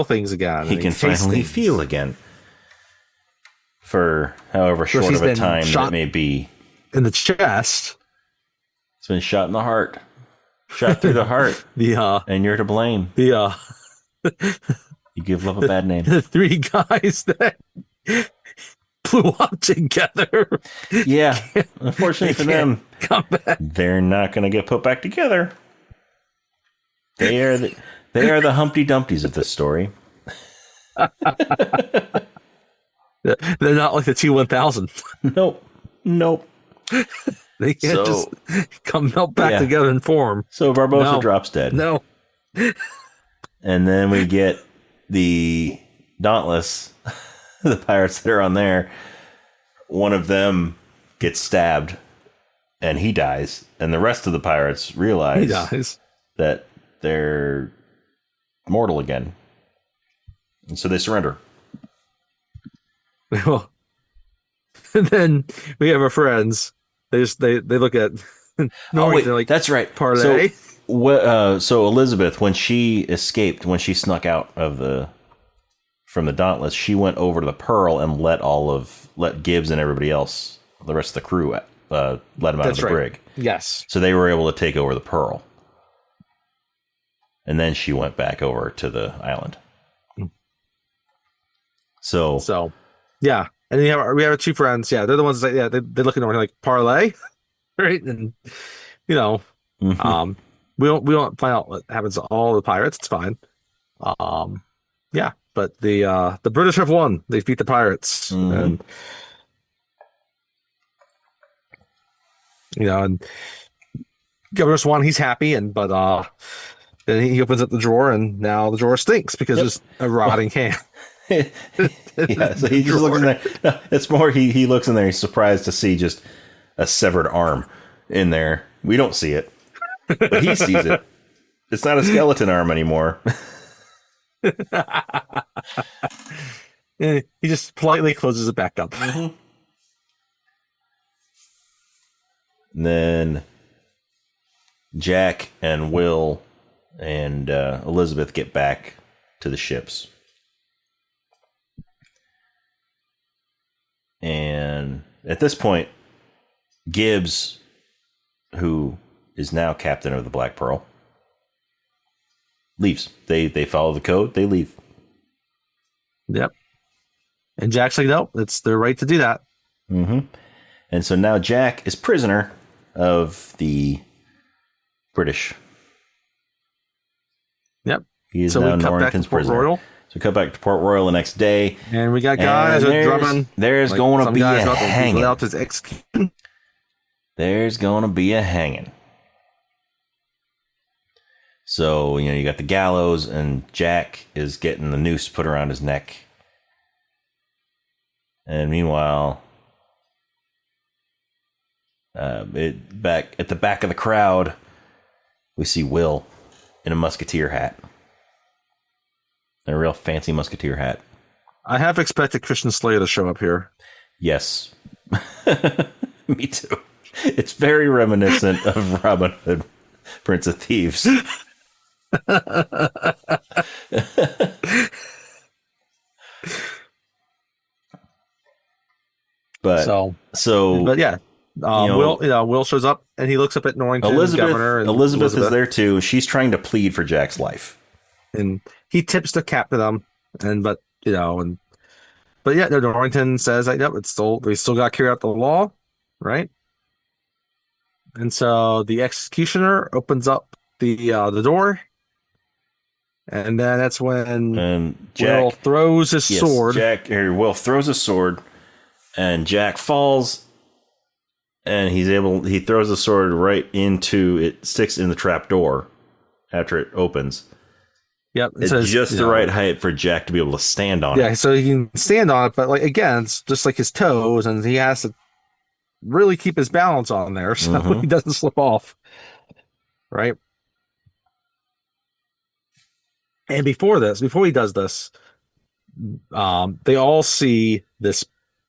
things again. He can finally feel again. For however short of a time that it may be. In the chest. It's been shot in the heart. Shot through the heart. And you're to blame. You give love a bad name. The three guys that blew up together. Yeah. Unfortunately for them, they're not going to get put back together. They are the Humpty Dumptys of this story. They're not like the T-1000. Nope. They can't just come melt back together and form. So Barbossa drops dead. No. And then we get the Dauntless, the pirates that are on there. One of them gets stabbed and he dies. And the rest of the pirates realize that they're mortal again. And so they surrender. Well, and then we have our friends. They look at they're like, that's right. Parlay. So Elizabeth, when she escaped, when she snuck out of from the Dauntless, she went over to the Pearl and let Gibbs and everybody else, the rest of the crew, let them out of the brig. Yes. So they were able to take over the Pearl. And then she went back over to the island. So yeah. And we have our two friends. Yeah, they're the ones that they look at her like parlay, right? And we won't find out what happens to all the pirates. It's fine. Yeah, but the British have won. They beat the pirates, and and Governor Swan, he's happy, but then he opens up the drawer, and now the drawer stinks because there's a rotting can. So he just looks in there. No, it's more he looks in there. He's surprised to see just a severed arm in there. We don't see it, but he sees it. It's not a skeleton arm anymore. He just politely closes it back up. And then Jack and Will and Elizabeth get back to the ships. And at this point, Gibbs, who is now captain of the Black Pearl, leaves. They follow the code. They leave. Yep. And Jack's like, nope, it's their right to do that. And so now Jack is prisoner of the British. Yep. He is now Norrington's prisoner. Royal. So we cut back to Port Royal the next day. And we got guys drumming. There's going to be a hanging. There's going to be a hanging. So, you got the gallows, and Jack is getting the noose put around his neck. And meanwhile, back at the back of the crowd, we see Will in a musketeer hat. A real fancy musketeer hat. I have expected Christian Slater to show up here. Yes. Me too. It's very reminiscent of Robin Hood, Prince of Thieves. But yeah. Will shows up and he looks up at Norrington. Elizabeth is there too. She's trying to plead for Jack's life. And he tips the cap to them, but Norrington says, we still got to carry out the law, right? And so the executioner opens up the door, and then that's when Jack, Will throws his sword. Will throws his sword, and Jack falls, and he throws the sword right into it, sticks in the trap door after it opens. Yep, it's just the right height for Jack to be able to stand on it. Yeah, so he can stand on it, but again, it's just like his toes, and he has to really keep his balance on there so he doesn't slip off. Right? And before he does this, they all see this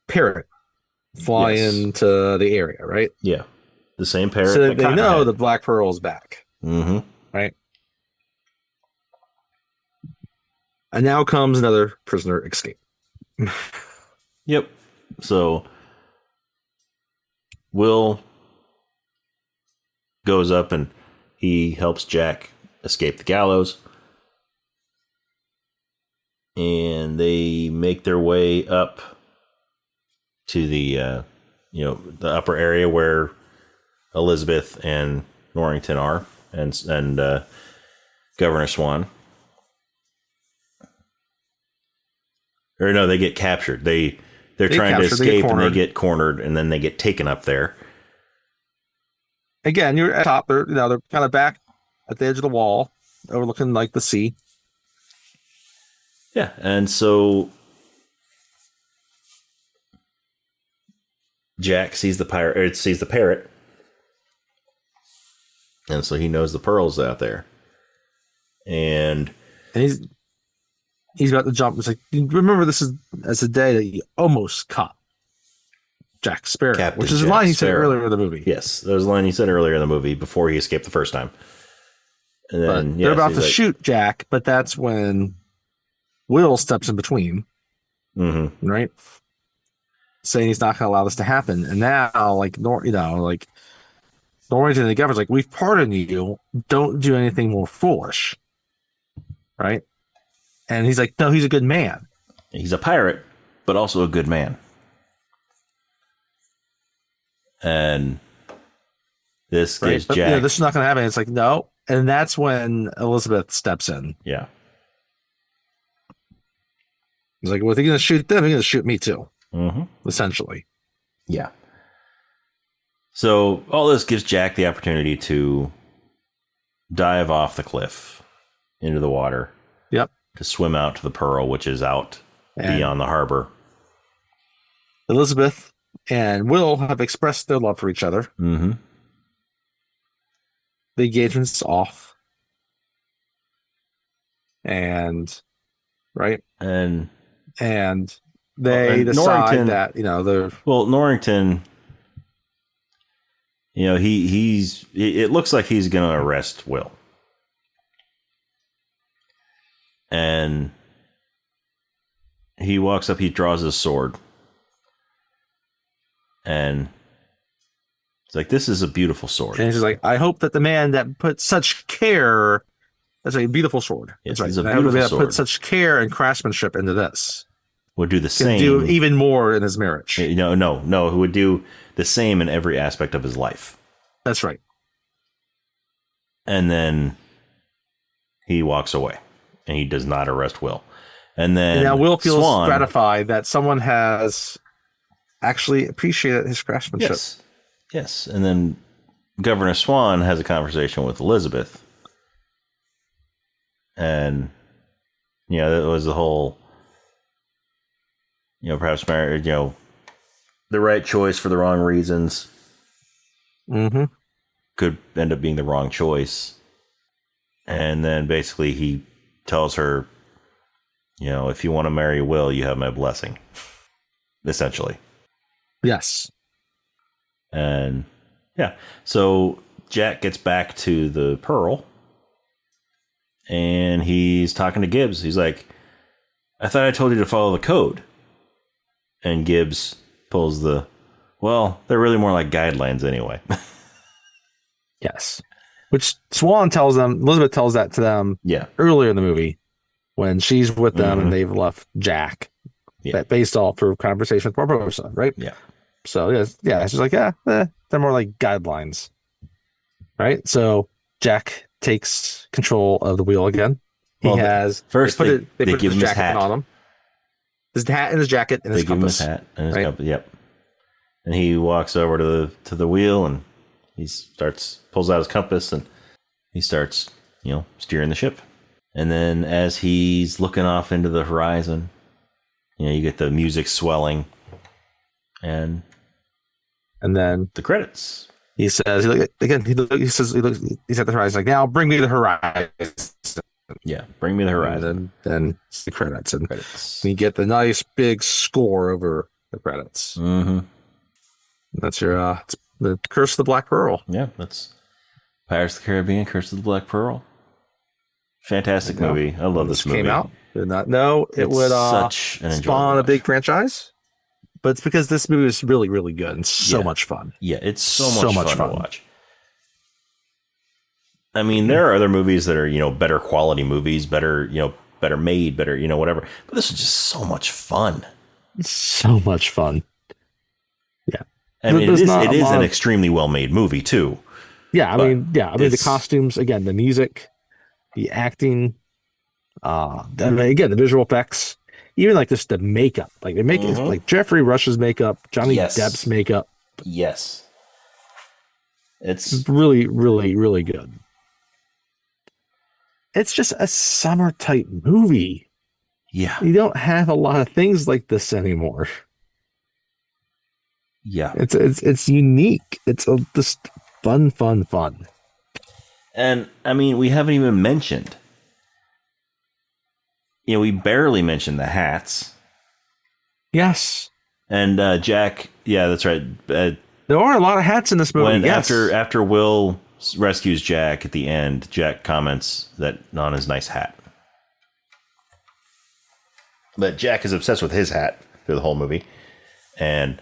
parrot fly into the area, right? Yeah, the same parrot. So they know the Black Pearl is back. Right? And now comes another prisoner escape. Yep. So Will goes up and he helps Jack escape the gallows. And they make their way up to the upper area where Elizabeth and Norrington are, and Governor Swan. Or no, they get captured. They're trying to escape and they get cornered, and then they get taken up there. Again, you're at top. They're kind of back at the edge of the wall, overlooking like the sea. Yeah, and so Jack sees the parrot, and so he knows the pearl's out there, and he's about to jump. It's like, remember, this is as a day that you almost caught Jack Sparrow, Captain which is a line he said earlier in the movie. Yes, that was a line he said earlier in the movie before he escaped the first time. And then they're about to shoot Jack, but that's when Will steps in between, right? Saying he's not going to allow this to happen. And now, like, Norrington and the governor's like, we've pardoned you. Don't do anything more foolish, right? And he's like, no, he's a good man. He's a pirate, but also a good man. And this gives Jack... this is not going to happen. It's like, no. And that's when Elizabeth steps in. Yeah. He's like, well, if you're going to shoot them, you're going to shoot me too. Essentially. Yeah. So all this gives Jack the opportunity to dive off the cliff into the water. Yep. To swim out to the Pearl, which is out beyond the harbor. Elizabeth and Will have expressed their love for each other. The engagement's off. And right. And they decide that, they're... Well, Norrington, it looks like he's going to arrest Will. And he walks up, he draws his sword. And it's like, this is a beautiful sword. And he's like, I hope that the man that put such care... That's a beautiful sword. Yes, that's right. It's a beautiful sword. Put such care and craftsmanship into this. Would do the same. Do even more in his marriage. No. Who would do the same in every aspect of his life. That's right. And then he walks away, and he does not arrest Will. And then now Will feels gratified that someone has actually appreciated his craftsmanship. Yes. And then Governor Swan has a conversation with Elizabeth. And, that was the whole, perhaps married, the right choice for the wrong reasons. Could end up being the wrong choice. And then basically he tells her, if you want to marry Will, you have my blessing. Essentially. Yes. And, so Jack gets back to the Pearl. And he's talking to Gibbs. He's like, I thought I told you to follow the code. And Gibbs pulls they're really more like guidelines anyway. Yes. Which Swan tells them, Elizabeth tells that to them earlier in the movie when she's with them and they've left Jack. Based off her conversation with Barbosa, right? Yeah. So, she's like, they're more like guidelines. Right? So, Jack takes control of the wheel again. They put his jacket on him. His hat and his jacket and his compass. Give him his hat and his compass. Yep. And he walks over to the wheel and he pulls out his compass and he starts, steering the ship. And then as he's looking off into the horizon, you get the music swelling and then the credits. He says, he's at the horizon, like, now bring me the horizon. Yeah, bring me the horizon. Then it's the credits. And you get the nice big score over the credits. That's your, the Curse of the Black Pearl. Yeah, that's Pirates of the Caribbean, Curse of the Black Pearl. Fantastic movie. I love this movie. Came out. Did not know it would spawn a big franchise. But it's because this movie is really, really good and so much fun. Yeah, it's so much fun to watch. I mean, there are other movies that are, better quality movies, better made, better, whatever. But this is just so much fun. So much fun. Yeah. I mean, it is an extremely well-made movie, too. Yeah, I mean, the costumes, again, the music, the acting, again, the visual effects. even like just the makeup. Like they make it like Jeffrey Rush's makeup, Johnny Depp's makeup. Yes. It's really, really, really good. It's just a summer type movie. Yeah. You don't have a lot of things like this anymore. Yeah. It's unique. It's just fun. And I mean, we haven't even mentioned. We barely mentioned the hats. Yes. And Jack, yeah, that's right. There are a lot of hats in this movie. After Will rescues Jack at the end, Jack comments that on his nice hat. But Jack is obsessed with his hat through the whole movie. And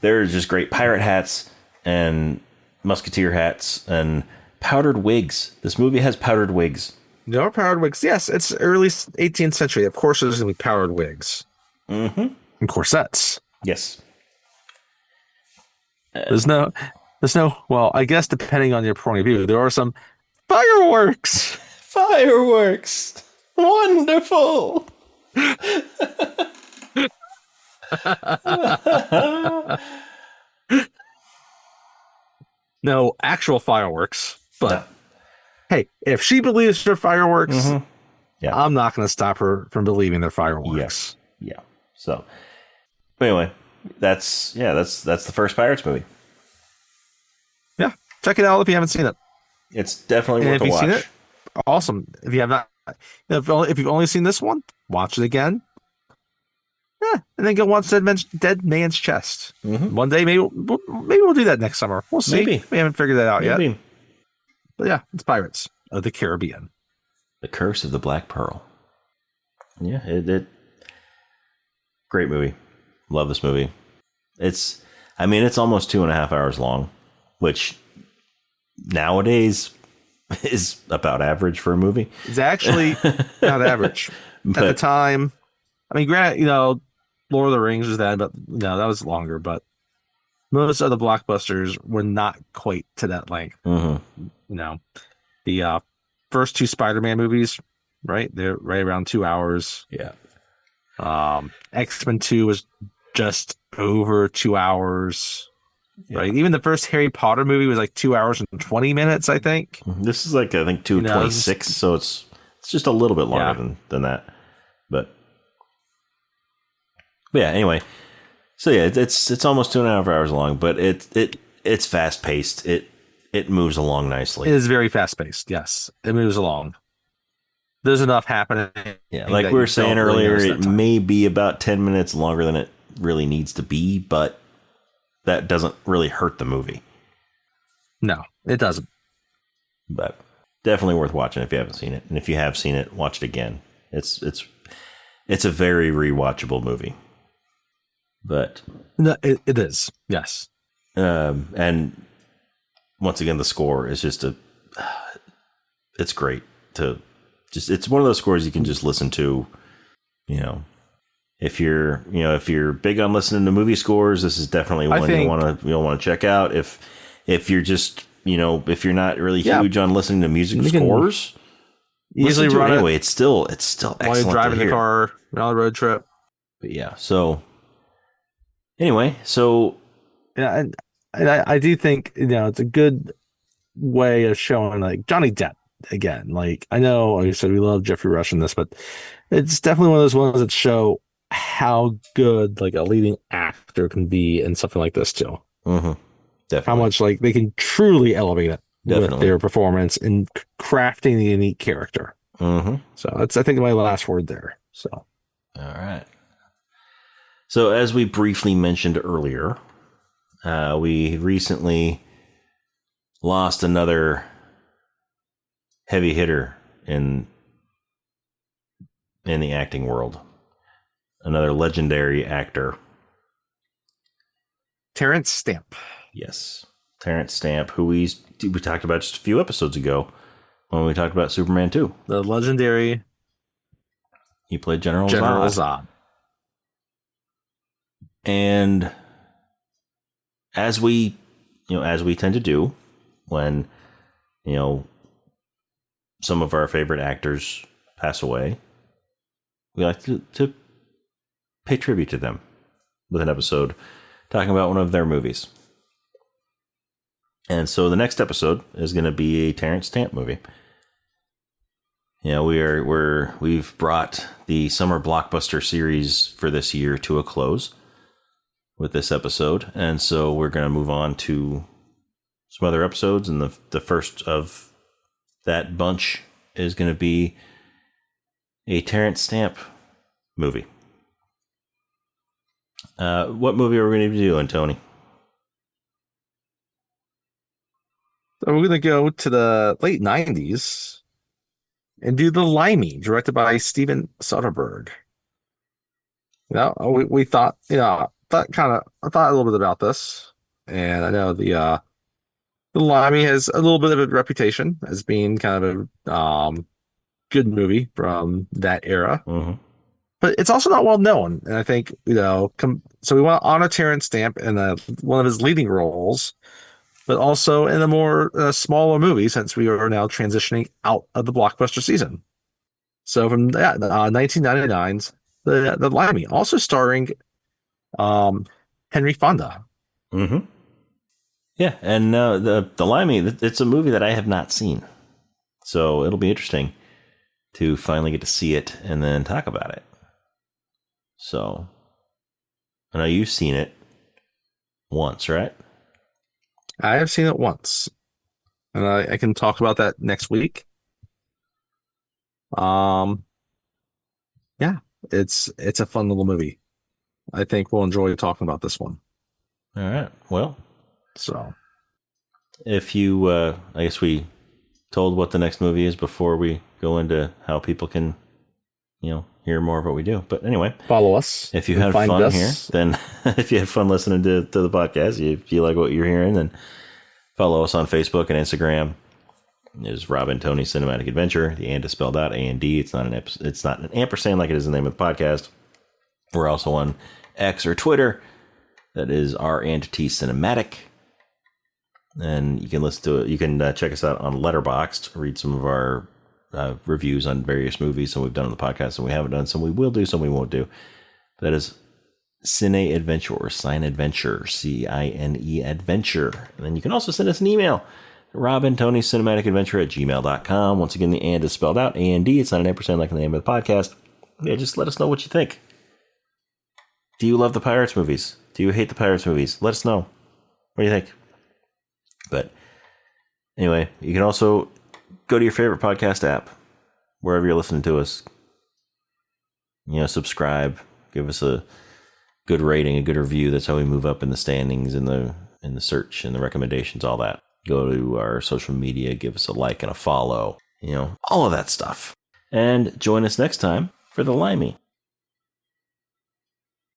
there's just great pirate hats and musketeer hats and powdered wigs. This movie has powdered wigs. There are powdered wigs. Yes, it's early 18th century. Of course, there's going to be powdered wigs. Mm-hmm. And corsets. Yes. There's no, well, I guess depending on your point of view, there are some fireworks. Fireworks. Wonderful. No actual fireworks, but hey, if she believes they're fireworks, I'm not going to stop her from believing they're fireworks. Yeah. So, anyway, that's the first Pirates movie. Yeah, check it out if you haven't seen it. It's definitely worth a watch. Seen it, awesome. If you have not, if you've only seen this one, watch it again. Yeah, and then go watch Dead Man's Chest. One day, maybe we'll do that next summer. We'll see. Maybe. We haven't figured that out yet. But yeah, it's Pirates of the Caribbean. The Curse of the Black Pearl. Yeah, it great movie. Love this movie. It's almost 2.5 hours long, which nowadays is about average for a movie. It's actually not average. At the time, I mean, granted, Lord of the Rings was that, but that was longer. But most of the blockbusters were not quite to that length. The first two Spider-Man movies, right? They're right around 2 hours. Yeah. X-Men 2 was just over 2 hours. Yeah. Right. Even the first Harry Potter movie was like 2 hours and 20 minutes, I think. This is like, I think 2:26. So it's just a little bit longer than that. But yeah, anyway. So yeah, it's almost 2.5 hours long, but it's fast paced. It moves along nicely. It is very fast paced. Yes, it moves along. There's enough happening. Yeah, like we were saying earlier, it may be about 10 minutes longer than it really needs to be, but that doesn't really hurt the movie. No, it doesn't. But definitely worth watching if you haven't seen it, and if you have seen it, watch it again. It's a very rewatchable movie. But no, it is, yes. And once again, the score is just it's great to just. It's one of those scores you can just listen to. If you're big on listening to movie scores, this is definitely one you'll want to check out. If you're just if you're not really huge on listening to music scores, easily run it anyway. It's still excellent while you're driving the car on a road trip. But yeah, so. Anyway, so yeah, and I do think it's a good way of showing like Johnny Depp again. Like I know, like I said, we love Jeffrey Rush in this, but it's definitely one of those ones that show how good like a leading actor can be in something like this too. Mm-hmm. Definitely, how much like they can truly elevate it with their performance in crafting the unique character. Mm-hmm. So that's I think my last word there. So all right. So as we briefly mentioned earlier, we recently lost another heavy hitter in the acting world. Another legendary actor. Terrence Stamp. Yes. Terrence Stamp, who we talked about just a few episodes ago when we talked about Superman 2. The legendary. He played General Zod. And as we tend to do when, some of our favorite actors pass away, we like to pay tribute to them with an episode talking about one of their movies. And so the next episode is going to be a Terrence Stamp movie. We've brought the summer blockbuster series for this year to a close with this episode, and so we're going to move on to some other episodes, and the first of that bunch is going to be a Terrence Stamp movie. What movie are we going to be doing, Tony? So we're going to go to the late 90s and do The Limey, directed by Steven Soderbergh. We thought, I thought a little bit about this, and I know the Limey has a little bit of a reputation as being kind of a good movie from that era, but it's also not well known. And I think so we want to honor Terrence Stamp in one of his leading roles, but also in a more smaller movie since we are now transitioning out of the blockbuster season. So from 1999's the Limey, also starring Henry Fonda. Mm-hmm. Yeah, and the Limey, it's a movie that I have not seen. So it'll be interesting to finally get to see it and then talk about it. So, I know you've seen it once, right? I have seen it once, and I can talk about that next week. Yeah, it's a fun little movie. I think we'll enjoy talking about this one. All right. Well, so if you, I guess we told what the next movie is before we go into how people can, hear more of what we do. But anyway, follow us. If you had fun here, then if you have fun listening to the podcast, if you like what you're hearing, then follow us on Facebook and Instagram. It's Rob and Tony Cinematic Adventure. The and is spelled out A&D. It's not an ampersand like it is the name of the podcast. We're also on X or Twitter. That is R&T Cinematic. And you can listen to it. You can check us out on Letterboxd. Read some of our reviews on various movies. Some we've done on the podcast, some we haven't done. Some we will do, some we won't do. That is Cine Adventure or Cine Adventure. CINE Adventure. And then you can also send us an email. Rob and Tony Cinematic Adventure at gmail.com. Once again, the and is spelled out A&D. It's not an ampersand like the name of the podcast. Yeah, just let us know what you think. Do you love the Pirates movies? Do you hate the Pirates movies? Let us know. What do you think? But anyway, you can also go to your favorite podcast app, wherever you're listening to us. Subscribe, give us a good rating, a good review. That's how we move up in the standings, in the search, and the recommendations, all that. Go to our social media, give us a like and a follow, all of that stuff. And join us next time for the Limey.